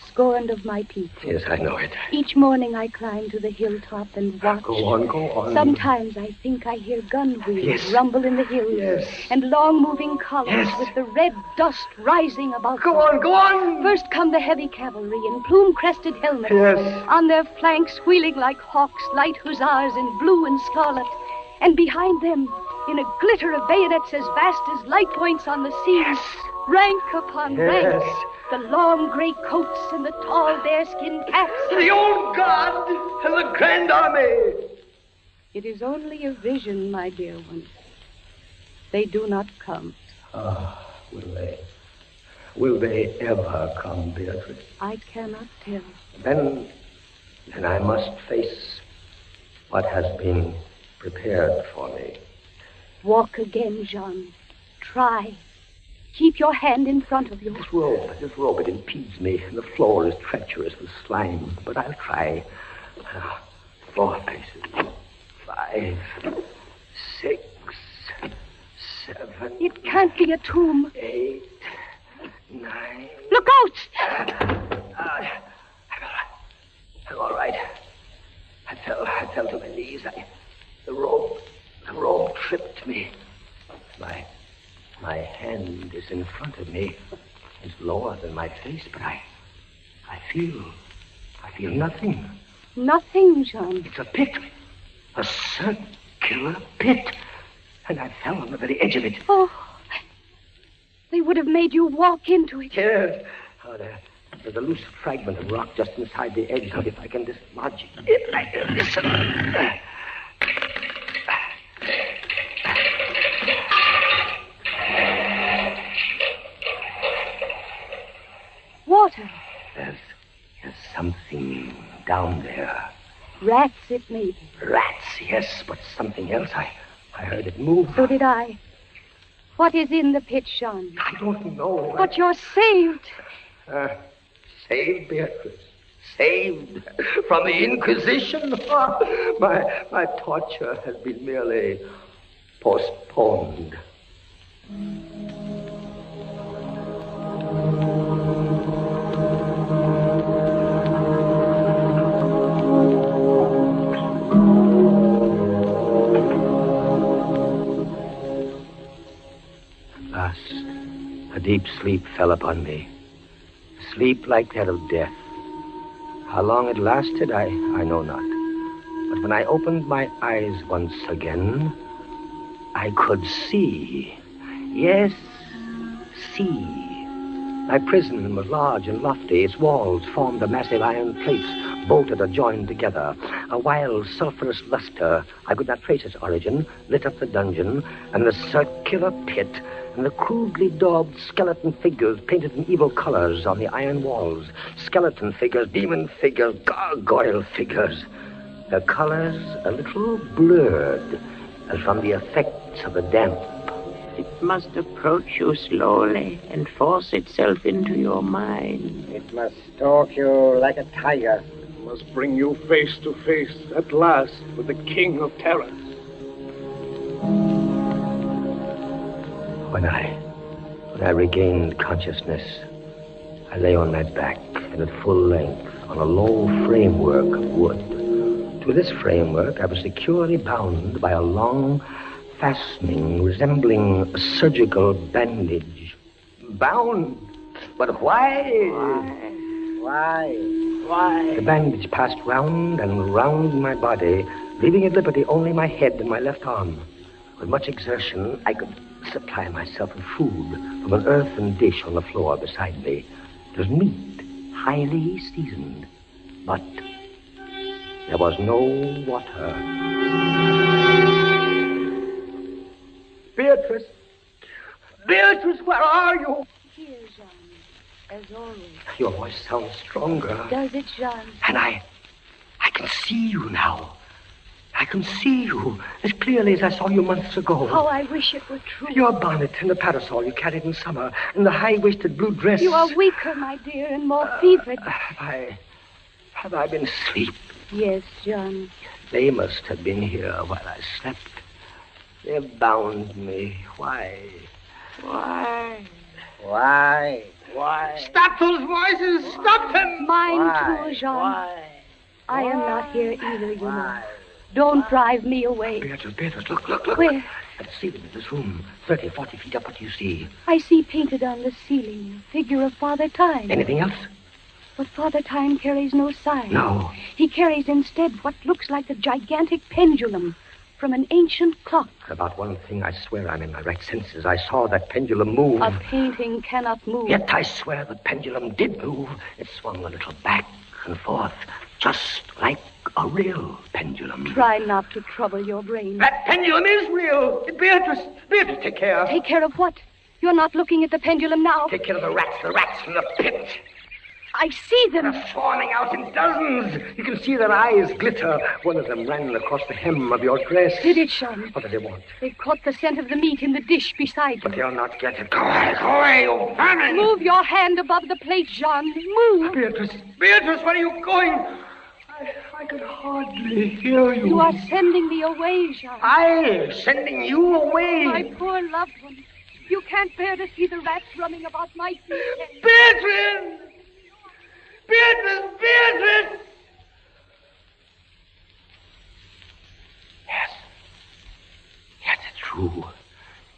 Scorned of my people. Yes, I know it. Each morning I climb to the hilltop and watch. Go on. Sometimes I think I hear gun wheels Yes. rumble in the hills. Yes. And long moving columns Yes. with the red dust rising about Go them. on. First come the heavy cavalry in plume-crested helmets. Yes. On their flanks wheeling like hawks, light hussars in blue and scarlet. And behind them, in a glitter of bayonets as vast as light points on the sea, rank upon rank, the long gray coats and the tall bearskin caps. The old guard and the Grand Army. It is only a vision, my dear one. They do not come. Will they? Will they ever come, Beatrice? I cannot tell. Then I must face what has been prepared for me. Walk again, Jean. Try. Keep your hand in front of you. This rope, it impedes me. The floor is treacherous with slime, but I'll try. 4 paces. 5, 6, 7. It can't be a tomb. 8, 9. Look out! I'm all right. I fell to my knees. The rope tripped me. My hand is in front of me. It's lower than my face, but I feel nothing. Nothing, Jean. It's a pit. A circular pit. And I fell on the very edge of it. Oh, they would have made you walk into it. Yes. Oh, there's a loose fragment of rock just inside the edge. Now, if I can dislodge it like this. Water. There's something down there. Rats, it may be. Rats, yes, but something else. I heard it move. So did I. What is in the pit, Jean? I don't know. But you're saved. Saved, Beatrice. Saved from the Inquisition. My torture has been merely postponed. A deep sleep fell upon me. Sleep like that of death. How long it lasted, I know not. But when I opened my eyes once again, I could see. Yes, see. My prison was large and lofty. Its walls formed of massive iron plates, bolted or joined together. A wild, sulphurous luster, I could not trace its origin, lit up the dungeon, and the circular pit, and the crudely daubed skeleton figures painted in evil colors on the iron walls. Skeleton figures, demon figures, gargoyle figures. Their colors a little blurred, as from the effects of the damp. It must approach you slowly and force itself into your mind. It must stalk you like a tiger. It must bring you face to face, at last, with the King of Terrors. When I regained consciousness, I lay on my back and at full length on a low framework of wood. To this framework, I was securely bound by a long fastening resembling a surgical bandage. Bound? But why? Why? The bandage passed round and round my body, leaving at liberty only my head and my left arm. With much exertion, I could supply myself with food from an earthen dish on the floor beside me. It was meat, highly seasoned, but there was no water. Beatrice! Beatrice, where are you? Here, Jean, as always. Your voice sounds stronger. Does it, Jean? And I can see you now. I can see you as clearly as I saw you months ago. How I wish it were true. Your bonnet and the parasol you carried in summer, and the high-waisted blue dress. You are weaker, my dear, and more fevered. Have I been asleep? Yes, Jean. They must have been here while I slept. They bound me. Why? Stop those voices! Stop them! Mine too, Jean. I am not here either, you know. Don't drive me away. Beatrice, look. Where? At the ceiling of this room, 30, 40 feet up. What do you see? I see painted on the ceiling a figure of Father Time. Anything else? But Father Time carries no sign. No. He carries instead what looks like a gigantic pendulum from an ancient clock. About one thing, I swear I'm in my right senses. I saw that pendulum move. A painting cannot move. Yet I swear the pendulum did move. It swung a little back and forth, just like a real pendulum. Try not to trouble your brain. That pendulum is real. Beatrice, take care. Take care of what? You're not looking at the pendulum now. Take care of the rats from the pit. I see them. They're swarming out in dozens. You can see their eyes glitter. One of them ran across the hem of your dress. Did it, Sean? What did they want? They caught the scent of the meat in the dish beside you. But they'll not get it. Go away, you vermin! Move your hand above the plate, Jean. Move. Beatrice, where are you going? I can hardly hear you. You are sending me away, Jean. I'm sending you away. My poor loved one. You can't bear to see the rats running about my feet. Beatrice! Beatrice! Yes, it's true.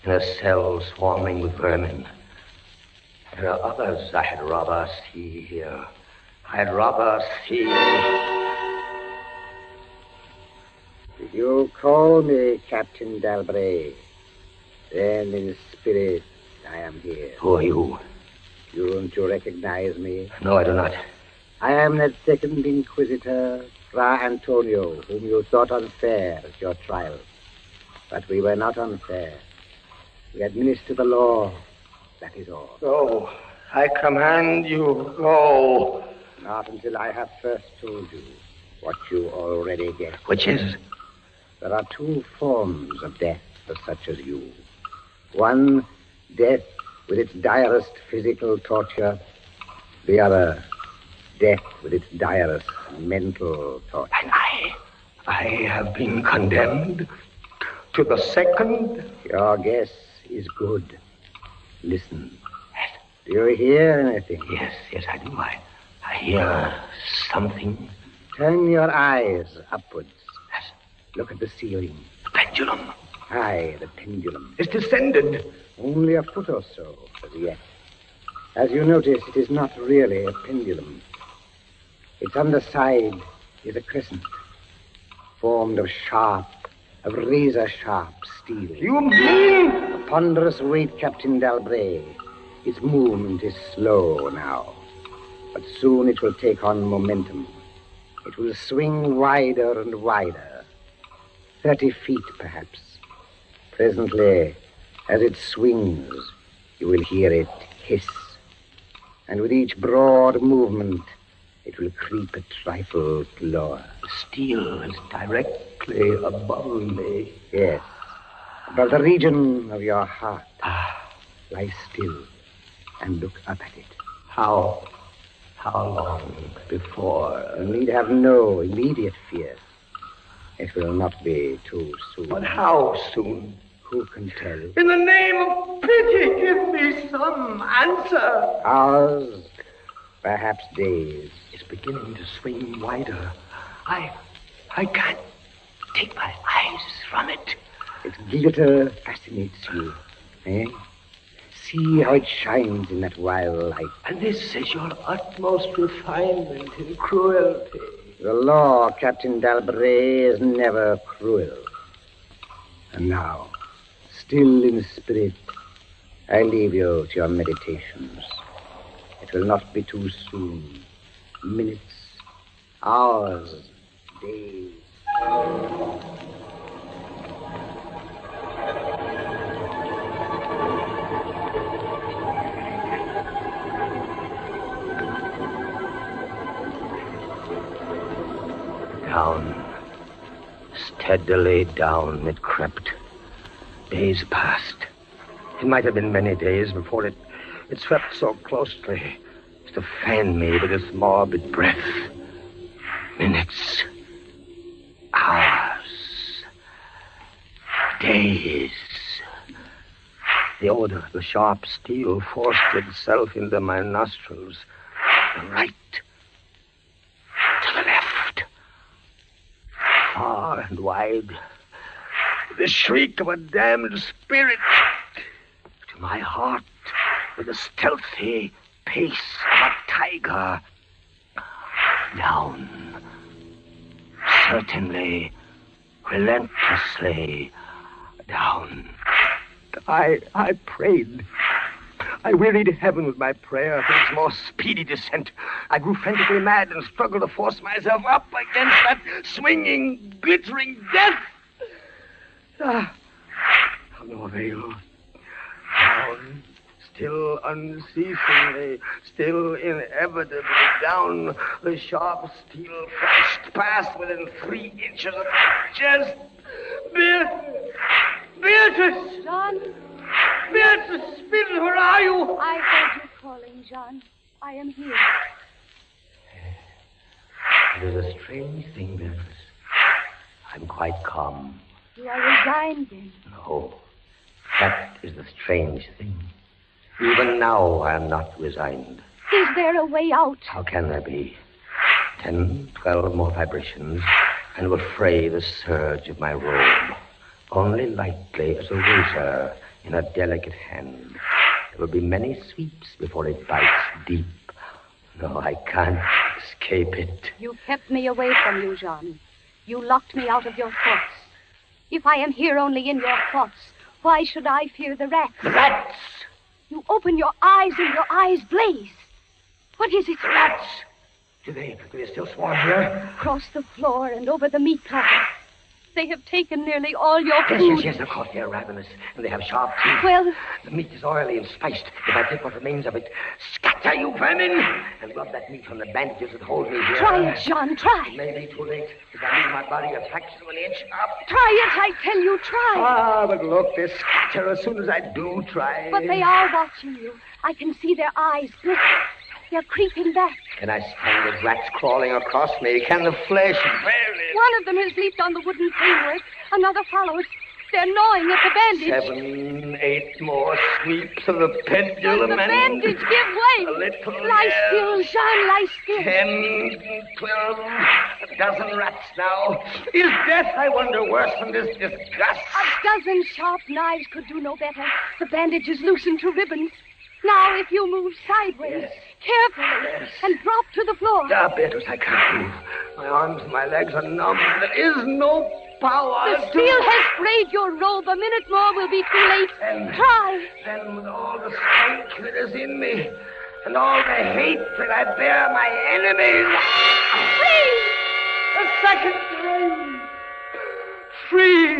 In a cell swarming with vermin. There are others I had rather see here. I'd rather see... Did you call me Captain Dalbray? Then in spirit I am here. Who are you? Don't you recognize me? No, I do not. I am that second Inquisitor, Fra Antonio, whom you thought unfair at your trial. But we were not unfair. We administer the law, that is all. Go. I command you, go. Not until I have first told you what you already guessed. Which is? There are two forms of death for such as you. One, death with its direst physical torture. The other, death with its direst mental torture. And I have been condemned to the second? Your guess is good. Listen. Do you hear anything? Yes, I do. I hear something. Turn your eyes upwards. Look at the ceiling. The pendulum. Aye, the pendulum. It's descended. Only a foot or so, as yet. As you notice, it is not really a pendulum. Its underside is a crescent, formed of razor-sharp steel. You mean? A ponderous weight, Captain Dalbray. Its movement is slow now, but soon it will take on momentum. It will swing wider and wider, 30 feet perhaps. Presently, as it swings, you will hear it hiss, and with each broad movement, it will creep a trifle lower. The steel is directly above me. Yes, above the region of your heart. Lie still and look up at it. How long before? You need have no immediate fear. It will not be too soon. But how soon? Who can tell? In the name of pity, give me some answer. Hours, perhaps days. It's beginning to swing wider. I can't take my eyes from it. Its glitter fascinates you, eh? See how it shines in that wild light. And this is your utmost refinement in cruelty. The law, Captain Dalbray, is never cruel. And now, still in spirit, I leave you to your meditations. It will not be too soon. Minutes, hours, days. Down, steadily down it crept. Days passed. It might have been many days before it swept so closely as to fan me with its morbid breath. Minutes, hours, days. The odor of the sharp steel forced itself into my nostrils. To the right, to the left, far and wide. The shriek of a damned spirit. To my heart, with the stealthy pace of a tiger. Down, certainly, relentlessly down. I prayed. I wearied heaven with my prayer for its more speedy descent. I grew frantically mad and struggled to force myself up against that swinging, glittering death. Of no avail. Down, still unceasingly, still inevitably down, the sharp steel flashed past within 3 inches of my chest. Beatrice! John? Beatrice, Beatrice, where are you? I heard you calling, John. I am here. It is a strange thing, Beatrice. I'm quite calm. You are resigned, then? No, that is the strange thing. Even now, I am not resigned. Is there a way out? How can there be? 10, 12 more vibrations, and will fray the serge of my robe. Only lightly as a razor in a delicate hand. There will be many sweeps before it bites deep. No, I can't escape it. You kept me away from you, John. You locked me out of your thoughts. If I am here only in your thoughts, why should I fear the rats? The rats! You open your eyes and your eyes blaze. What is it? Rats! Do they still swarm here? Across the floor and over the meat platter. They have taken nearly all your food. Yes, of course, they're ravenous, and they have sharp teeth. Well... The meat is oily and spiced. If I take what remains of it, scatter, you vermin! And rub that meat on the bandages that hold me here. Try it, John, try. It may be too late, if I leave my body a fraction of an inch up. Try it, I tell you, try. Ah, but look, they scatter as soon as I do try. But they are watching you. I can see their eyes glitter. They're creeping back. Can I stand the rats crawling across me? Can the flesh bear it? One of them has leaped on the wooden framework. Another follows. They're gnawing at the bandage. 7, 8 more sweeps of the pendulum. The bandage, give way. A little. Lie still, Jean, lie still. 10, 12, a dozen rats now. Is death, I wonder, worse than this disgust? A dozen sharp knives could do no better. The bandage is loosened to ribbons. Now, if you move sideways, carefully, and drop to the floor. Beatrice, I can't move. My arms and my legs are numb. There is no power. The steel has frayed your robe. A minute more will be too late. Try. Then with all the strength that is in me, and all the hate that I bear my enemies... Free! A second time. Free!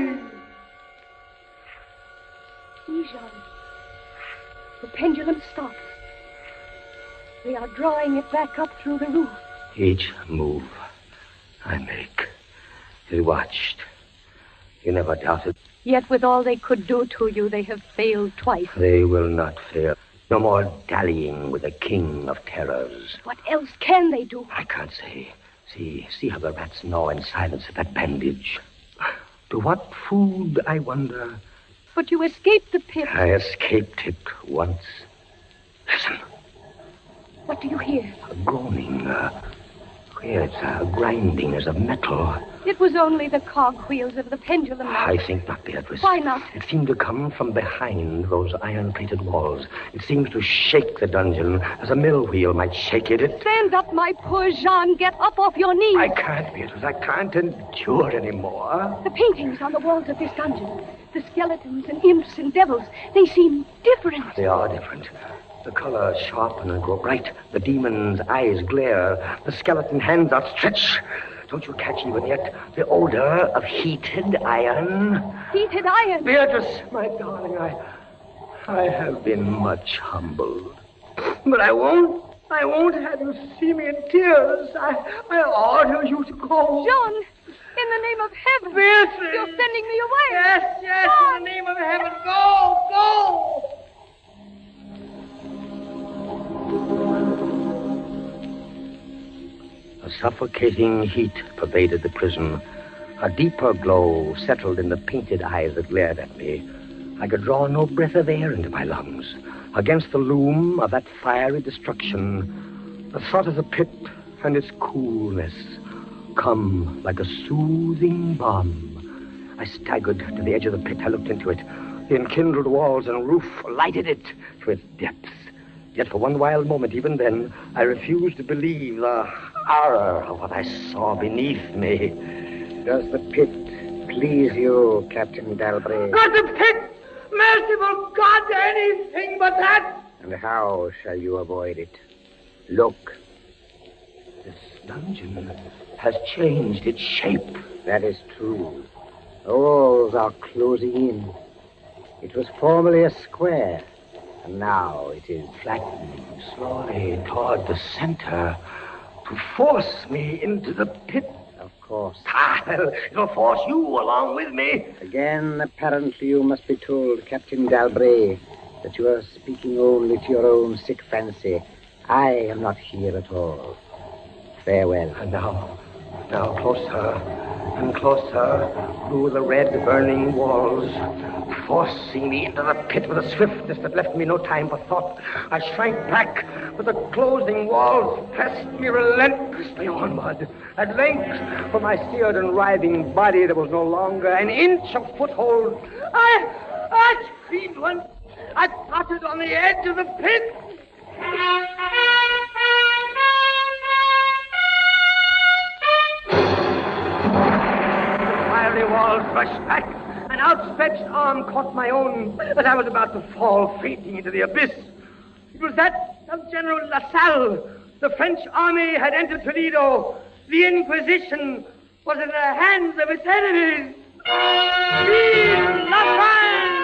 Jean. The pendulum stops. They are drawing it back up through the roof. Each move I make is watched. You never doubted. Yet with all they could do to you, they have failed twice. They will not fail. No more dallying with the king of terrors. What else can they do? I can't say. See how the rats gnaw in silence at that bandage. To what food, I wonder? But you escaped the pit. I escaped it once. Listen. What do you hear? A groaning. swear it's a grinding as of metal. It was only the cog wheels of the pendulum. I think not, Beatrice. Why not? It seemed to come from behind those iron-plated walls. It seemed to shake the dungeon as a mill wheel might shake it. Stand up, my poor Jean. Get up off your knees. I can't, Beatrice. I can't endure anymore. The paintings on the walls of this dungeon, the skeletons and imps and devils, they seem different. They are different. The colors sharpen and grow bright. The demon's eyes glare. The skeleton hands outstretch. Don't you catch even yet the odor of heated iron? Heated iron? Beatrice, my darling, I have been much humbled. But I won't have you see me in tears. I order you to go. Jean, in the name of heaven. Beatrice. You're sending me away. Yes, Jean. in the name of heaven. Go. A suffocating heat pervaded the prison. A deeper glow settled in the painted eyes that glared at me. I could draw no breath of air into my lungs. Against the loom of that fiery destruction, the thought of the pit and its coolness come like a soothing balm. I staggered to the edge of the pit. I looked into it. The enkindled walls and roof lighted it to its depths. Yet for one wild moment, even then, I refused to believe the horror of what I saw beneath me. Does the pit please you, Captain Dalbray? Not the pit! Merciful God, anything but that! And how shall you avoid it? Look. This dungeon has changed its shape. That is true. The walls are closing in. It was formerly a square, and now it is flattening slowly toward the center to force me into the pit. Of course. It'll force you along with me. Again, apparently you must be told, Captain Dalbray, that you are speaking only to your own sick fancy. I am not here at all. Farewell. And now closer and closer through the red burning walls, forcing me into the pit with a swiftness that left me no time for thought. I shrank back, but the closing walls pressed me relentlessly onward. At length, for my seared and writhing body, there was no longer an inch of foothold. I screamed once. I tottered on the edge of the pit. The walls rushed back. An outstretched arm caught my own as I was about to fall fainting into the abyss. It was that of General LaSalle. The French army had entered Toledo. The Inquisition was in the hands of its enemies. Vive la France!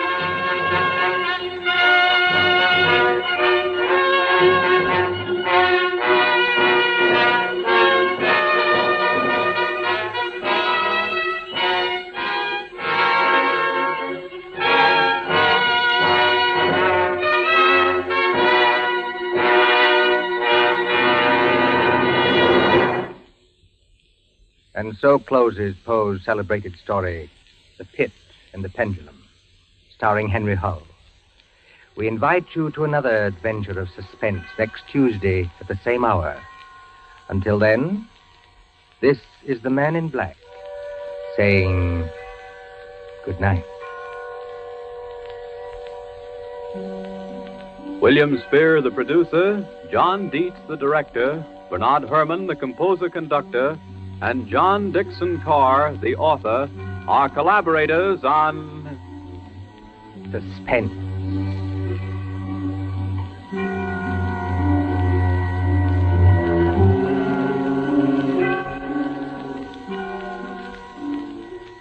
And so closes Poe's celebrated story, The Pit and the Pendulum, starring Henry Hull. We invite you to another adventure of suspense next Tuesday at the same hour. Until then, this is the Man in Black saying good night. William Spear, the producer, John Dietz, the director, Bernard Herrmann, the composer-conductor, and John Dixon Carr, the author, are collaborators on Suspense.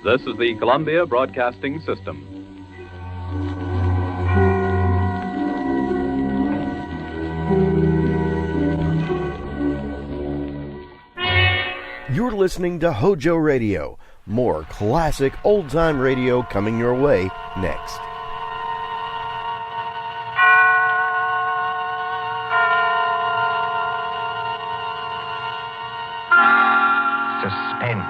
This is the Columbia Broadcasting System. You're listening to HOJO Radio. More classic old-time radio coming your way next. Suspense.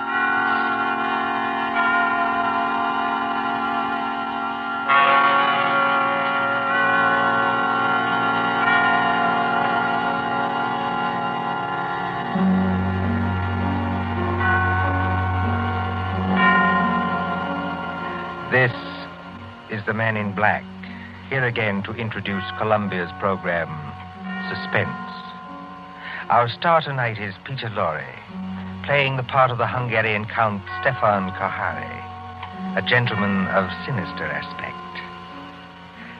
the man in black, here again to introduce Columbia's program, Suspense. Our star tonight is Peter Lorre, playing the part of the Hungarian Count Stefan Kahari, a gentleman of sinister aspect.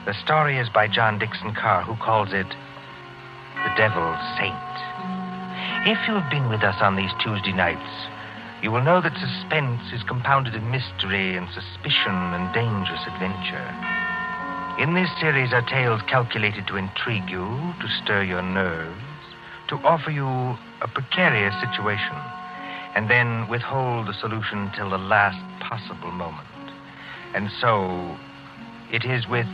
The story is by John Dixon Carr, who calls it The Devil's Saint. If you have been with us on these Tuesday nights, you will know that suspense is compounded of mystery and suspicion and dangerous adventure. In this series are tales calculated to intrigue you, to stir your nerves, to offer you a precarious situation, and then withhold the solution till the last possible moment. And so, it is with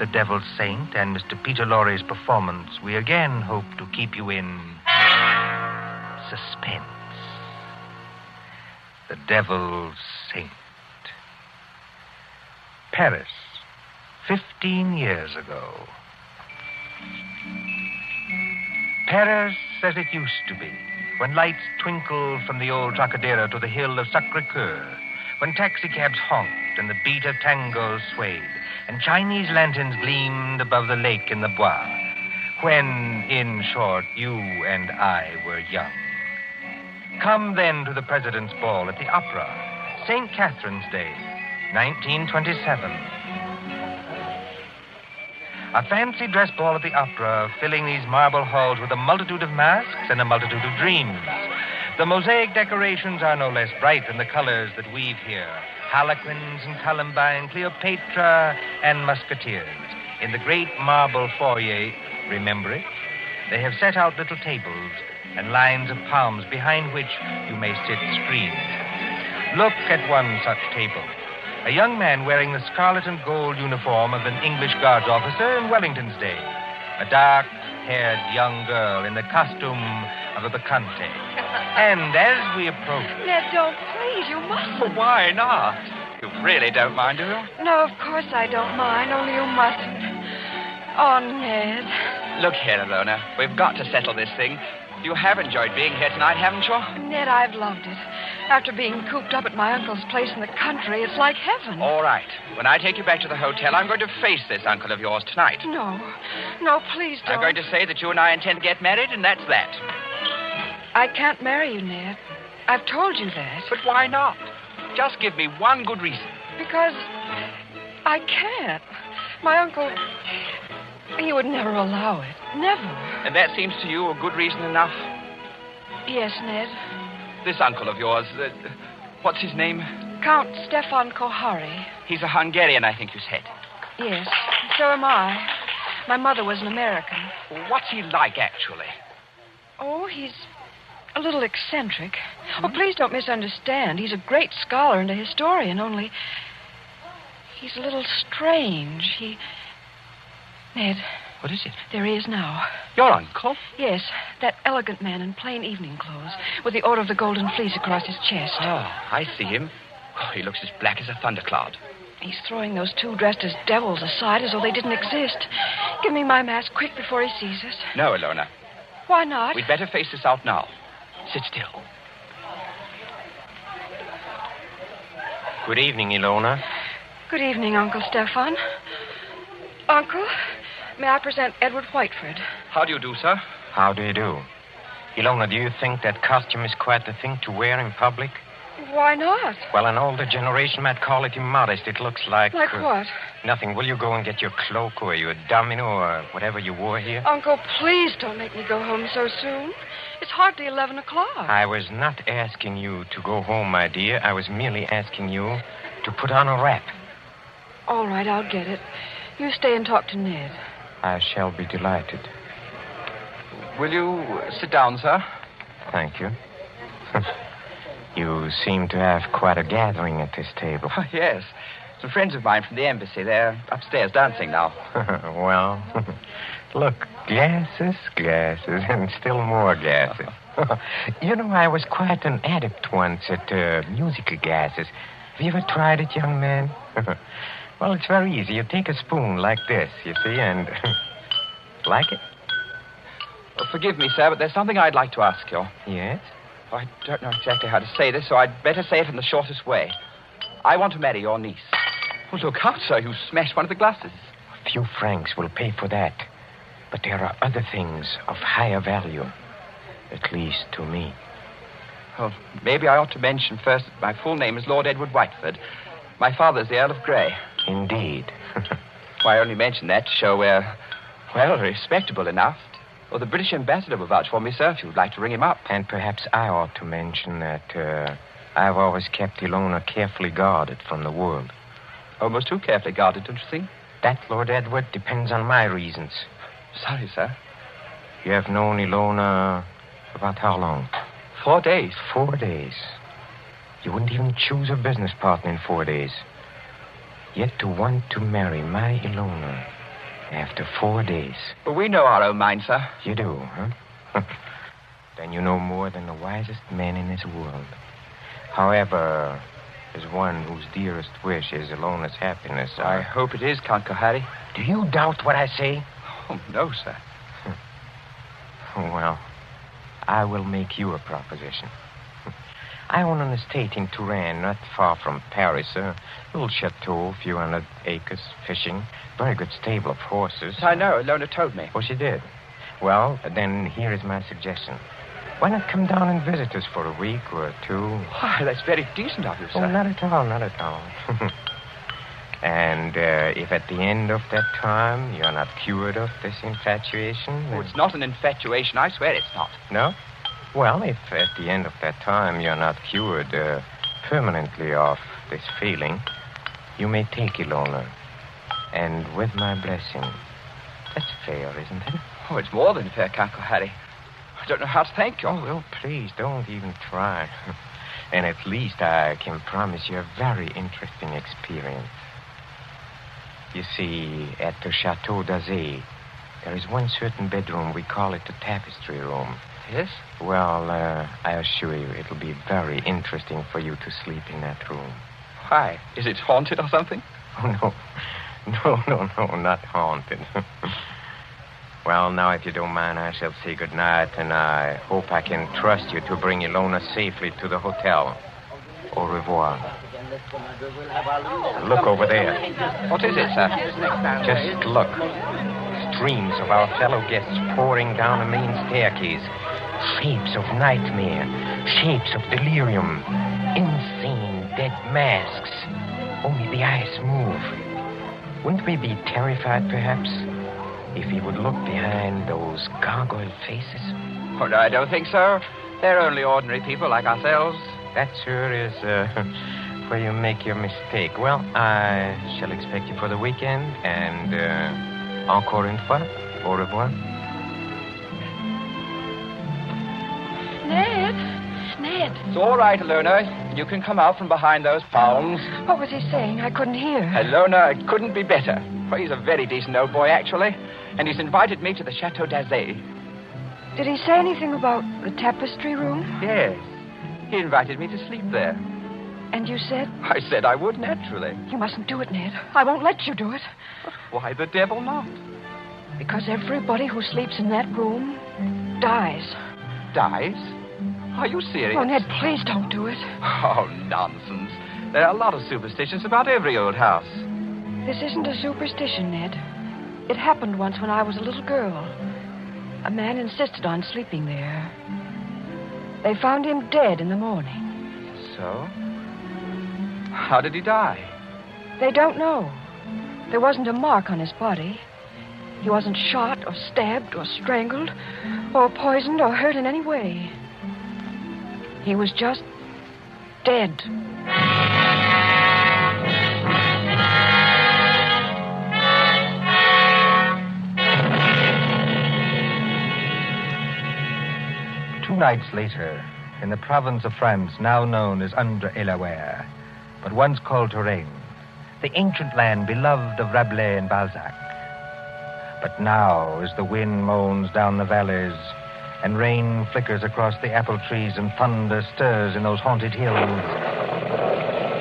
The Devil's Saint and Mr. Peter Lorre's performance we again hope to keep you in suspense. The Devil's Saint. Paris, 15 years ago. Paris as it used to be, when lights twinkled from the old Trocadero to the hill of Sacré-Cœur, when taxicabs honked and the beat of tangos swayed, and Chinese lanterns gleamed above the lake in the Bois, when, in short, you and I were young. Come then to the President's Ball at the Opera, St. Catherine's Day, 1927. A fancy dress ball at the Opera, filling these marble halls with a multitude of masks and a multitude of dreams. The mosaic decorations are no less bright than the colors that weave here. Harlequins and Columbine, Cleopatra and Musketeers. In the great marble foyer, remember it? They have set out little tables and lines of palms behind which you may sit screened. Look at one such table. A young man wearing the scarlet and gold uniform of an English Guards officer in Wellington's day. A dark-haired young girl in the costume of a bacchante. And as we approach... Ned, don't, please, you mustn't. Why not? You really don't mind, do you? No, of course I don't mind, only you mustn't. Oh, Ned. Look here, Alona. We've got to settle this thing. You have enjoyed being here tonight, haven't you? Ned, I've loved it. After being cooped up at my uncle's place in the country, it's like heaven. All right. When I take you back to the hotel, I'm going to face this uncle of yours tonight. No. No, please don't. I'm going to say that you and I intend to get married, and that's that. I can't marry you, Ned. I've told you that. But why not? Just give me one good reason. Because I can't. My uncle, he would never allow it. Never. And that seems to you a good reason enough? Yes, Ned. This uncle of yours, what's his name? Count Stefan Kahari. He's a Hungarian, I think you said. Yes, so am I. My mother was an American. What's he like, actually? Oh, he's a little eccentric. Oh, please don't misunderstand. He's a great scholar and a historian, only he's a little strange. Ned. What is it? There he is now. Your uncle? Yes, that elegant man in plain evening clothes, with the Order of the Golden Fleece across his chest. Oh, I see him. Oh, he looks as black as a thundercloud. He's throwing those two dressed as devils aside as though they didn't exist. Give me my mask quick before he sees us. No, Alona. Why not? We'd better face this out now. Sit still. Good evening, Ilona. Good evening, Uncle Stefan. Uncle, may I present Edward Whiteford? How do you do, sir? How do you do? Ilona, do you think that costume is quite the thing to wear in public? Why not? Well, an older generation might call it immodest. It looks like... Like what? Nothing. Will you go and get your cloak or your domino or whatever you wore here? Uncle, please don't make me go home so soon. It's hardly 11 o'clock. I was not asking you to go home, my dear. I was merely asking you to put on a wrap. All right, I'll get it. You stay and talk to Ned. I shall be delighted. Will you sit down, sir? Thank you. You seem to have quite a gathering at this table. Oh, yes. Some friends of mine from the embassy. They're upstairs dancing now. Well, look, glasses, and still more glasses. You know, I was quite an adept once at musical gases. Have you ever tried it, young man? Well, it's very easy. You take a spoon like this, you see, and... Like it? Well, forgive me, sir, but there's something I'd like to ask you. Yes? Oh, I don't know exactly how to say this, so I'd better say it in the shortest way. I want to marry your niece. Oh, look out, sir. You smashed one of the glasses. A few francs will pay for that. But there are other things of higher value. At least to me. Well, maybe I ought to mention first that my full name is Lord Edward Whiteford. My father's the Earl of Grey. Indeed. Why, I only mention that to show we're, well, respectable enough. Or the British ambassador will vouch for me, sir, if you'd like to ring him up. And perhaps I ought to mention that I've always kept Ilona carefully guarded from the world. Almost too carefully guarded, don't you think? That, Lord Edward, depends on my reasons. Sorry, sir. You have known Ilona about how long? 4 days. 4 days. You wouldn't even choose a business partner in 4 days. Yet to want to marry my Ilona after 4 days. But we know our own minds, sir. You do, huh? Then you know more than the wisest man in this world. However, as one whose dearest wish is Ilona's happiness, I hope it is, Count Kohari. Do you doubt what I say? Oh, no, sir. Well, I will make you a proposition. I own an estate in Touraine, not far from Paris. A little chateau, a few hundred acres, fishing, very good stable of horses. I know. Ilona told me. Oh, she did? Well, then here is my suggestion. Why not come down and visit us for a week or two? Why, that's very decent of you, sir. Oh, not at all, not at all. And if at the end of that time you're not cured of this infatuation... Oh, it's not an infatuation. I swear it's not. No? Well, if at the end of that time you're not cured permanently of this feeling, you may take Ilona. And with my blessing. That's fair, isn't it? Oh, it's more than fair, Count Kohari. I don't know how to thank you. Oh, well, please, don't even try. And at least I can promise you a very interesting experience. You see, at the Chateau d'Azay, there is one certain bedroom. We call it the tapestry room. Yes? Well, I assure you, it'll be very interesting for you to sleep in that room. Why? Is it haunted or something? Oh, no. No, not haunted. Well, now, if you don't mind, I shall say goodnight, and I hope I can trust you to bring Ilona safely to the hotel. Au revoir. Look over there. What is it, sir? Just look. Streams of our fellow guests pouring down a main staircase. Shapes of nightmare. Shapes of delirium. Insane dead masks. Only the eyes move. Wouldn't we be terrified, perhaps, if we would look behind those gargoyle faces? Oh, no, I don't think so. They're only ordinary people like ourselves. That, sir, is where you make your mistake. Well, I shall expect you for the weekend, and encore une fois, au revoir. Ned. It's all right, Ilona. You can come out from behind those palms. What was he saying? I couldn't hear. Ilona, it couldn't be better. Well, he's a very decent old boy, actually. And he's invited me to the Chateau d'Azay. Did he say anything about the tapestry room? Yes. He invited me to sleep there. And you said? I said I would, naturally. You mustn't do it, Ned. I won't let you do it. But why the devil not? Because everybody who sleeps in that room dies. Dies? Are you serious? Oh, Ned, please don't do it. Oh, nonsense. There are a lot of superstitions about every old house. This isn't a superstition, Ned. It happened once when I was a little girl. A man insisted on sleeping there. They found him dead in the morning. So? How did he die? They don't know. There wasn't a mark on his body. He wasn't shot or stabbed or strangled or poisoned or hurt in any way. He was just dead. Two nights later, in the province of France now known as Indre-et-Loire, but once called Touraine, the ancient land beloved of Rabelais and Balzac. But now, as the wind moans down the valleys, and rain flickers across the apple trees, and thunder stirs in those haunted hills,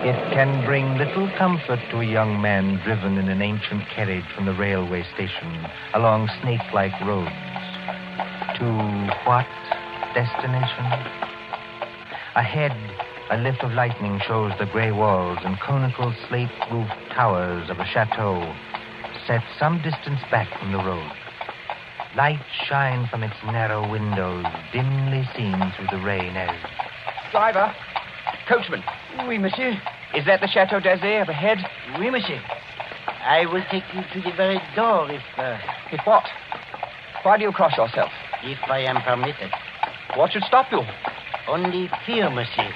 it can bring little comfort to a young man driven in an ancient carriage from the railway station along snake-like roads. To what destination? Ahead, A lift of lightning shows the gray walls and conical slate-roofed towers of a chateau set some distance back from the road. Lights shine from its narrow windows, dimly seen through the rain as... Driver! Coachman! Oui, monsieur. Is that the Chateau d'Azay up ahead? Oui, monsieur. I will take you to the very door if... If what? Why do you cross yourself? If I am permitted. What should stop you? Only fear, monsieur.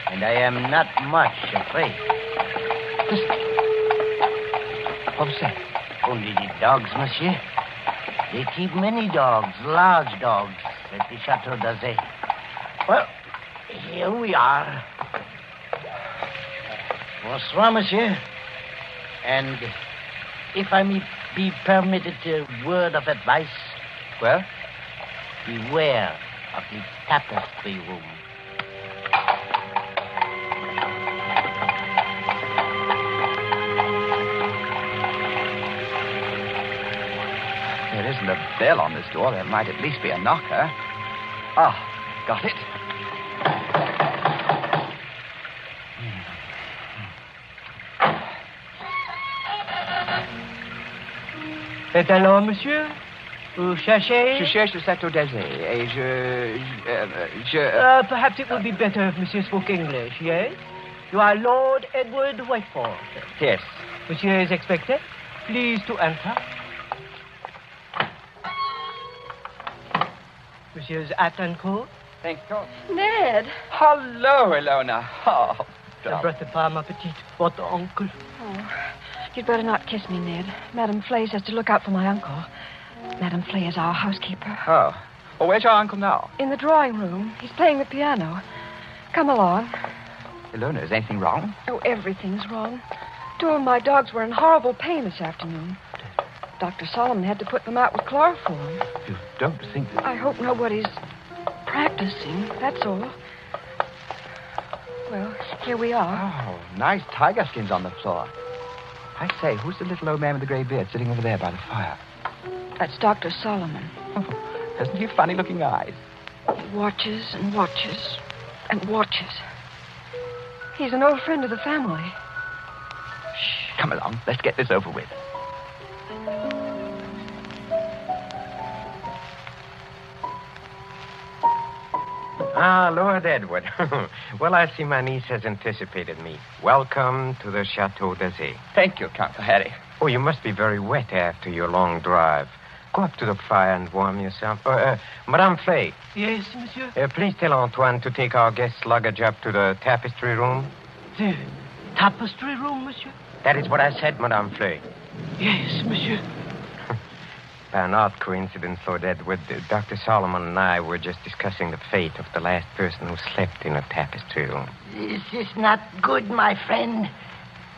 And I am not much afraid. Listen. What was that? Only the dogs, monsieur. They keep many dogs, large dogs, at the Chateau d'Azay. Well, here we are. Bonsoir, monsieur. And if I may be permitted a word of advice... Well? Beware of the tapestry room. There isn't a bell on this door. There might at least be a knocker. Ah, got it. Et alors, monsieur? Vous cherchez? Je cherche le Château d'Azay, et perhaps it would be better if monsieur spoke English, yes? You are Lord Edward Whiteford. Yes. Monsieur is expected. Please to enter. Monsieur's hat and coat. Thank you. Ned. Hello, Ilona. Oh, Bertha pas, ma petite. Votre uncle. Oh, you'd better not kiss me, Ned. Madame Flay says to look out for my uncle. Madame Flay is our housekeeper. Oh. Well, where's your uncle now? In the drawing room. He's playing the piano. Come along. Ilona, is anything wrong? Oh, everything's wrong. Two of my dogs were in horrible pain this afternoon. Dr. Solomon had to put them out with chloroform. You don't think that... I hope nobody's practicing, that's all. Well, here we are. Oh, nice tiger skins on the floor. I say, who's the little old man with the gray beard sitting over there by the fire? That's Dr. Solomon. Oh, hasn't he funny-looking eyes? He watches and watches and watches. He's an old friend of the family. Shh, come along. Let's get this over with. Ah, Lord Edward. Well, I see my niece has anticipated me. Welcome to the Chateau d'Azay. Thank you, Count Harry. Oh, you must be very wet after your long drive. Go up to the fire and warm yourself. Madame Flay. Yes, monsieur? Please tell Antoine to take our guest's luggage up to the tapestry room. The tapestry room, monsieur? That is what I said, Madame Flay. Yes, monsieur. By an odd coincidence, Lord Edward, Dr. Solomon and I were just discussing the fate of the last person who slept in a tapestry room. This is not good, my friend.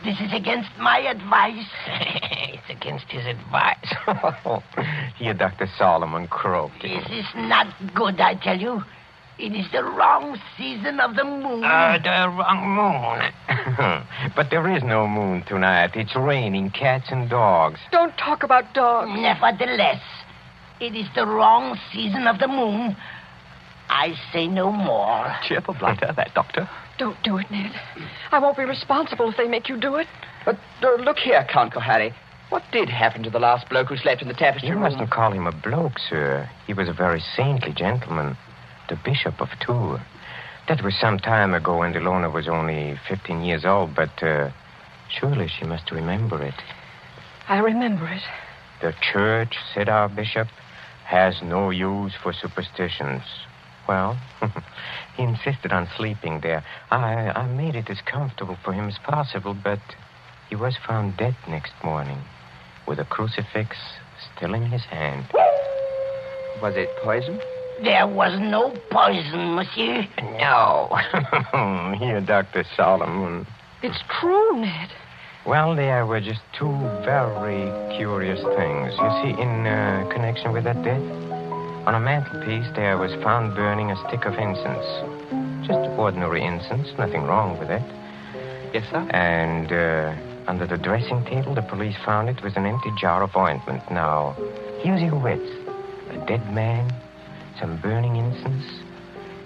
This is against my advice. It's against his advice. Here, Dr. Solomon croaking. This is not good, I tell you. It is the wrong season of the moon. The wrong moon. But there is no moon tonight. It's raining cats and dogs. Don't talk about dogs. Nevertheless, it is the wrong season of the moon. I say no more. Cheerful blighter, that doctor. Don't do it, Ned. I won't be responsible if they make you do it. But look here, Count Harry. What did happen to the last bloke who slept in the tapestry room? You mustn't call him a bloke, sir. He was a very saintly gentleman. The Bishop of Tours. That was some time ago when Ilona was only 15 years old, but surely she must remember it. I remember it. The church, said our bishop, has no use for superstitions. Well, he insisted on sleeping there. I made it as comfortable for him as possible, but he was found dead next morning with a crucifix still in his hand. Was it poison? There was no poison, monsieur. No. Here, Dr. Solomon. It's true, Ned. Well, there were just two very curious things. You see, in connection with that death, on a mantelpiece there was found burning a stick of incense. Just ordinary incense, nothing wrong with it. Yes, sir? And under the dressing table, the police found it was an empty jar of ointment. Now, use your wits. A dead man, some burning incense,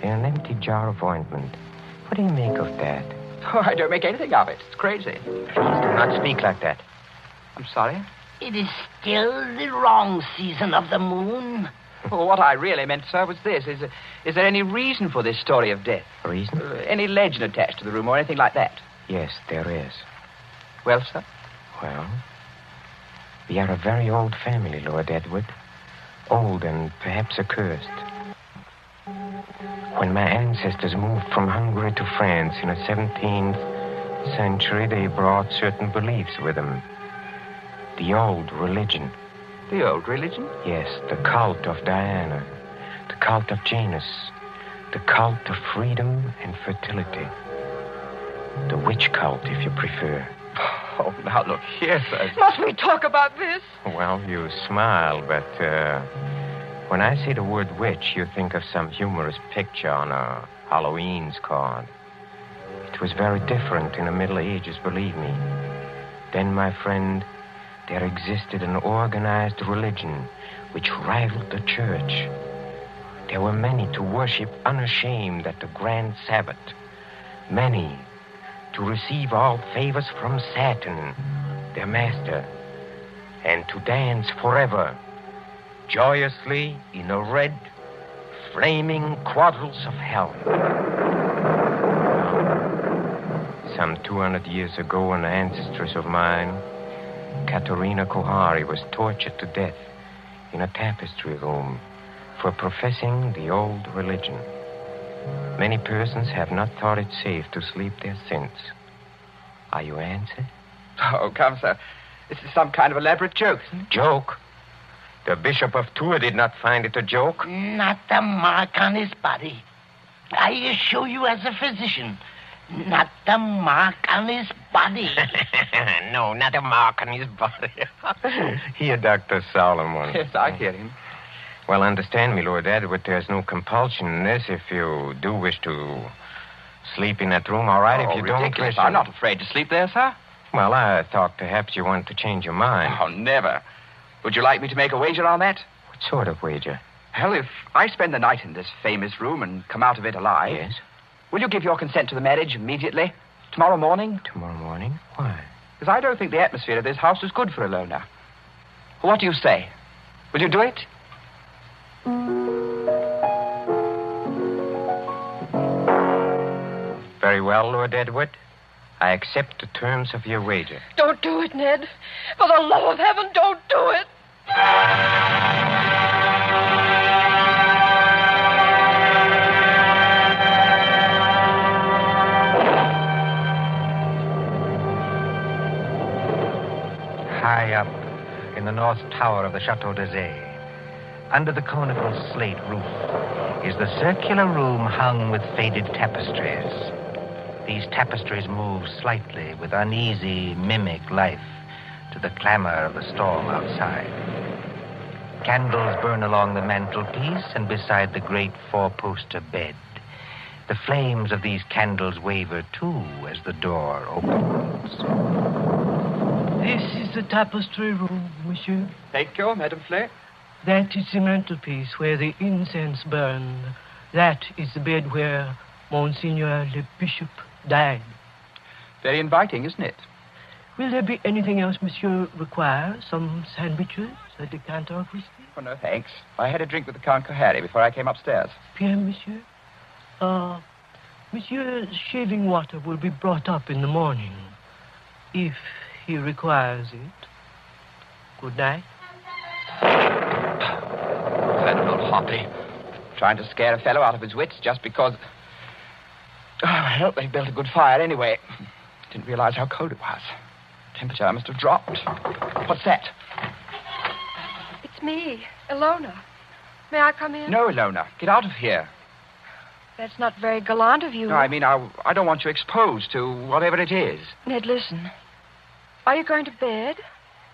and an empty jar of ointment. What do you make of that? Oh, I don't make anything of it. It's crazy. Please do not speak like that. I'm sorry. It is still the wrong season of the moon. Well, what I really meant, sir, was this. Is there any reason for this story of death? Reason? Any legend attached to the room or anything like that? Yes, there is. Well, sir? Well, we are a very old family, Lord Edward. Old and perhaps accursed. When my ancestors moved from Hungary to France in the 17th century, they brought certain beliefs with them. The old religion. The old religion? Yes, the cult of Diana, the cult of Janus, the cult of freedom and fertility. The witch cult, if you prefer. Oh, now look here, sir. Must we talk about this? Well, you smile, but when I say the word witch, you think of some humorous picture on a Halloween's card. It was very different in the Middle Ages, believe me. Then, my friend, there existed an organized religion which rivaled the church. There were many to worship unashamed at the grand Sabbath. Many to receive all favors from Saturn, their master, and to dance forever, joyously in the red, flaming quadrants of hell. Some 200 years ago, an ancestress of mine, Katerina Kohari, was tortured to death in a tapestry room for professing the old religion. Many persons have not thought it safe to sleep there since. Are you answered? Oh, come, sir. This is some kind of elaborate joke. Joke? The Bishop of Tours did not find it a joke. Not a mark on his body. I assure you as a physician, not a mark on his body. No, not a mark on his body. Hear Dr. Solomon. Yes, I hear him. Well, understand me, Lord Edward, there's no compulsion in this. If you do wish to sleep in that room, all right. If you ridiculous. don't wish... I'm not afraid to sleep there, sir. Well, I thought perhaps you wanted to change your mind. Oh, never. Would you like me to make a wager on that? What sort of wager? Well, if I spend the night in this famous room and come out of it alive... Yes? Will you give your consent to the marriage immediately? Tomorrow morning? Tomorrow morning? Why? Because I don't think the atmosphere of this house is good for a loner. What do you say? Will you do it? Very well, Lord Edward. I accept the terms of your wager. Don't do it, Ned. For the love of heaven, don't do it. High up in the north tower of the Chateau d'Azay, under the conical slate roof, is the circular room hung with faded tapestries. These tapestries move slightly with uneasy, mimic life to the clamor of the storm outside. Candles burn along the mantelpiece and beside the great four-poster bed. The flames of these candles waver, too, as the door opens. This is the tapestry room, monsieur. Thank you, Madame Flay. That is the mantelpiece where the incense burned. That is the bed where Monseigneur le Bishop died. Very inviting, isn't it? Will there be anything else monsieur requires? Some sandwiches? A decanter of whiskey? Oh, no, thanks. I had a drink with the Count Kohari before I came upstairs. Bien, monsieur. Monsieur's shaving water will be brought up in the morning, if he requires it. Good night. That old Hoppy. Trying to scare a fellow out of his wits just because... Oh, well, they built a good fire anyway. Didn't realize how cold it was. Temperature must have dropped. What's that? It's me, Ilona. May I come in? No, Ilona. Get out of here. That's not very gallant of you. No, I mean, I don't want you exposed to whatever it is. Ned, listen. Are you going to bed?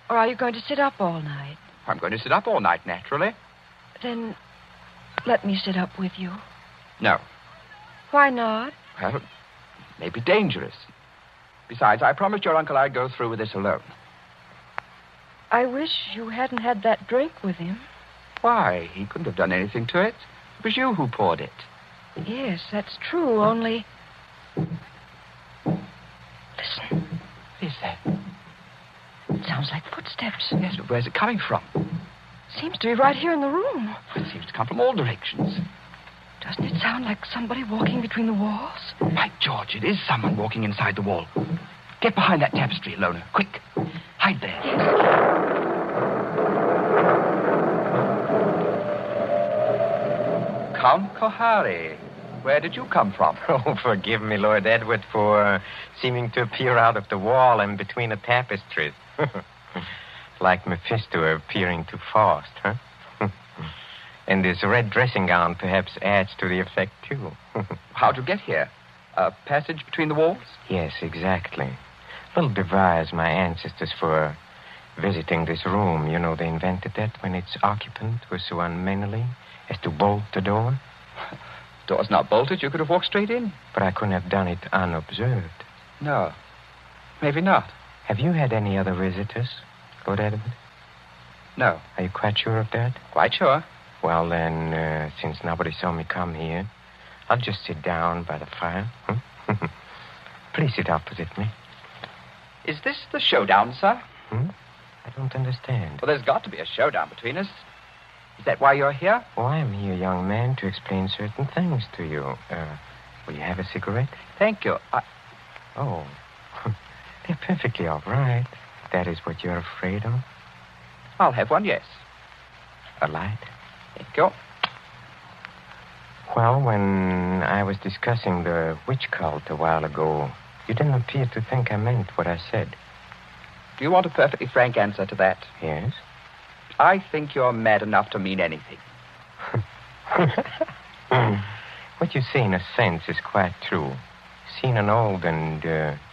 Or are you going to sit up all night? I'm going to sit up all night, naturally. Then let me sit up with you. No. Why not? Well, it may be dangerous. Besides, I promised your uncle I'd go through with this alone. I wish you hadn't had that drink with him. Why? He couldn't have done anything to it. It was you who poured it. Yes, that's true, only Listen. What is that? It sounds like footsteps. Yes, but where's it coming from? Seems to be right here in the room. It seems to come from all directions. Doesn't it sound like somebody walking between the walls? By George, it is someone walking inside the wall. Get behind that tapestry, Lona. Quick. Hide there. Count Kohari, where did you come from? Oh, forgive me, Lord Edward, for seeming to appear out of the wall and between the tapestries. Like Mephisto appearing to Faust, huh? And this red dressing gown perhaps adds to the effect, too. How'd you get here? A passage between the walls? Yes, exactly. Little device my ancestors for visiting this room. You know, they invented that when its occupant was so unmannerly as to bolt the door. Door's not bolted. You could have walked straight in. But I couldn't have done it unobserved. No. Maybe not. Have you had any other visitors, Lord Edward? No. Are you quite sure of that? Quite sure. Well, then, since nobody saw me come here, I'll just sit down by the fire. Please sit opposite me. Is this the showdown, sir? I don't understand. Well, there's got to be a showdown between us. Is that why you're here? Oh, I'm here, young man, to explain certain things to you. Will you have a cigarette? Thank you. Oh, they're perfectly all right. That is what you're afraid of? I'll have one, yes. A light? Thank you. Well, when I was discussing the witch cult a while ago, you didn't appear to think I meant what I said. Do you want a perfectly frank answer to that? Yes. I think you're mad enough to mean anything. What you say, in a sense, is quite true. See, in an old and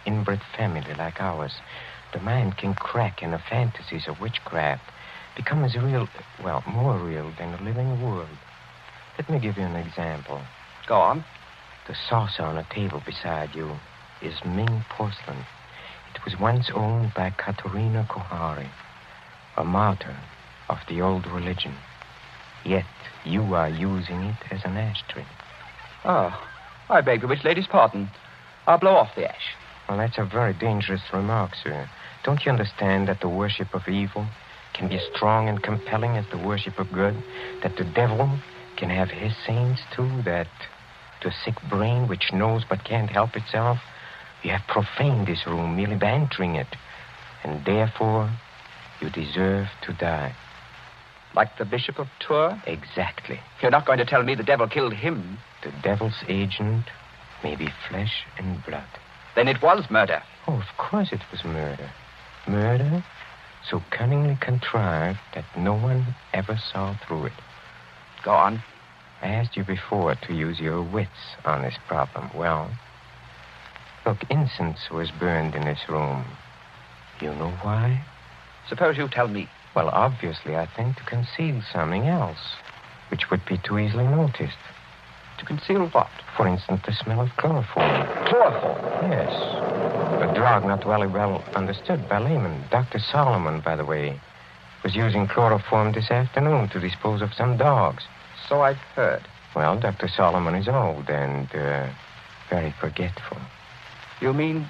inbred family like ours, the mind can crack and the fantasies of witchcraft become as real, well, more real than the living world. Let me give you an example. Go on. The saucer on a table beside you is Ming porcelain. It was once owned by Katerina Kohari, a martyr of the old religion. Yet you are using it as an ashtray. Oh, I beg the witch lady's pardon. I'll blow off the ash. Well, that's a very dangerous remark, sir. Don't you understand that the worship of evil can be as strong and compelling as the worship of good? That the devil can have his saints, too? That to a sick brain which knows but can't help itself, you have profaned this room merely by entering it. And therefore, you deserve to die. Like the Bishop of Tours? Exactly. You're not going to tell me the devil killed him? The devil's agent may be flesh and blood. Then it was murder. Oh, of course it was murder. Murder so cunningly contrived that no one ever saw through it. Go on. I asked you before to use your wits on this problem. Well, look, incense was burned in this room. You know why? Suppose you tell me. Well, obviously, I think to conceal something else, which would be too easily noticed. To conceal what? For instance, the smell of chloroform. Chloroform? Yes. A drug not very well understood by laymen. Dr. Solomon, by the way, was using chloroform this afternoon to dispose of some dogs. So I've heard. Well, Dr. Solomon is old and very forgetful. You mean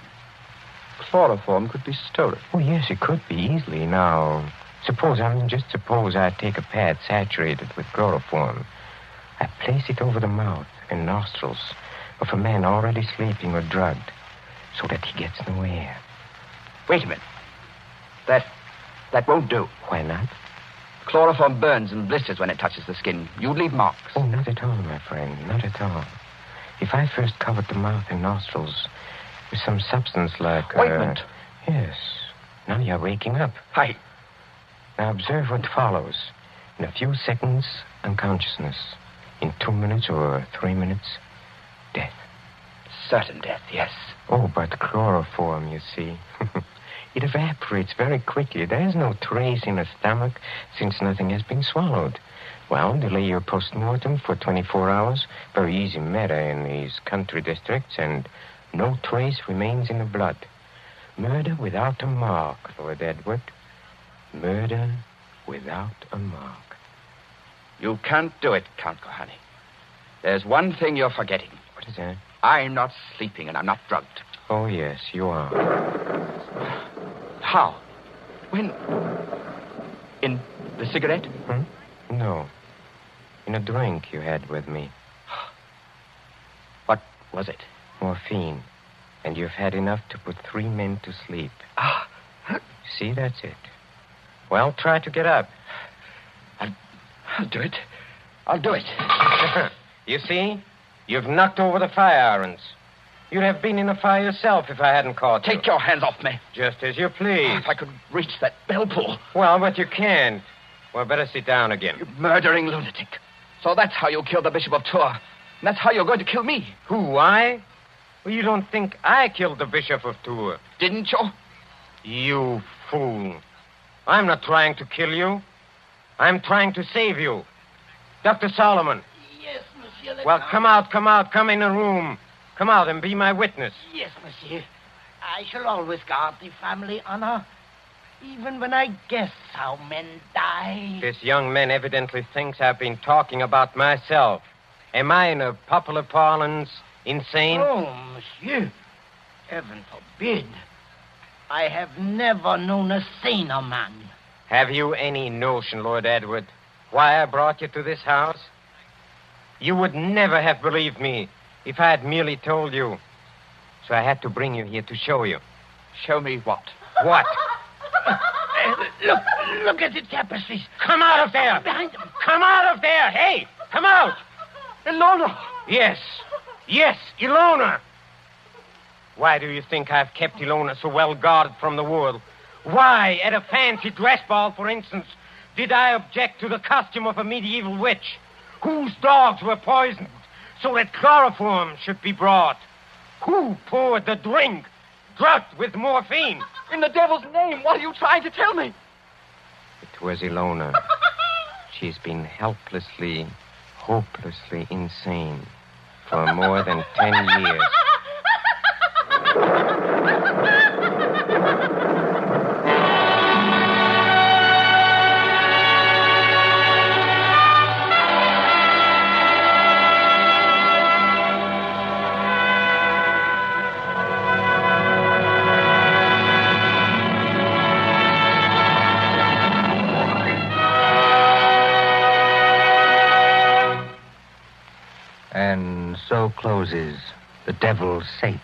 chloroform could be stolen? Oh, yes, it could be easily. Now, suppose I take a pad saturated with chloroform. I place it over the mouth and nostrils of a man already sleeping or drugged so that he gets no air. Wait a minute. That won't do. Why not? Chloroform burns and blisters when it touches the skin. You'd leave marks. Oh, not at all, my friend. Not at all. If I first covered the mouth and nostrils with some substance like... Ointment. Yes. Now you're waking up. Hi. Now observe what follows. In a few seconds, unconsciousness. In 2 minutes or 3 minutes, death. Certain death, yes. Oh, but chloroform, you see. It evaporates very quickly. There is no trace in the stomach since nothing has been swallowed. Well, delay your post-mortem for 24 hours. Very easy matter in these country districts, and no trace remains in the blood. Murder without a mark, Lord Edward. Murder without a mark. You can't do it, Count Kohani. There's one thing you're forgetting. What is that? I'm not sleeping and I'm not drugged. Oh, yes, you are. How? When? In the cigarette? No. In a drink you had with me. What was it? Morphine. And you've had enough to put 3 men to sleep. See, that's it. Well, try to get up. I'll do it. I'll do it. You see? You've knocked over the fire irons. You'd have been in a fire yourself if I hadn't caught you. Take your hands off me. Just as you please. If I could reach that bell pull. Well, but you can't. Well, better sit down again. You murdering lunatic. So that's how you killed the Bishop of Tours. And that's how you're going to kill me. Who, I? Well, you don't think I killed the Bishop of Tours. Didn't you? You fool. I'm not trying to kill you. I'm trying to save you. Dr. Solomon. Yes, monsieur. Well, come out. Come in the room. Come out and be my witness. Yes, monsieur. I shall always guard the family honor, even when I guess how men die. This young man evidently thinks I've been talking about myself. Am I, in a popular parlance, insane? Oh, monsieur. Heaven forbid. I have never known a saner man. Have you any notion, Lord Edward, why I brought you to this house? You would never have believed me if I had merely told you. So I had to bring you here to show you. Show me what? What? Look at the tapestries. Come out of there! Behind them. Come out of there! Hey, come out! Ilona! Yes, Ilona. Why do you think I've kept Ilona so well guarded from the world? Why, at a fancy dress ball, for instance, did I object to the costume of a medieval witch, whose dogs were poisoned so that chloroform should be brought? Who poured the drink, drugged with morphine? In the devil's name, what are you trying to tell me? It was Ilona. She's been helplessly, hopelessly insane for more than 10 years. And so closes The Devil's Saint,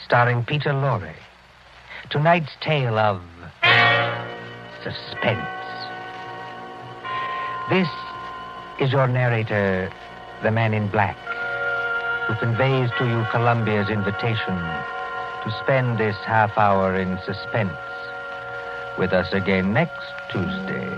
starring Peter Lorre. Tonight's tale of suspense. This is your narrator, the man in black, who conveys to you Columbia's invitation to spend this half hour in suspense with us again next Tuesday.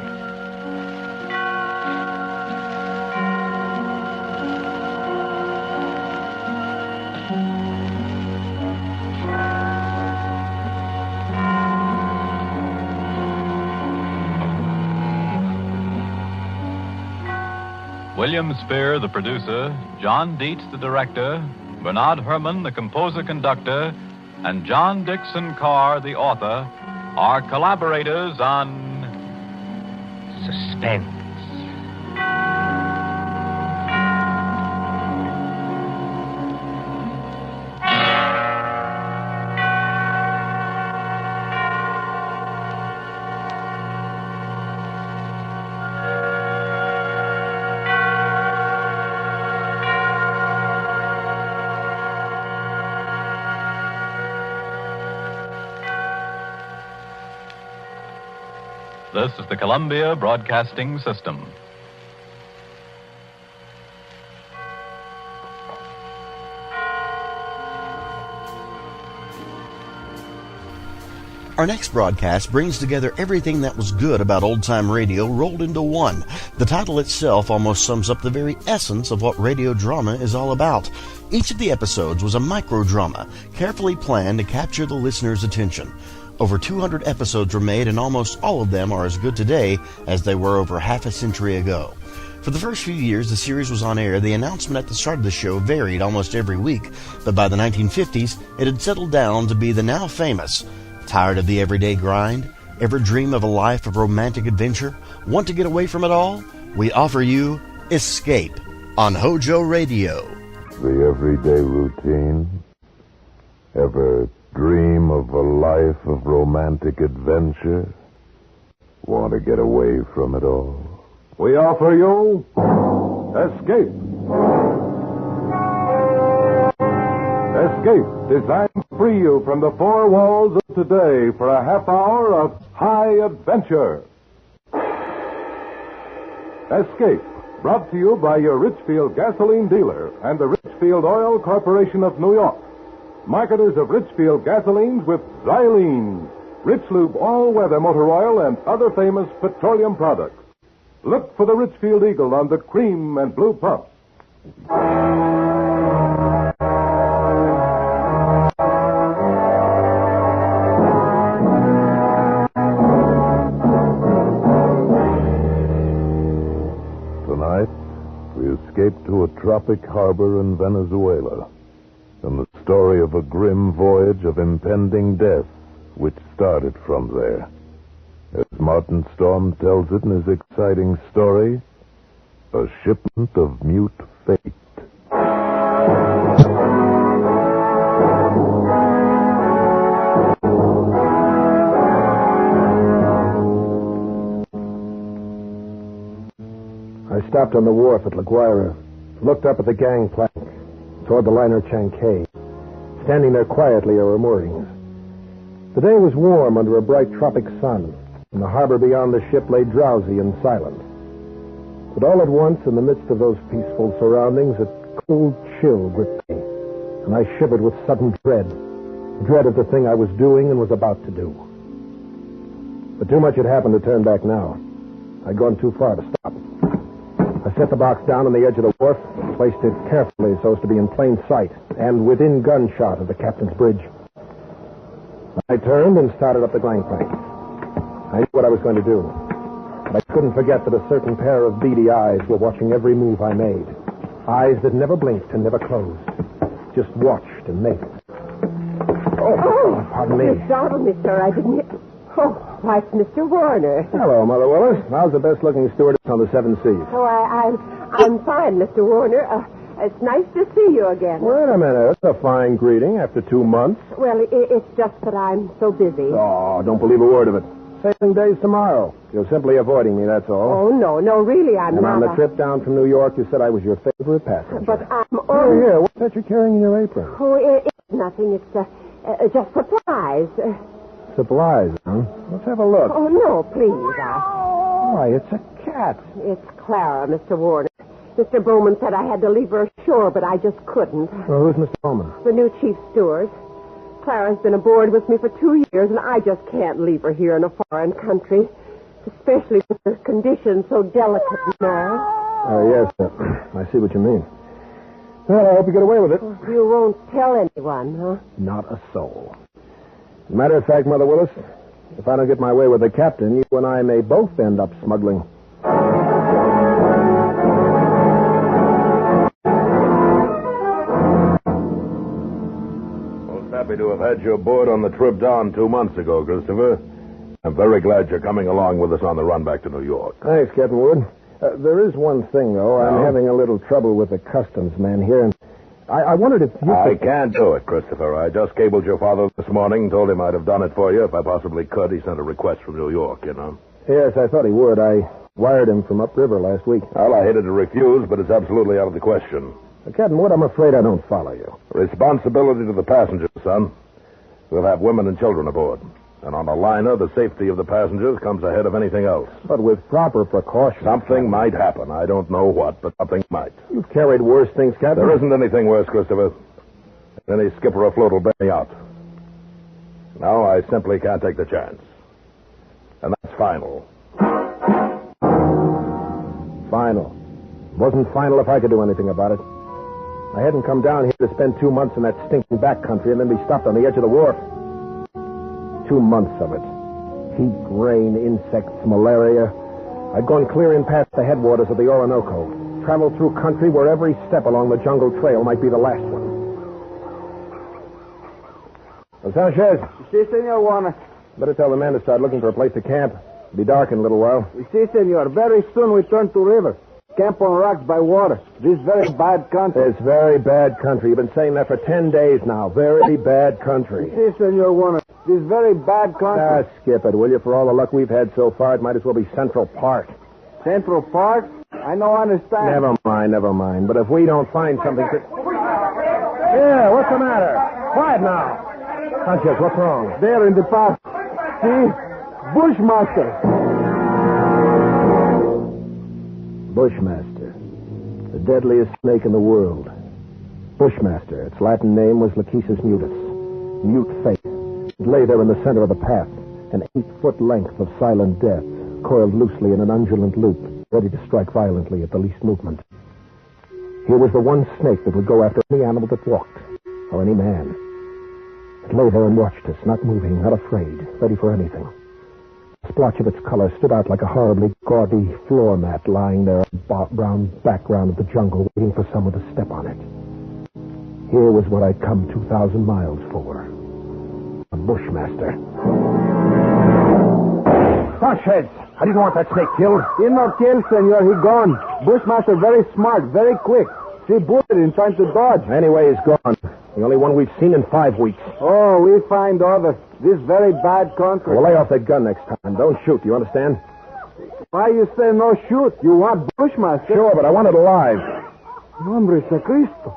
William Spear, the producer, John Dietz, the director, Bernard Herrmann, the composer-conductor, and John Dixon Carr, the author, are collaborators on Suspense. This is the Columbia Broadcasting System. Our next broadcast brings together everything that was good about old-time radio rolled into one. The title itself almost sums up the very essence of what radio drama is all about. Each of the episodes was a microdrama, carefully planned to capture the listener's attention. Over 200 episodes were made, and almost all of them are as good today as they were over half a century ago. For the first few years the series was on air, the announcement at the start of the show varied almost every week, but by the 1950s, it had settled down to be the now famous, tired of the everyday grind? Ever dream of a life of romantic adventure? Want to get away from it all? We offer you Escape on HOJO Radio. The everyday routine? Ever dream of a life of romantic adventure? Want to get away from it all? We offer you Escape. Escape, designed to free you from the four walls of today for a half hour of high adventure. Escape, brought to you by your Richfield gasoline dealer and the Richfield Oil Corporation of New York, marketers of Richfield gasolines with Xylene, Rich Lube all-weather motor oil, and other famous petroleum products. Look for the Richfield Eagle on the cream and blue pump. Tonight, we escape to a tropic harbor in Venezuela, and the story of a grim voyage of impending death which started from there. As Martin Storm tells it in his exciting story, A Shipment of Mute Fate. I stopped on the wharf at La Guaira, looked up at the gangplank toward the liner Chankay. Standing there quietly are our moorings. The day was warm under a bright tropic sun, and the harbor beyond the ship lay drowsy and silent. But all at once, in the midst of those peaceful surroundings, a cold chill gripped me, and I shivered with sudden dread of the thing I was doing and was about to do. But too much had happened to turn back now. I'd gone too far to stop. I set the box down on the edge of the wharf, placed it carefully so as to be in plain sight and within gunshot of the captain's bridge. I turned and started up the gangplank. I knew what I was going to do, but I couldn't forget that a certain pair of beady eyes were watching every move I made. Eyes that never blinked and never closed, just watched and made. Oh, pardon me. You startled me, sir. I didn't hear... Oh, why, it's Mr. Warner. Hello, Mother Willis. How's the best-looking stewardess on the Seven Seas? Oh, I'm fine, Mr. Warner. It's nice to see you again. Wait a minute. That's a fine greeting after 2 months. Well, it's just that I'm so busy. Oh, don't believe a word of it. Sailing day's tomorrow. You're simply avoiding me, that's all. Oh, no, really, I'm and not. And on the trip down from New York, you said I was your favorite passenger. But I'm Here, what's that you're carrying in your apron? Oh, it's nothing. It's just supplies. Supplies, huh? Let's have a look. Oh, no, please. Why, it's a cat. It's Clara, Mr. Warner. Mr. Bowman said I had to leave her ashore, but I just couldn't. Well, who's Mr. Bowman? The new chief steward. Clara's been aboard with me for 2 years, and I just can't leave her here in a foreign country, especially with her condition so delicate now. Yes, I see what you mean. Well, I hope you get away with it. You won't tell anyone, huh? Not a soul. As a matter of fact, Mother Willis, if I don't get my way with the captain, you and I may both end up smuggling. Most happy to have had you aboard on the trip down 2 months ago, Christopher. I'm very glad you're coming along with us on the run back to New York. Thanks, Captain Wood. There is one thing, though. I'm having a little trouble with the customs man here, and I wondered if you I can't do it, Christopher. I just cabled your father this morning, told him I'd have done it for you if I possibly could. He sent a request from New York, you know. Yes, I thought he would. I wired him from upriver last week. Well, I hated to refuse, but it's absolutely out of the question. Captain Wood, I'm afraid I don't follow you. Responsibility to the passengers, son. We'll have women and children aboard. And on a liner, the safety of the passengers comes ahead of anything else. But with proper precaution. Something might happen. I don't know what, but something might. You've carried worse things, Captain. There isn't anything worse, Christopher. Any skipper afloat will bail me out. Now I simply can't take the chance. And that's final. Final. It wasn't final if I could do anything about it. I hadn't come down here to spend 2 months in that stinking back country and then be stopped on the edge of the wharf. 2 months of it. Heat, rain, insects, malaria. I'd gone clear in past the headwaters of the Orinoco. Traveled through country where every step along the jungle trail might be the last one. Sanchez. Si, Senor Warner. Better tell the men to start looking for a place to camp. It'll be dark in a little while. Si, Senor. Very soon we turn to river. camp on rocks by water. This very bad country. It's very bad country. You've been saying that for 10 days now. Very bad country. Yes, Senor Warner. This very bad country. Skip it, will you? For all the luck we've had so far, it might as well be Central Park. Central Park? I don't understand. Never mind. But if we don't find something to... Yeah, what's the matter? Quiet now. Sanchez, what's wrong? There in the park. See? Bushmaster. Bushmaster. The deadliest snake in the world. Bushmaster. Its Latin name was Lachesis mutus. Mute face. It lay there in the center of the path. An 8-foot length of silent death, coiled loosely in an undulant loop, ready to strike violently at the least movement. Here was the one snake that would go after any animal that walked, or any man. It lay there and watched us, not moving, not afraid, ready for anything. A splotch of its color stood out like a horribly gaudy floor mat lying there on the brown background of the jungle, waiting for someone to step on it. Here was what I'd come 2,000 miles for. A bushmaster. Sanchez! How do you want that snake killed? He not killed, senor. He gone. Bushmaster very smart, very quick. See bullet in trying to dodge. Anyway, he's gone. The only one we've seen in 5 weeks. Oh, we find others. This very bad country. Well, lay off that gun next time. Don't shoot, you understand? Why you say no shoot? You want Bushmaster? Sure, but I want it alive. Hombre Cristo.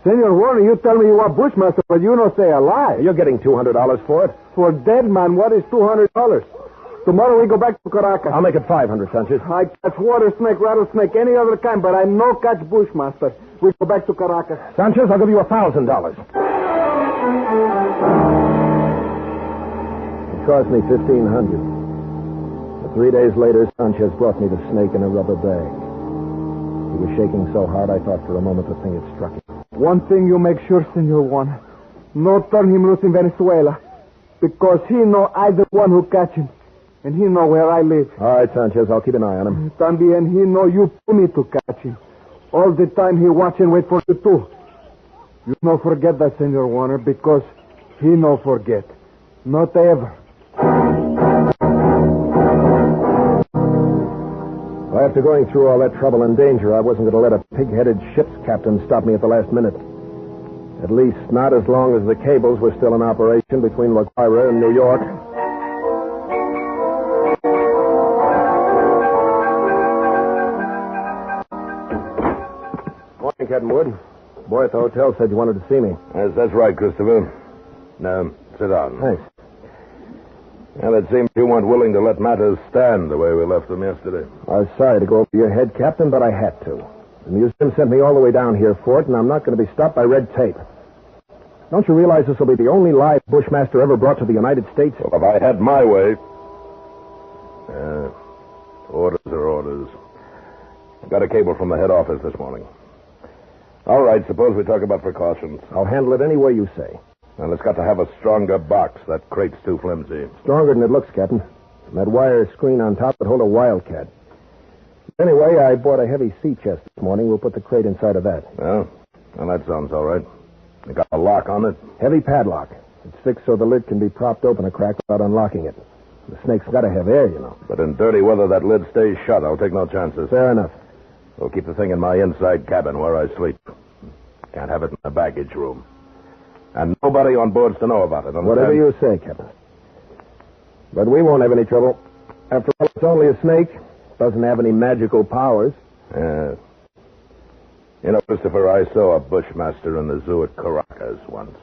Senor Warner, you tell me you want Bushmaster, but you don't say alive. You're getting $200 for it. For dead man, what is $200? Tomorrow we go back to Caracas. I'll make it 500, Sanchez. I catch water snake, rattlesnake, any other kind, but I no catch Bushmaster. We go back to Caracas. Sanchez, I'll give you $1,000. It cost me $1,500. But 3 days later, Sanchez brought me the snake in a rubber bag. He was shaking so hard I thought for a moment the thing had struck him. One thing you make sure, Senor Warner. No turn him loose in Venezuela. Because he know I the one who catch him. And he know where I live. All right, Sanchez, I'll keep an eye on him. Tambien, he know you put me to catch him. All the time he watch and wait for you too. You no forget that, Senor Warner, because he no forget. Not ever. Well, after going through all that trouble and danger, I wasn't going to let a pig-headed ship's captain stop me at the last minute. At least not as long as the cables were still in operation between La Guaira and New York. Morning, Captain Wood. Boy at the hotel said you wanted to see me. Yes, that's right, Christopher. Now, sit down. Thanks. Well, it seems you weren't willing to let matters stand the way we left them yesterday. I was sorry to go over your head, Captain, but I had to. The museum sent me all the way down here for it, and I'm not going to be stopped by red tape. Don't you realize this will be the only live Bushmaster ever brought to the United States? Well, if I had my way... orders are orders. Got a cable from the head office this morning. All right, suppose we talk about precautions. I'll handle it any way you say. Well, it's got to have a stronger box. That crate's too flimsy. Stronger than it looks, Captain. And that wire screen on top would hold a wildcat. Anyway, I bought a heavy sea chest this morning. We'll put the crate inside of that. Well, that sounds all right. You got a lock on it? Heavy padlock. It's fixed so the lid can be propped open a crack without unlocking it. The snake's got to have air, you know. But in dirty weather, that lid stays shut. I'll take no chances. Fair enough. We'll keep the thing in my inside cabin where I sleep. Can't have it in the baggage room. And nobody on board's to know about it. Understand? Whatever you say, Captain. But we won't have any trouble. After all, it's only a snake. Doesn't have any magical powers. Yeah. You know, Christopher, I saw a Bushmaster in the zoo at Caracas once.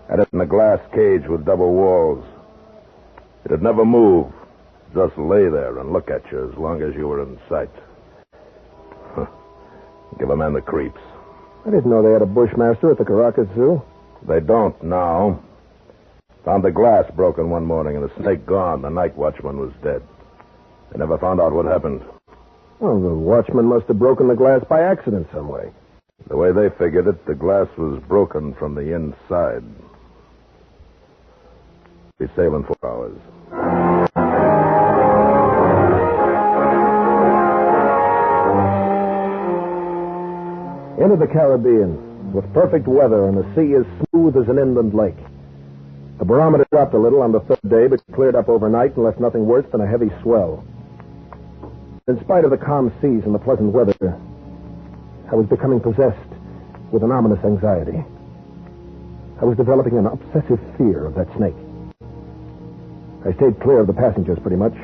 Had it in a glass cage with double walls. It'd never move. Just lay there and look at you as long as you were in sight. Give a man the creeps. I didn't know they had a Bushmaster at the Caracas Zoo. They don't now. Found the glass broken one morning and the snake gone. The night watchman was dead. They never found out what happened. Well, the watchman must have broken the glass by accident some way. The way they figured it, the glass was broken from the inside. Be sailing 4 hours. Into the Caribbean, with perfect weather and the sea as smooth as an inland lake. The barometer dropped a little on the third day, but cleared up overnight and left nothing worse than a heavy swell. In spite of the calm seas and the pleasant weather, I was becoming possessed with an ominous anxiety. I was developing an obsessive fear of that snake. I stayed clear of the passengers pretty much.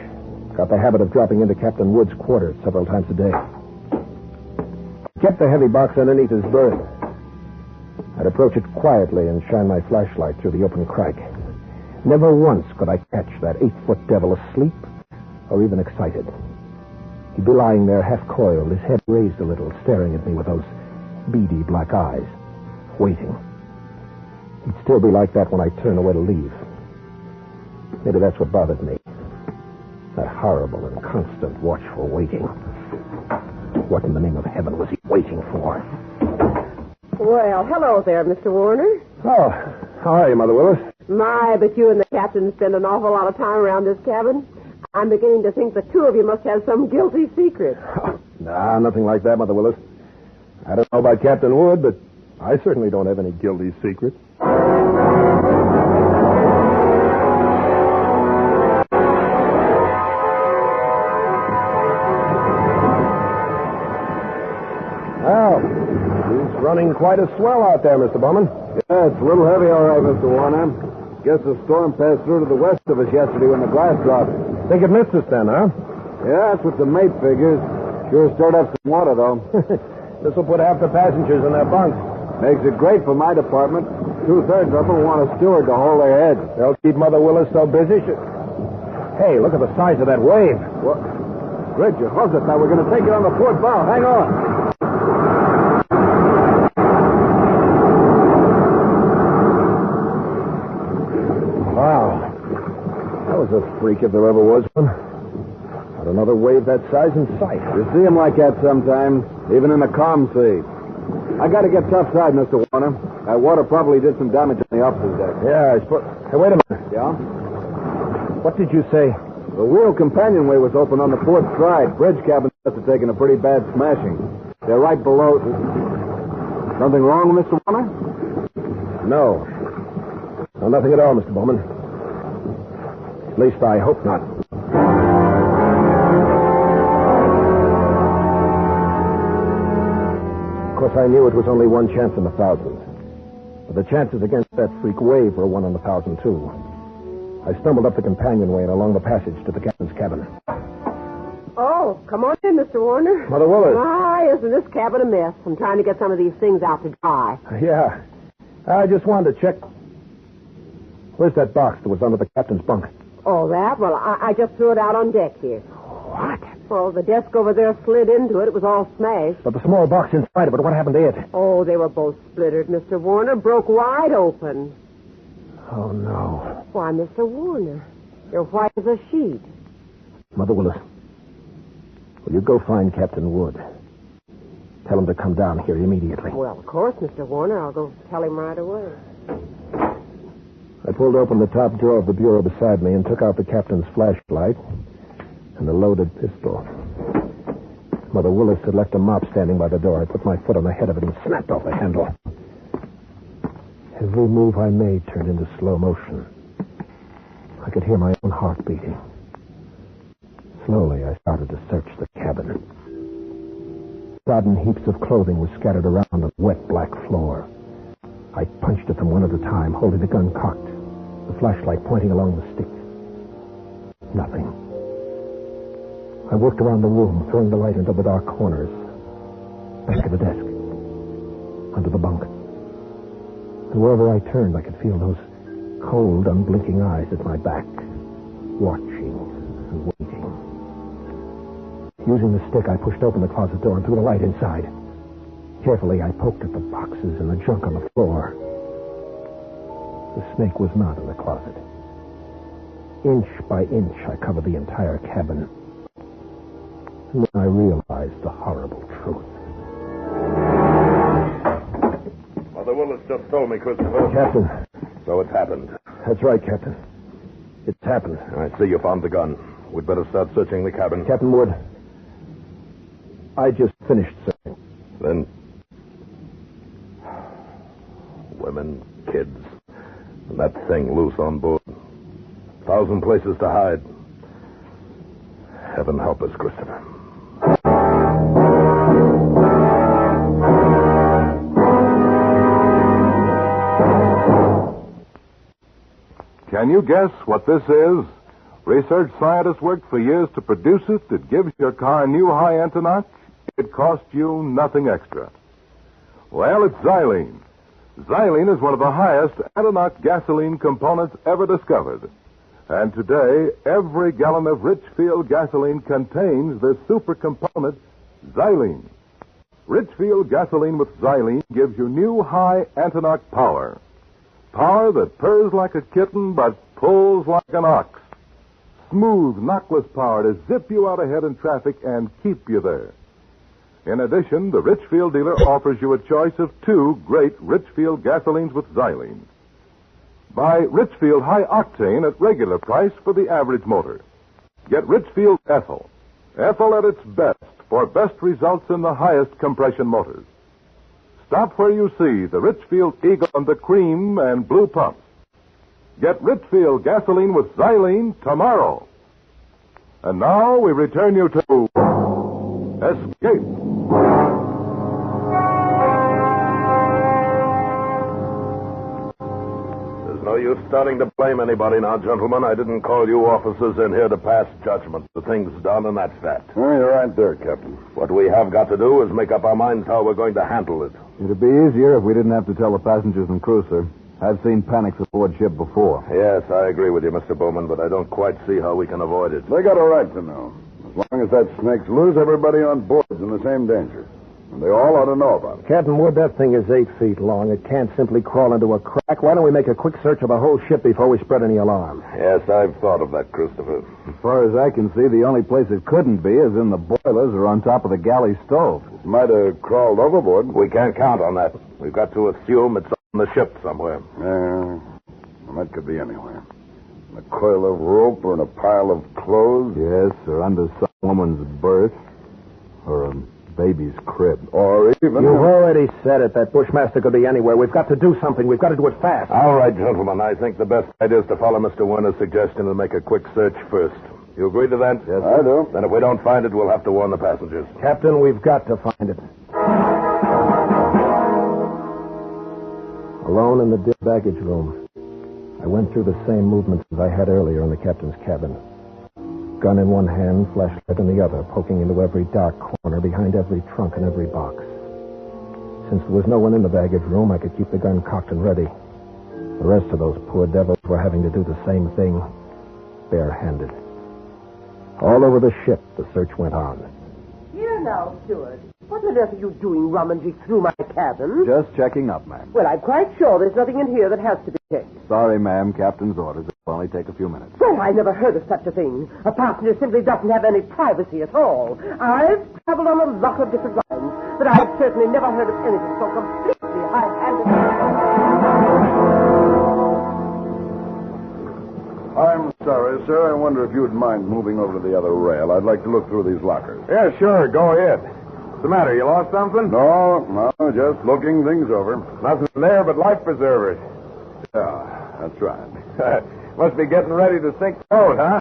Got the habit of dropping into Captain Wood's quarters several times a day. I kept the heavy box underneath his berth. I'd approach it quietly and shine my flashlight through the open crack. Never once could I catch that 8-foot devil asleep or even excited. He'd be lying there half coiled, his head raised a little, staring at me with those beady black eyes, waiting. He'd still be like that when I turned away to leave. Maybe that's what bothered me. That horrible and constant watchful waiting. What in the name of heaven was he waiting for? Well, hello there, Mr. Warner. Oh, how are you, Mother Willis? My, but you and the captain spend an awful lot of time around this cabin. I'm beginning to think the two of you must have some guilty secret. Nah, nothing like that, Mother Willis. I don't know about Captain Wood, but I certainly don't have any guilty secrets. Well, he's running quite a swell out there, Mr. Bowman. Yeah, it's a little heavy, all right, Mr. Warner. Guess the storm passed through to the west of us yesterday when the glass dropped. Think it missed us then, huh? Yeah, that's what the mate figures. Sure stirred up some water, though. This will put half the passengers in their bunks. Makes it great for my department. 2/3 of them want a steward to hold their heads. They'll keep Mother Willis so busy. Hey, look at the size of that wave. What? Great, you how's it now? We're going to take it on the port bow. Hang on. Wow. That was a freak if there ever was one. Not another wave that size in sight. You see them like that sometimes, even in a calm sea. I got to get topside, Mr. Warner. That water probably did some damage on the officer's deck. Yeah, I suppose. Hey, wait a minute. Yeah? What did you say? The wheel companionway was open on the port side. Bridge cabins must have taken a pretty bad smashing. They're right below. Something wrong, Mr. Warner? No. No, nothing at all, Mr. Bowman. At least I hope not. Of course, I knew it was only one chance in 1,000. But the chances against that freak wave were 1 in 1,000, too. I stumbled up the companionway and along the passage to the captain's cabin. Oh, come on in, Mr. Warner. Mother Willis. Why, isn't this cabin a mess? I'm trying to get some of these things out to dry. Yeah. I just wanted to check. Where's that box that was under the captain's bunk? Oh, that? Well, I just threw it out on deck here. What? Well, the desk over there slid into it. It was all smashed. But the small box inside of it, what happened to it? Oh, they were both splintered, Mr. Warner. Broke wide open. Oh, no. Why, Mr. Warner, you're white as a sheet. Mother Willis, will you go find Captain Wood? Tell him to come down here immediately. Well, of course, Mr. Warner. I'll go tell him right away. I pulled open the top drawer of the bureau beside me and took out the captain's flashlight and a loaded pistol. Mother Willis had left a mop standing by the door. I put my foot on the head of it and snapped off the handle. Every move I made turned into slow motion. I could hear my own heart beating. Slowly, I started to search the cabin. Sodden heaps of clothing were scattered around on the wet black floor. I punched at them one at a time, holding the gun cocked, the flashlight pointing along the stick. Nothing. I worked around the room, throwing the light into the dark corners. Back of the desk. Under the bunk. And wherever I turned, I could feel those cold, unblinking eyes at my back, watching and waiting. Using the stick, I pushed open the closet door and threw the light inside. Carefully, I poked at the boxes and the junk on the floor. The snake was not in the closet. Inch by inch, I covered the entire cabin. And then I realized the horrible truth. Mother Willis just told me, Christopher. Captain. So it's happened. That's right, Captain. It's happened. I see you found the gun. We'd better start searching the cabin. Captain Wood, I just finished searching. Then... women, kids, and that thing loose on board. 1,000 places to hide. Heaven help us, Christopher. Can you guess what this is? Research scientists worked for years to produce it. It gives your car a new high anti-knock. It costs you nothing extra. Well, it's xylene. Xylene is one of the highest anti-knock gasoline components ever discovered. And today, every gallon of Richfield gasoline contains this super component, xylene. Richfield gasoline with xylene gives you new high anti-knock power. Power that purrs like a kitten but pulls like an ox. Smooth, knockless power to zip you out ahead in traffic and keep you there. In addition, the Richfield dealer offers you a choice of 2 great Richfield gasolines with xylene. Buy Richfield High Octane at regular price for the average motor. Get Richfield Ethyl. Ethyl at its best for best results in the highest compression motors. Stop where you see the Richfield Eagle and the cream and blue pumps. Get Richfield gasoline with xylene tomorrow. And now we return you to Escape. There's no use starting to blame anybody now, gentlemen. I didn't call you officers in here to pass judgment. The thing's done, and that's that. Oh, you're right there, Captain. What we have got to do is make up our minds how we're going to handle it. It'd be easier if we didn't have to tell the passengers and crew, sir. I've seen panics aboard ship before. Yes, I agree with you, Mr. Bowman, but I don't quite see how we can avoid it. They got a right to know. As long as that snake's loose, everybody on board's in the same danger. And they all ought to know about it. Captain Wood, that thing is 8 feet long. It can't simply crawl into a crack. Why don't we make a quick search of the whole ship before we spread any alarm? Yes, I've thought of that, Christopher. As far as I can see, the only place it couldn't be is in the boilers or on top of the galley stove. It might have crawled overboard. We can't count on that. We've got to assume it's on the ship somewhere. Well, that could be anywhere. In a coil of rope or in a pile of clothes. Yes, or under some woman's berth. Or a baby's crib. Or even... You've already said it. That Bushmaster could be anywhere. We've got to do something. We've got to do it fast. All right, gentlemen. I think the best idea is to follow Mr. Werner's suggestion and make a quick search first. You agree to that? Yes, I do. Then if we don't find it, we'll have to warn the passengers. Captain, we've got to find it. Alone in the dim baggage room, I went through the same movements as I had earlier in the captain's cabin. Gun in one hand, flashlight in the other, poking into every dark corner, behind every trunk and every box. Since there was no one in the baggage room, I could keep the gun cocked and ready. The rest of those poor devils were having to do the same thing, barehanded. All over the ship, the search went on. Here now, steward. What on earth are you doing rummaging through my cabin? Just checking up, ma'am. Well, I'm quite sure there's nothing in here that has to be checked. Sorry, ma'am. Captain's orders. It'll only take a few minutes. Well, I never heard of such a thing. A passenger simply doesn't have any privacy at all. I've traveled on a lot of different lines, but I've certainly never heard of anything so completely high-handed. I'm sorry, sir. I wonder if you'd mind moving over to the other rail. I'd like to look through these lockers. Yeah, sure. Go ahead. What's the matter? You lost something? No, just looking things over. Nothing there but life preservers. Yeah, that's right. Must be getting ready to sink the boat, huh?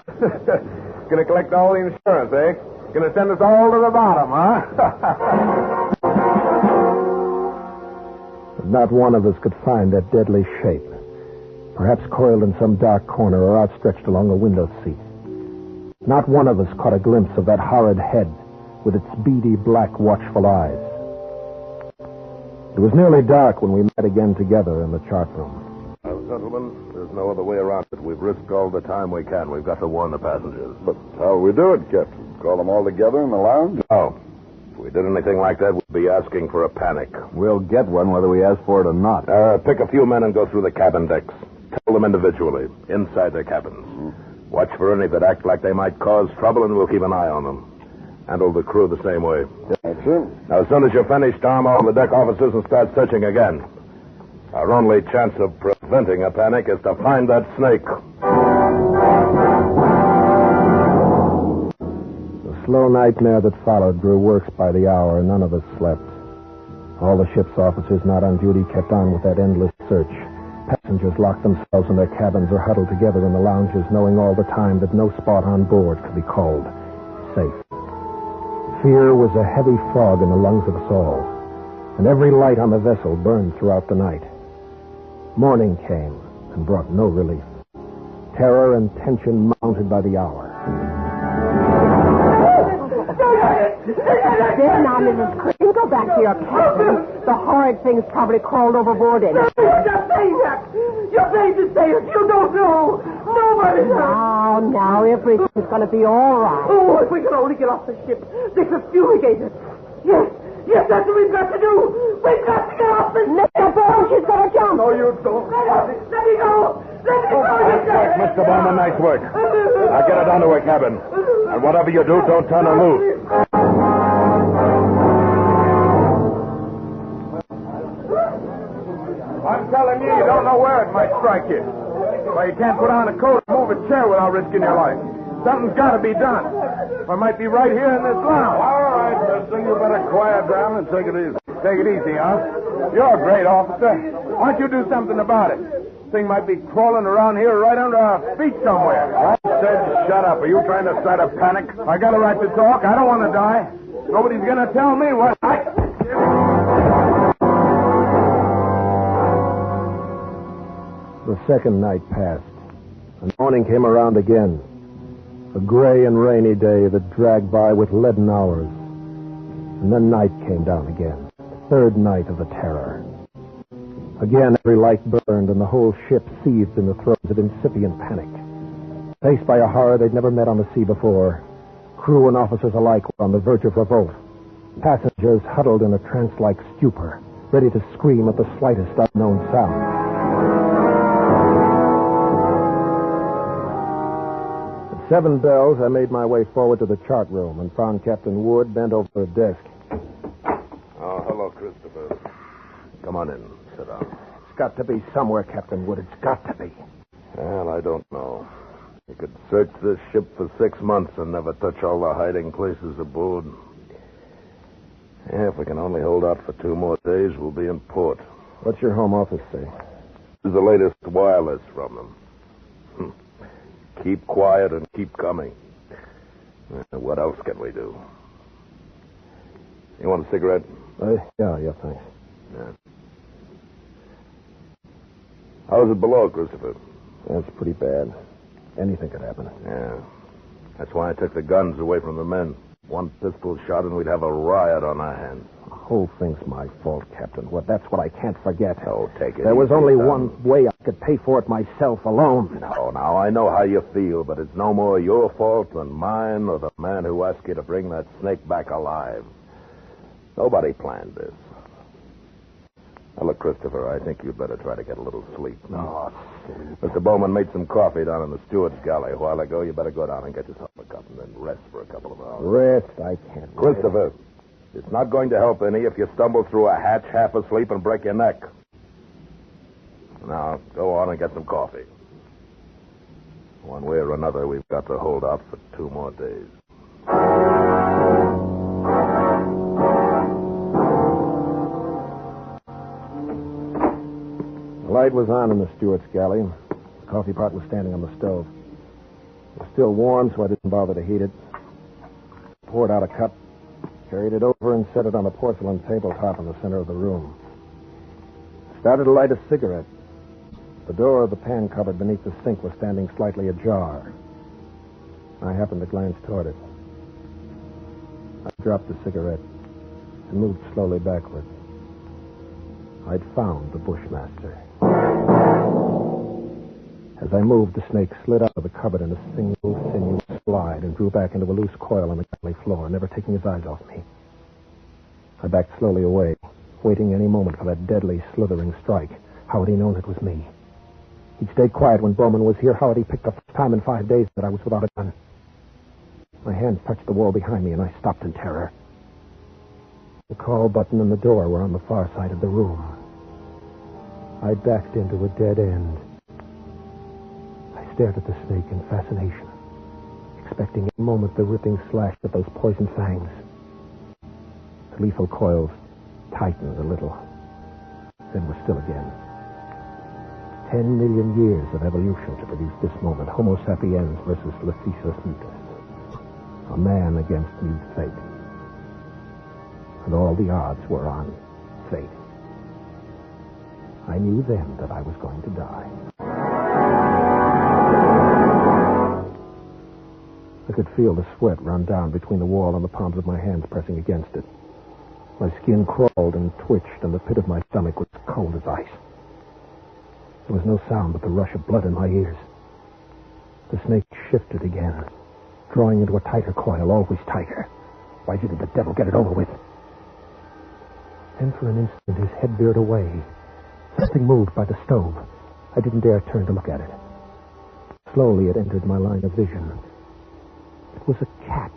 Gonna collect all the insurance, eh? Gonna send us all to the bottom, huh? But not one of us could find that deadly shape. Perhaps coiled in some dark corner or outstretched along a window seat. Not one of us caught a glimpse of that horrid head with its beady, black, watchful eyes. It was nearly dark when we met again together in the chart room. Now, gentlemen, there's no other way around it. We've risked all the time we can. We've got to warn the passengers. But how'll we do it, Captain? Call them all together in the lounge? No. If we did anything like that, we'd be asking for a panic. We'll get one whether we ask for it or not. Pick a few men and go through the cabin decks. Tell them individually, inside their cabins. Watch for any that act like they might cause trouble, and we'll keep an eye on them. Handle the crew the same way. Yes, sir. Now, as soon as you're finished, arm all the deck officers and start searching again. Our only chance of preventing a panic is to find that snake. The slow nightmare that followed grew worse by the hour, and none of us slept. All the ship's officers not on duty kept on with that endless search. Passengers locked themselves in their cabins or huddled together in the lounges, knowing all the time that no spot on board could be called safe. Fear was a heavy fog in the lungs of us all, and every light on the vessel burned throughout the night. Morning came and brought no relief. Terror and tension mounted by the hour. There now, Mrs. Crane, go back to your cabin. The horrid thing's probably crawled overboard in it. Your face is sailors. You don't know. Nobody knows. Now, everything's going to be all right. Oh, if we can only get off the ship. They could fumigate us. Yes, that's what we've got to do. We've got to get off the ship. Mr. Bowman, she's going to jump. No, you don't. Let me go. Let me go. Mr. Bowman, nice work. Now get her down to her cabin. And whatever you do, don't turn her loose. I'm telling you, you don't know where it might strike you. Well, you can't put on a coat or move a chair without risking your life. Something's got to be done. Or it might be right here in this lounge. All right, mister, you better quiet down and take it easy. Take it easy, huh? You're a great officer. Why don't you do something about it? Thing might be crawling around here right under our feet somewhere. I said shut up. Are you trying to start a panic? I got a right to talk. I don't want to die. Nobody's going to tell me what The second night passed, and morning came around again. A gray and rainy day that dragged by with leaden hours. And then night came down again, the third night of the terror. Again, every light burned, and the whole ship seethed in the throes of incipient panic. Faced by a horror they'd never met on the sea before, crew and officers alike were on the verge of revolt. Passengers huddled in a trance-like stupor, ready to scream at the slightest unknown sound. At 7 bells, I made my way forward to the chart room and found Captain Wood bent over a desk. Oh, hello, Christopher. Come on in. Sit down. It's got to be somewhere, Captain Wood. It's got to be. Well, I don't know. You could search this ship for 6 months and never touch all the hiding places aboard. Yeah, if we can only hold out for 2 more days, we'll be in port. What's your home office say? This is the latest wireless from them. Keep quiet and keep coming. What else can we do? You want a cigarette? Yeah, thanks. Yeah. How's it below, Christopher? That's pretty bad. Anything could happen. Yeah. That's why I took the guns away from the men. One pistol shot and we'd have a riot on our hands. The whole thing's my fault, Captain. That's what I can't forget. Oh, take it. There was easy, only son. one way I could pay for it myself alone. No, now, I know how you feel, but it's no more your fault than mine or the man who asked you to bring that snake back alive. Nobody planned this. Now, look, Christopher, I think you'd better try to get a little sleep. No, Mr. Bowman made some coffee down in the steward's galley a while ago. You better go down and get yourself a cup and then rest for a couple of hours. Rest? I can't. Christopher, it's not going to help any if you stumble through a hatch half asleep and break your neck. Now, go on and get some coffee. One way or another, we've got to hold out for 2 more days. The light was on in the steward's galley. The coffee pot was standing on the stove. It was still warm, so I didn't bother to heat it. Poured out a cup, carried it over, and set it on a porcelain tabletop in the center of the room. Started to light a cigarette. The door of the pan cupboard beneath the sink was standing slightly ajar. I happened to glance toward it. I dropped the cigarette and moved slowly backward. I'd found the Bushmaster. As I moved, the snake slid out of the cupboard in a single sinuous slide and drew back into a loose coil on the galley floor, never taking his eyes off me. I backed slowly away, waiting any moment for that deadly, slithering strike. How had he known it was me? He'd stayed quiet when Bowman was here. How had he picked up the time in 5 days that I was without a gun? My hands touched the wall behind me, and I stopped in terror. The call button and the door were on the far side of the room. I backed into a dead end. I stared at the snake in fascination, expecting any moment the ripping slash of those poison fangs. The lethal coils tightened a little, then were still again. 10 million years of evolution to produce this moment. Homo sapiens versus Lethesus mutus. A man against mute fate. And all the odds were on fate. I knew then that I was going to die. I could feel the sweat run down between the wall and the palms of my hands pressing against it. My skin crawled and twitched, and the pit of my stomach was cold as ice. There was no sound but the rush of blood in my ears. The snake shifted again, drawing into a tighter coil, always tighter. Why didn't the devil get it over with? Then for an instant his head veered away. Something moved by the stove. I didn't dare turn to look at it. Slowly it entered my line of vision. It was a cat.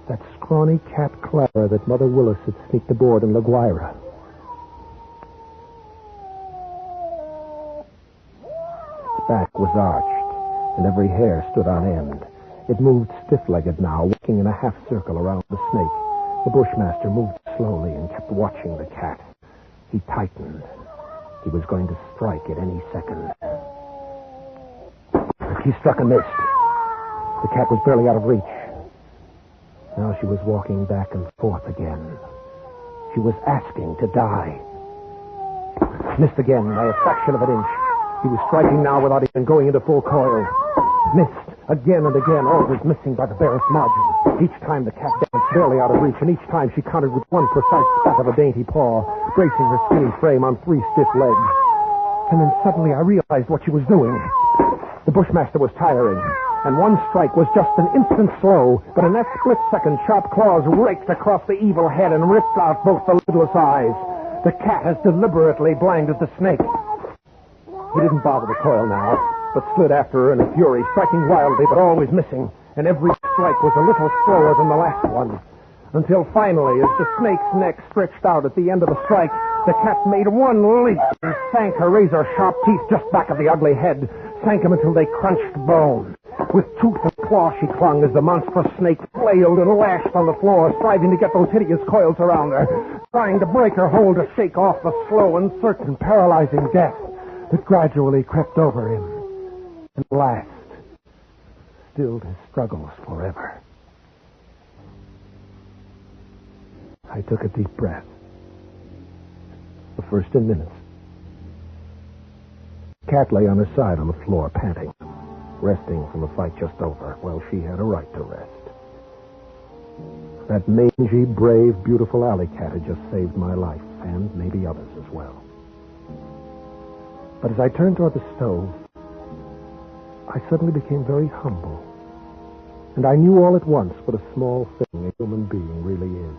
That scrawny cat Clara that Mother Willis had sneaked aboard in La Guaira. Its back was arched, and every hair stood on end. It moved stiff-legged now, walking in a half-circle around the snake. The bushmaster moved slowly and kept watching the cat. He tightened. He was going to strike at any second. He struck and missed. The cat was barely out of reach. Now she was walking back and forth again. She was asking to die. Missed again by a fraction of an inch. He was striking now without even going into full coil. Missed again and again, always missing by the barest margin. Each time the cat danced barely out of reach, and each time she countered with one precise pat of a dainty paw, bracing her skinny frame on 3 stiff legs. And then suddenly I realized what she was doing. The bushmaster was tiring, and one strike was just an instant slow, but in that split second, sharp claws raked across the evil head and ripped out both the lidless eyes. The cat has deliberately blinded the snake. He didn't bother to coil now, but slid after her in a fury, striking wildly but always missing, and every strike was a little slower than the last one. Until finally, as the snake's neck stretched out at the end of the strike, the cat made one leap and sank her razor-sharp teeth just back of the ugly head, sank him until they crunched bone. With tooth and claw she clung as the monstrous snake flailed and lashed on the floor, striving to get those hideous coils around her, trying to break her hold to shake off the slow and certain paralyzing death that gradually crept over him, and at last stilled his struggles forever. I took a deep breath, the first in minutes. Cat lay on her side on the floor, panting, resting from the fight just over. Well, she had a right to rest. That mangy, brave, beautiful alley cat had just saved my life, and maybe others as well. But as I turned toward the stove, I suddenly became very humble. And I knew all at once what a small thing a human being really is.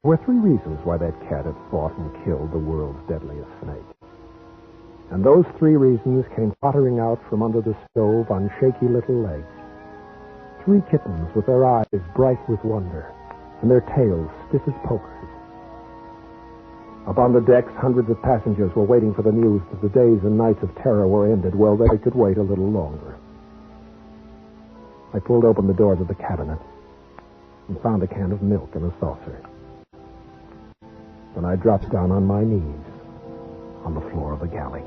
There were 3 reasons why that cat had fought and killed the world's deadliest snake. And those 3 reasons came tottering out from under the stove on shaky little legs. 3 kittens with their eyes bright with wonder, and their tails stiff as pokers. Up on the decks, hundreds of passengers were waiting for the news that the days and nights of terror were ended. Well, they could wait a little longer. I pulled open the doors of the cabinet and found a can of milk in a saucer. Then I dropped down on my knees on the floor of the galley.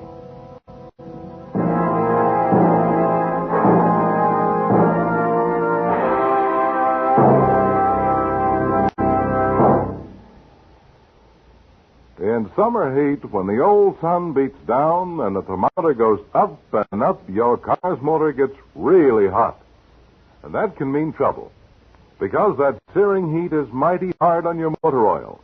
In summer heat, when the old sun beats down and the thermometer goes up and up, your car's motor gets really hot. And that can mean trouble, because that searing heat is mighty hard on your motor oil.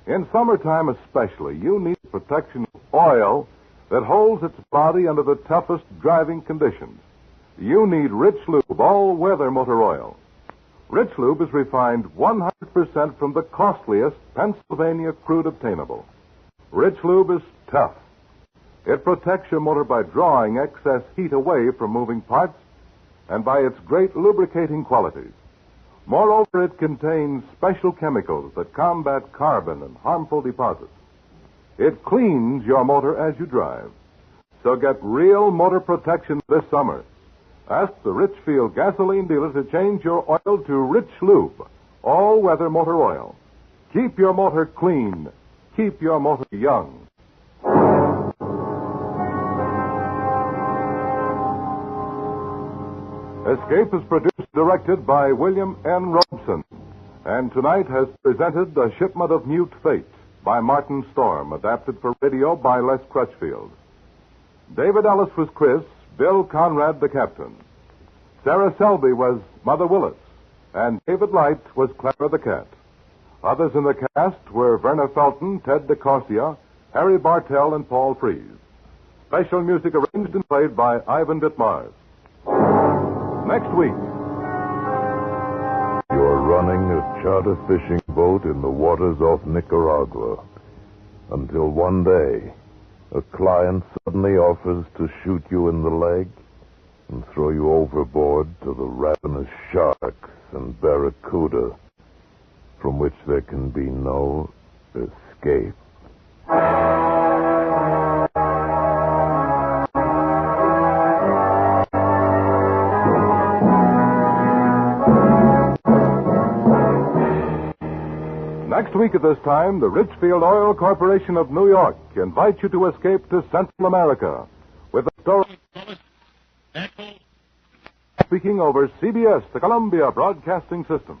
In summertime especially, you need protection of oil that holds its body under the toughest driving conditions. You need Rich Lube all-weather motor oil. Rich Lube is refined 100% from the costliest Pennsylvania crude obtainable. Rich Lube is tough. It protects your motor by drawing excess heat away from moving parts and by its great lubricating qualities. Moreover, it contains special chemicals that combat carbon and harmful deposits. It cleans your motor as you drive. So get real motor protection this summer. Ask the Richfield gasoline dealer to change your oil to Rich Lube, all-weather motor oil. Keep your motor clean. Keep your motor young. Escape is produced and directed by William N. Robeson, and tonight has presented A Shipment of Mute Fate by Martin Storm, adapted for radio by Les Crutchfield. David Ellis was Chris, Bill Conrad the captain. Sarah Selby was Mother Willis, and David Light was Clara the Cat. Others in the cast were Verna Felton, Ted DeCorsia, Harry Bartell, and Paul Frees. Special music arranged and played by Ivan Ditmars. Next week. You're running a charter fishing boat in the waters off Nicaragua. Until one day, a client suddenly offers to shoot you in the leg and throw you overboard to the ravenous sharks and barracuda, from which there can be no escape. Next week at this time, the Richfield Oil Corporation of New York invites you to escape to Central America with a story speaking over CBS, the Columbia Broadcasting System.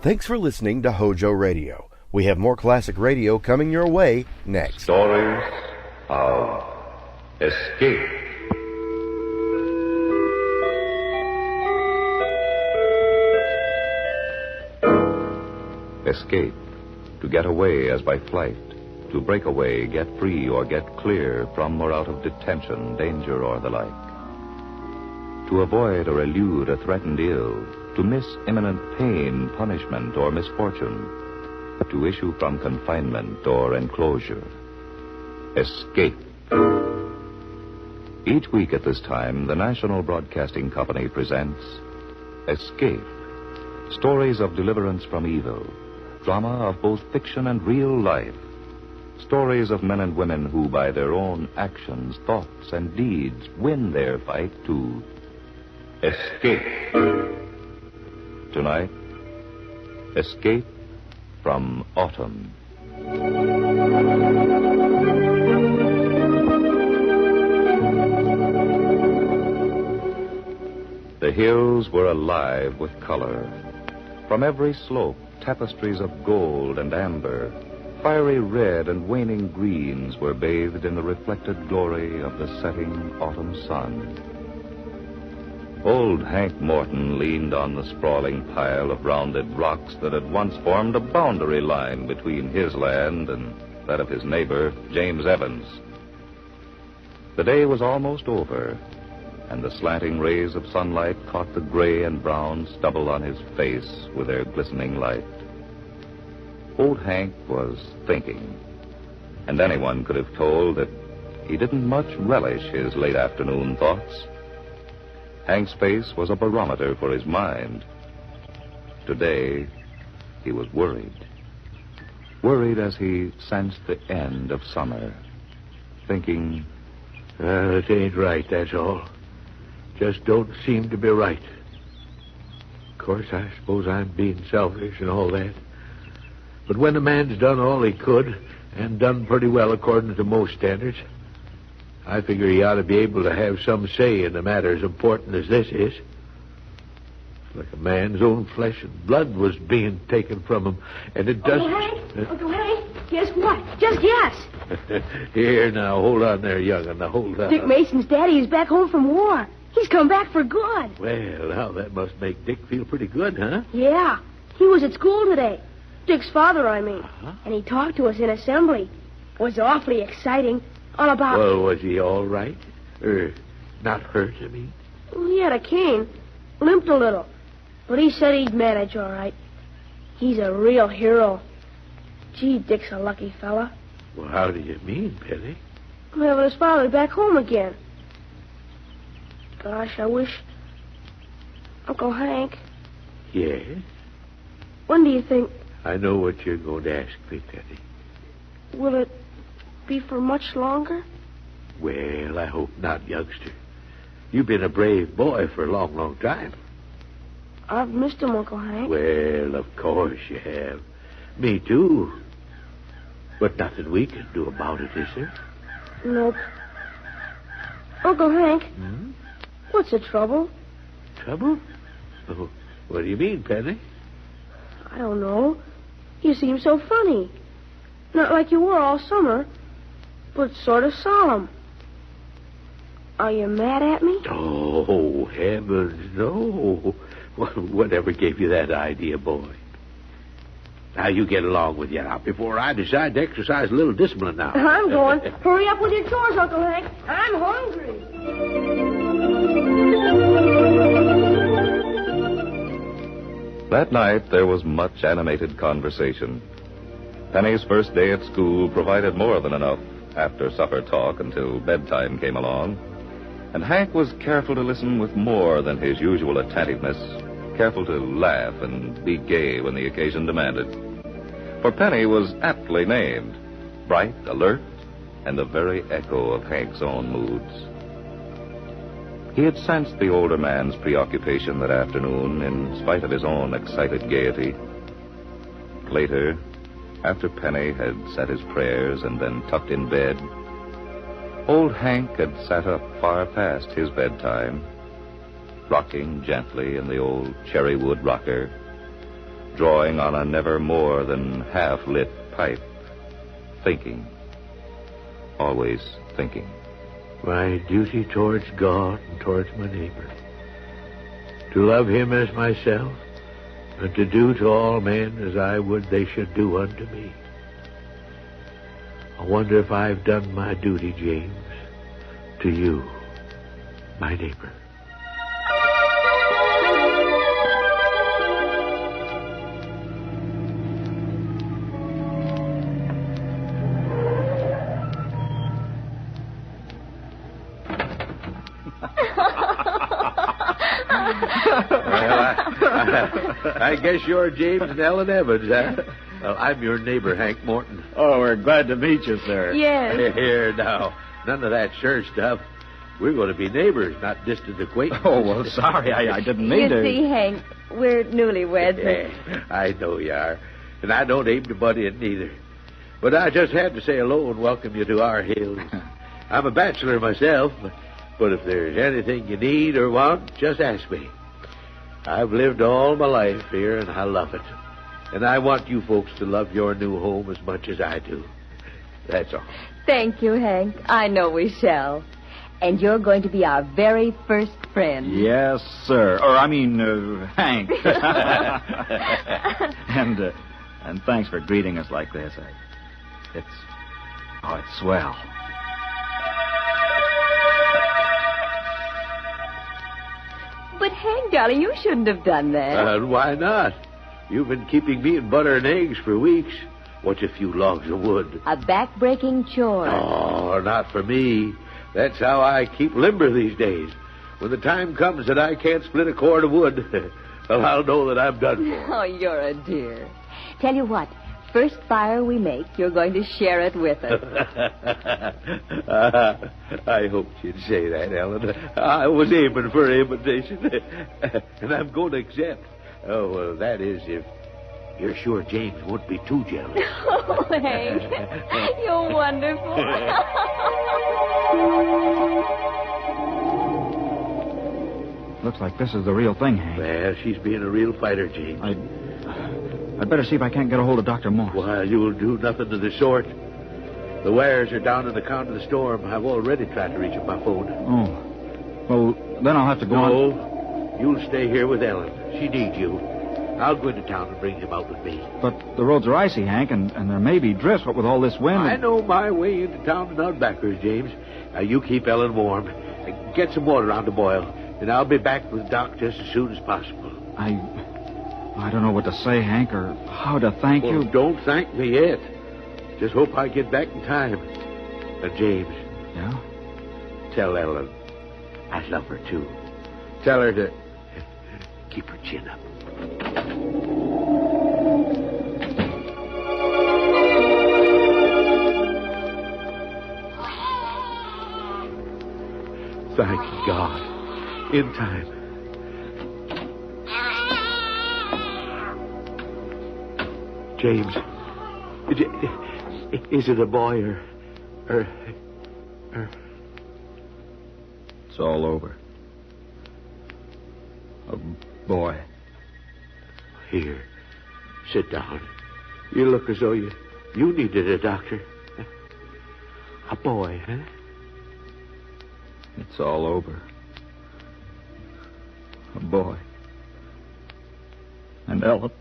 Thanks for listening to HOJO Radio. We have more classic radio coming your way next. Stories of escape. Escape. To get away as by flight. To break away, get free, or get clear from or out of detention, danger, or the like. To avoid or elude a threatened ill. To miss imminent pain, punishment, or misfortune. To issue from confinement or enclosure. Escape. Each week at this time, the National Broadcasting Company presents Escape. Stories of deliverance from evil. Drama of both fiction and real life. Stories of men and women who, by their own actions, thoughts, and deeds, win their fight to escape. Tonight, Escape from Autumn. The hills were alive with color. From every slope, tapestries of gold and amber, fiery red and waning greens were bathed in the reflected glory of the setting autumn sun. Old Hank Morton leaned on the sprawling pile of rounded rocks that had once formed a boundary line between his land and that of his neighbor, James Evans. The day was almost over, and the slanting rays of sunlight caught the gray and brown stubble on his face with their glistening light. Old Hank was thinking, and anyone could have told that he didn't much relish his late afternoon thoughts. Hank's face was a barometer for his mind. Today, he was worried. Worried as he sensed the end of summer, thinking, it ain't right, that's all. Just don't seem to be right. Of course, I suppose I'm being selfish and all that. But when a man's done all he could, and done pretty well according to most standards, I figure he ought to be able to have some say in a matter as important as this is. It's like a man's own flesh and blood was being taken from him, and it doesn't... Uncle Hank, guess what? Just guess. Here, now, hold on there, young'un. Now, hold on. Dick Mason's daddy is back home from war. He's come back for good. Well, now, that must make Dick feel pretty good, huh? Yeah. He was at school today. Dick's father, I mean. And he talked to us in assembly. Was awfully exciting. All about... Well, was he all right? Not hurt, I mean? Well, he had a cane. Limped a little. But he said he'd manage all right. He's a real hero. Gee, Dick's a lucky fella. Well, how do you mean, Penny? Having his father back home again. Gosh, I wish... Uncle Hank. Yes? When do you think... I know what you're going to ask me, Penny. Will it be for much longer? Well, I hope not, youngster. You've been a brave boy for a long, long time. I've missed him, Uncle Hank. Well, of course you have. Me, too. But nothing we can do about it, is there? Nope. Uncle Hank, what's the trouble? Trouble? Oh, what do you mean, Penny? I don't know. You seem so funny. Not like you were all summer, but sort of solemn. Are you mad at me? Oh, heavens, no. Whatever gave you that idea, boy? Now, you get along with you now before I decide to exercise a little discipline now. I'm going. Hurry up with your chores, Uncle Hank. I'm hungry. That night, there was much animated conversation. Penny's first day at school provided more than enough after-supper talk until bedtime came along. And Hank was careful to listen with more than his usual attentiveness, careful to laugh and be gay when the occasion demanded. For Penny was aptly named, bright, alert, and the very echo of Hank's own moods. He had sensed the older man's preoccupation that afternoon, in spite of his own excited gaiety. Later, after Penny had said his prayers and then tucked in bed, old Hank had sat up far past his bedtime, rocking gently in the old cherry wood rocker, drawing on a never more than half-lit pipe, thinking, always thinking. My duty towards God and towards my neighbor, to love him as myself, and to do to all men as I would they should do unto me. I wonder if I've done my duty, James, to you, my neighbor. I guess you're James and Ellen Evans, huh? Well, I'm your neighbor, Hank Morton. Oh, we're glad to meet you, sir. Yes. Here, now. None of that church stuff. We're going to be neighbors, not distant acquaintances. Oh, well, sorry. I didn't mean to. You see, Hank, we're newlyweds. Yeah, I know you are. And I don't aim to butt in, neither. But I just had to say hello and welcome you to our hills. I'm a bachelor myself, but if there's anything you need or want, just ask me. I've lived all my life here, and I love it. And I want you folks to love your new home as much as I do. That's all. Thank you, Hank. I know we shall. And you're going to be our very first friend. Yes, sir. Or, I mean, Hank. And thanks for greeting us like this. It's swell. But, Hank, darling, you shouldn't have done that. Why not? You've been keeping me in butter and eggs for weeks. What's a few logs of wood? A back-breaking chore. Oh, not for me. That's how I keep limber these days. When the time comes that I can't split a cord of wood, well, I'll know that I'm done for. Oh, you're a dear. Tell you what, first fire we make, you're going to share it with us. I hoped you'd say that, Ellen. I was aiming for an invitation, and I'm going to accept. Oh, well, that is if you're sure James won't be too jealous. Oh, Hank, you're wonderful. Looks like this is the real thing, Hank. Well, she's being a real fighter, James. I'd better see if I can't get a hold of Dr. Moss. Why, you'll do nothing of the sort. The wires are down in the count of the storm. I've already tried to reach him by phone. Oh. Well, then I'll have to go on. No, you'll stay here with Ellen. She needs you. I'll go into town and bring him out with me. But the roads are icy, Hank, and there may be drifts, what with all this wind. I know my way into town and out backwards, James. Now, you keep Ellen warm. Get some water on to boil, and I'll be back with Doc just as soon as possible. I don't know what to say, Hank, or how to thank you. Don't thank me yet. Just hope I get back in time. James. Yeah? Tell Ellen I love her, too. Tell her to keep her chin up. Thank God. In time. James, is it a boy or... It's all over. A boy. Here, sit down. You look as though You needed a doctor. A boy, huh? It's all over. A boy. And Ellen.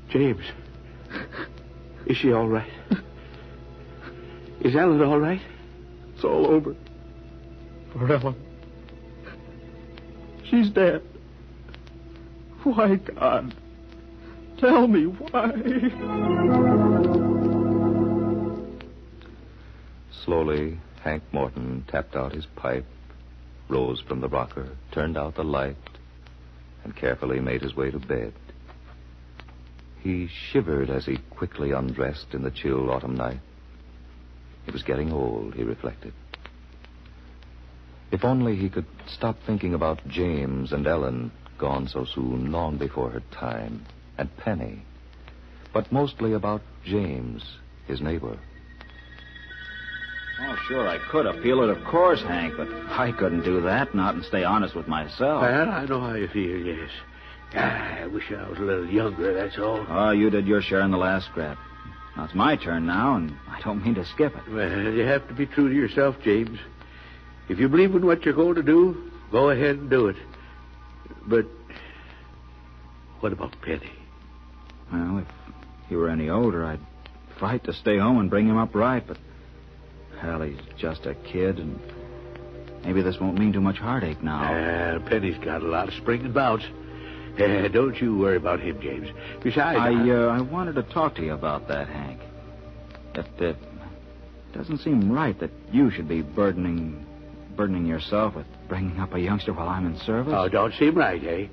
James. Is she all right? Is Ellen all right? It's all over. For Ellen. She's dead. Why, God? Tell me why. Slowly, Hank Morton tapped out his pipe, rose from the rocker, turned out the light, and carefully made his way to bed. He shivered as he quickly undressed in the chill autumn night. He was getting old, he reflected. If only he could stop thinking about James and Ellen, gone so soon, long before her time, and Penny, but mostly about James, his neighbor. Oh, sure, I could appeal it, of course, Hank, but I couldn't do that, not and stay honest with myself. Well, I know how you feel, yes. I wish I was a little younger, that's all. Oh, you did your share in the last scrap. Now, it's my turn now, and I don't mean to skip it. Well, you have to be true to yourself, James. If you believe in what you're going to do, go ahead and do it. But what about Penny? Well, if he were any older, I'd fight to stay home and bring him up right, but, well, he's just a kid, and maybe this won't mean too much heartache now. Penny's got a lot of spring and bounce. Don't you worry about him, James. Besides, I wanted to talk to you about that, Hank. It doesn't seem right that you should be burdening yourself with bringing up a youngster while I'm in service. Oh, don't seem right, eh?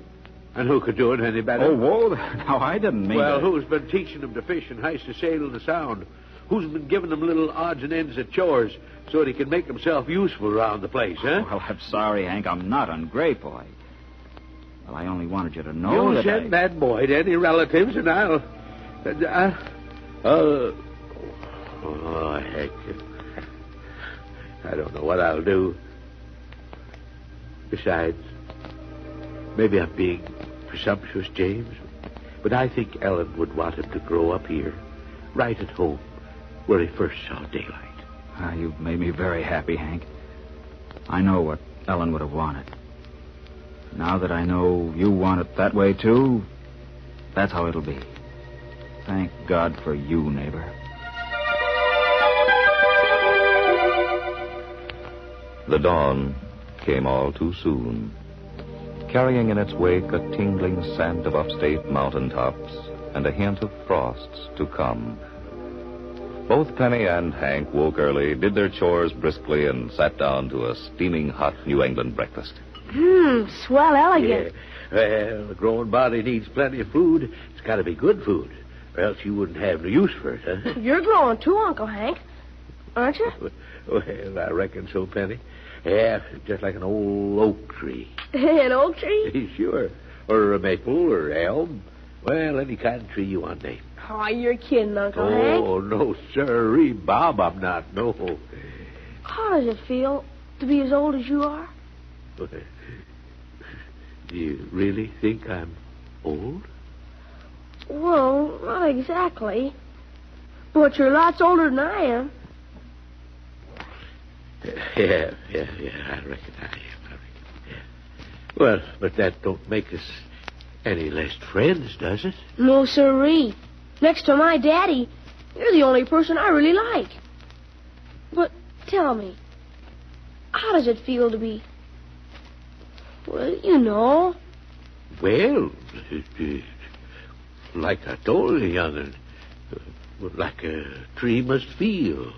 And who could do it any better? Oh, whoa, now I didn't mean Well, to... who's been teaching them to fish and heist to sail in the Sound? Who's been giving them little odds and ends of chores so that he can make himself useful around the place, huh? Well, I'm sorry, Hank. I'm not ungrateful. Well, I only wanted you to know You send that boy to any relatives, and I'll... heck. I don't know what I'll do. Besides, maybe I'm being presumptuous, James, but I think Ellen would want him to grow up here, right at home, where he first saw daylight. You've made me very happy, Hank. I know what Ellen would have wanted. Now that I know you want it that way, too, that's how it'll be. Thank God for you, neighbor. The dawn came all too soon, carrying in its wake a tingling scent of upstate mountaintops and a hint of frosts to come. Both Penny and Hank woke early, did their chores briskly, and sat down to a steaming hot New England breakfast. Swell elegant. Yeah. Well, the growing body needs plenty of food. It's got to be good food, or else you wouldn't have no use for it, huh? You're growing too, Uncle Hank, aren't you? Well, I reckon so, Penny. Yeah, just like an old oak tree. An oak tree? Sure. Or a maple or elm. Well, any kind of tree you want to name. Oh, you're kidding, Uncle Hank. Oh, no, sirree, Bob, I'm not, no. How does it feel to be as old as you are? Do you really think I'm old? Well, not exactly. But you're lots older than I am. Yeah, I reckon I am. Yeah. Well, but that don't make us any less friends, does it? No, sirree. Next to my daddy, you're the only person I really like. But tell me, how does it feel to be... Well, you know. Well, like I told you, young'un, like a tree must feel.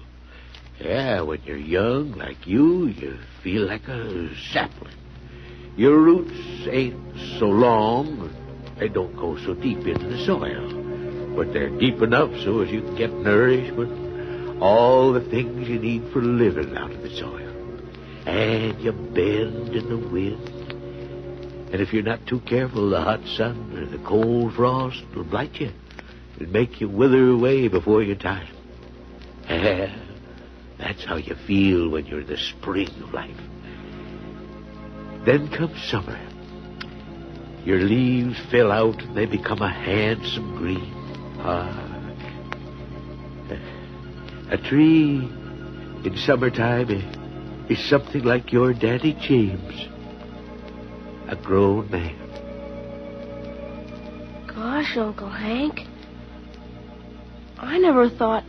Yeah, when you're young, like you feel like a sapling. Your roots ain't so long, they don't go so deep into the soil, but they're deep enough so as you can get nourishment, all the things you need for living out of the soil. And you bend in the wind. And if you're not too careful, the hot sun or the cold frost will blight you and make you wither away before your time. That's how you feel when you're in the spring of life. Then comes summer. Your leaves fill out and they become a handsome green. A tree in summertime is something like your Daddy James. A grown man. Gosh, Uncle Hank. I never thought...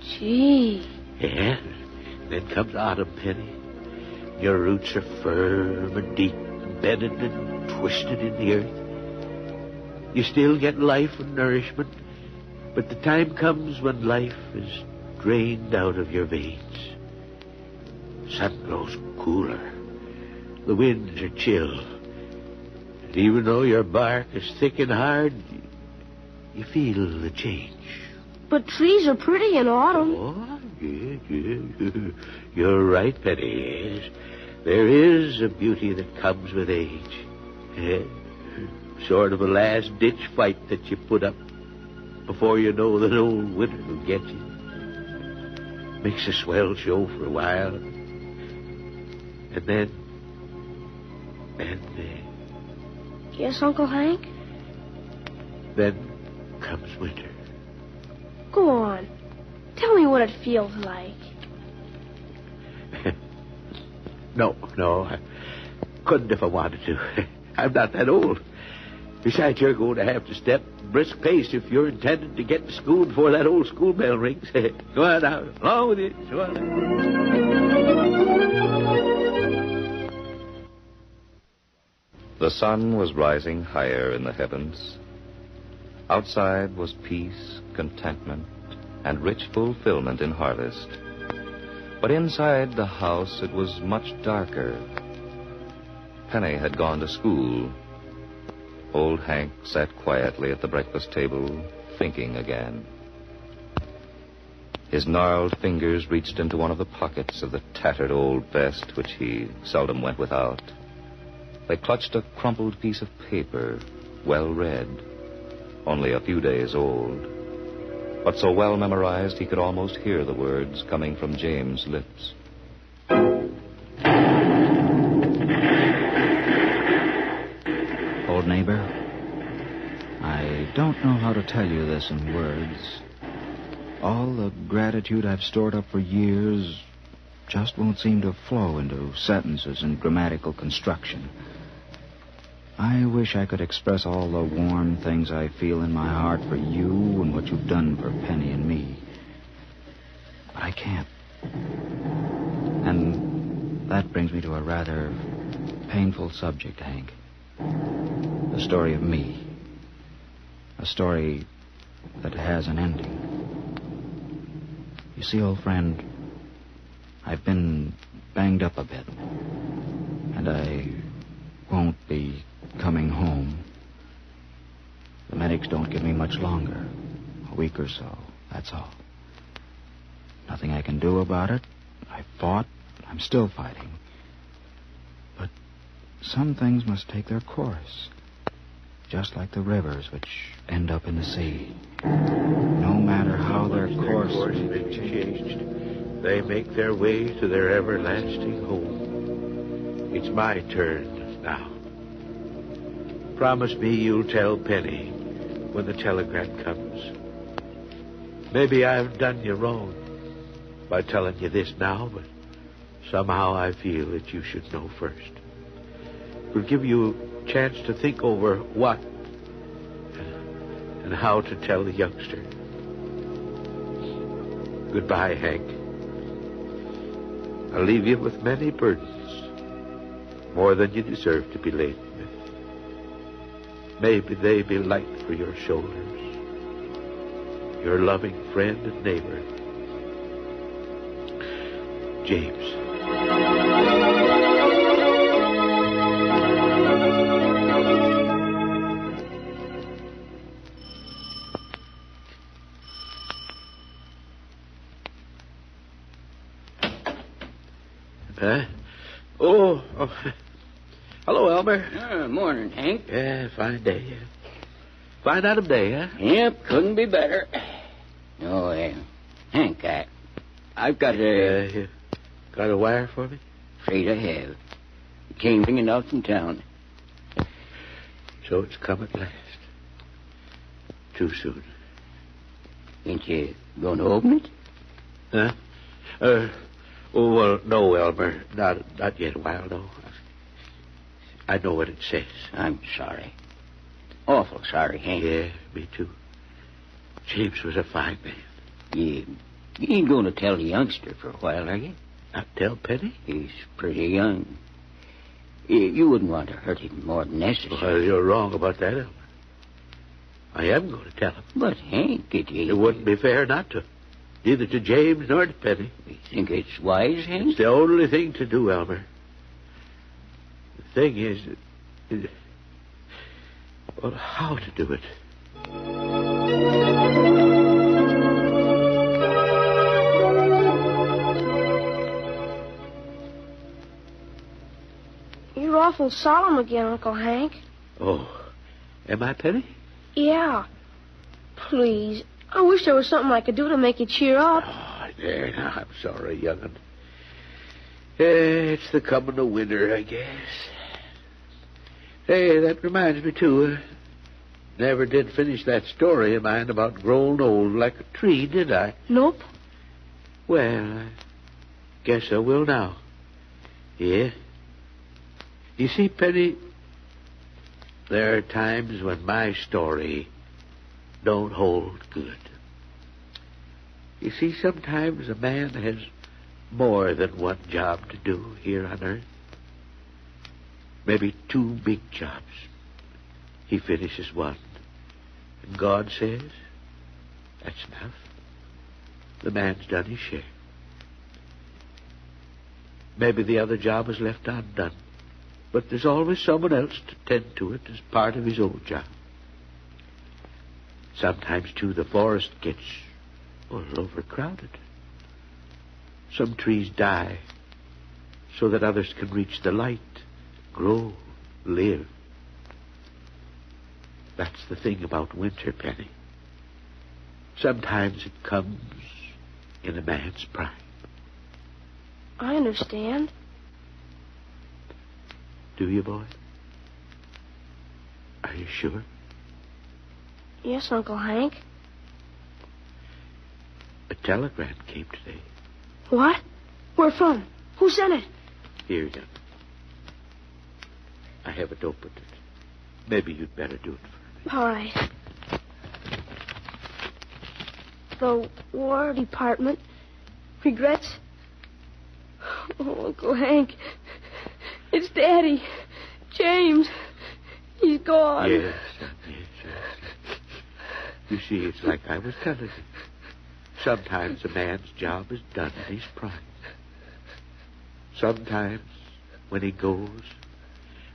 Gee. Yeah. Then comes autumn, Penny. Your roots are firm and deep, embedded and twisted in the earth. You still get life and nourishment, but the time comes when life is drained out of your veins. Sun grows cooler. The winds are chill. And even though your bark is thick and hard, you feel the change. But trees are pretty in autumn. Oh, yeah. You're right, Penny. Yes. There is a beauty that comes with age. Sort of a last-ditch fight that you put up before you know that old winter will get you. Makes a swell show for a while. And then... Yes, Uncle Hank? Then comes winter. Go on. Tell me what it feels like. No, I couldn't if I wanted to. I'm not that old. Besides, you're going to have to step brisk pace if you're intending to get to school before that old school bell rings. Go on now. Along with you. Go on. The sun was rising higher in the heavens. Outside was peace, contentment, and rich fulfillment in harvest. But inside the house it was much darker. Penny had gone to school. Old Hank sat quietly at the breakfast table, thinking again. His gnarled fingers reached into one of the pockets of the tattered old vest, which he seldom went without. They clutched a crumpled piece of paper, well read, only a few days old, but so well memorized he could almost hear the words coming from James' lips. Old neighbor, I don't know how to tell you this in words. All the gratitude I've stored up for years just won't seem to flow into sentences and grammatical construction. I wish I could express all the warm things I feel in my heart for you and what you've done for Penny and me. But I can't. And that brings me to a rather painful subject, Hank. The story of me. A story that has an ending. You see, old friend, I've been banged up a bit. And I won't be coming home. The medics don't give me much longer. A week or so, that's all. Nothing I can do about it. I fought. I'm still fighting. But some things must take their course. Just like the rivers which end up in the sea. No matter how their course may be changed, they make their way to their everlasting home. It's my turn now. Promise me you'll tell Penny when the telegram comes. Maybe I've done you wrong by telling you this now, but somehow I feel that you should know first. It'll give you a chance to think over what and how to tell the youngster. Goodbye, Hank. I'll leave you with many burdens, more than you deserve to be laden with. Maybe they be light for your shoulders. Your loving friend and neighbor, James. Oh. Hello, Elmer. Morning, Hank. Yeah, fine day. Fine autumn day, huh? Yep, couldn't be better. Oh, Hank, I've got a... You got a wire for me? Afraid I have. It came ringing out from town. So it's come at last. too soon. Ain't you going to open it? Huh? Oh, well, no, Elmer. Not yet a while, no. I know what it says. I'm sorry. Awful sorry, Hank. Yeah, me too. James was a fine man. You ain't going to tell the youngster for a while, are you? Not tell Penny? He's pretty young. You wouldn't want to hurt him more than necessary. Well, you're wrong about that, Elmer. I am going to tell him. But, Hank, it wouldn't be fair not to. Neither to James nor to Penny. You think it's wise, Hank? It's the only thing to do, Elmer. The thing is, well, how to do it. You're awful solemn again, Uncle Hank. Oh, am I, Penny? Yeah. Please. I wish there was something I could do to make you cheer up. Oh, there, now, I'm sorry, young'un. It's the coming of winter, I guess. Hey, that reminds me, too. Never did finish that story of mine about growing old like a tree, did I? Nope. Well, I guess I will now. Yeah. You see, Penny, there are times when my story don't hold good. You see, sometimes a man has more than one job to do here on Earth. Maybe two big jobs. He finishes one, and God says, that's enough. The man's done his share. Maybe the other job is left undone, but there's always someone else to tend to it as part of his own job. Sometimes, too, the forest gets a little overcrowded. Some trees die so that others can reach the light, grow, live. That's the thing about winter, Penny. Sometimes it comes in a man's prime. I understand. Do you, boy? Are you sure? Yes, Uncle Hank. A telegram came today. What? Where from? Who sent it? Here, young. I haven't opened it. Maybe you'd better do it for me. All right. The War Department regrets. Oh, Uncle Hank. It's Daddy. James. He's gone. Yes, son, yes. You see, it's like I was telling you. Sometimes a man's job is done in his prime. Sometimes, when he goes,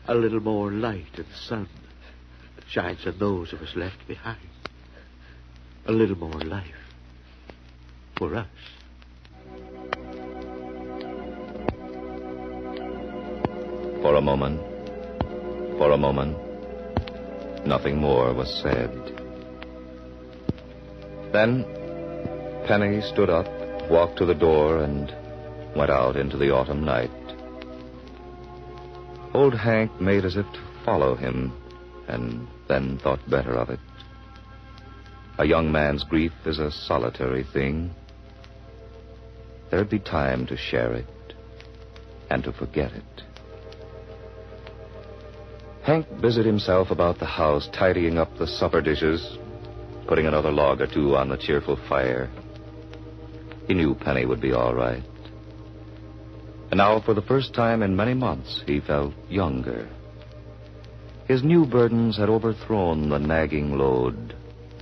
a little more light of the sun shines on those of us left behind. A little more life for us. For a moment, nothing more was said. Then Penny stood up, walked to the door, and went out into the autumn night. Old Hank made as if to follow him, and then thought better of it. A young man's grief is a solitary thing. There'd be time to share it and to forget it. Hank busied himself about the house, tidying up the supper dishes, putting another log or two on the cheerful fire. He knew Penny would be all right. And now, for the first time in many months, he felt younger. His new burdens had overthrown the nagging load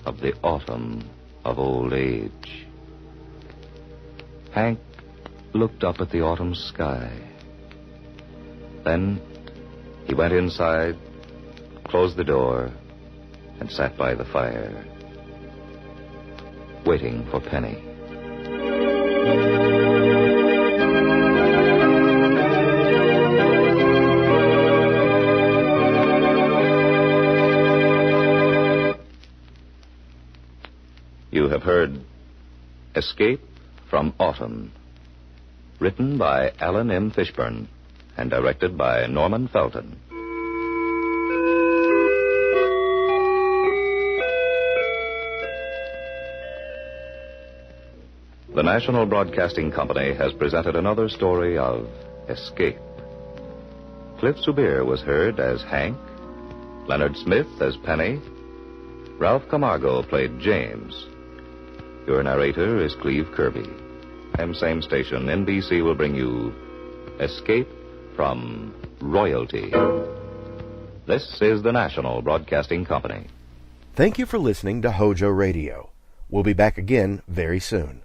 of the autumn of old age. Hank looked up at the autumn sky. Then he went inside, closed the door, and sat by the fire, waiting for Penny. You have heard Escape from Autumn, written by Alan M. Fishburne and directed by Norman Felton. the National Broadcasting Company has presented another story of escape. Cliff Subir was heard as Hank, Leonard Smith as Penny, Ralph Camargo played James. Your narrator is Cleve Kirby. Same station, NBC will bring you Escape from Royalty. This is the National Broadcasting Company. Thank you for listening to HOJO Radio. We'll be back again very soon.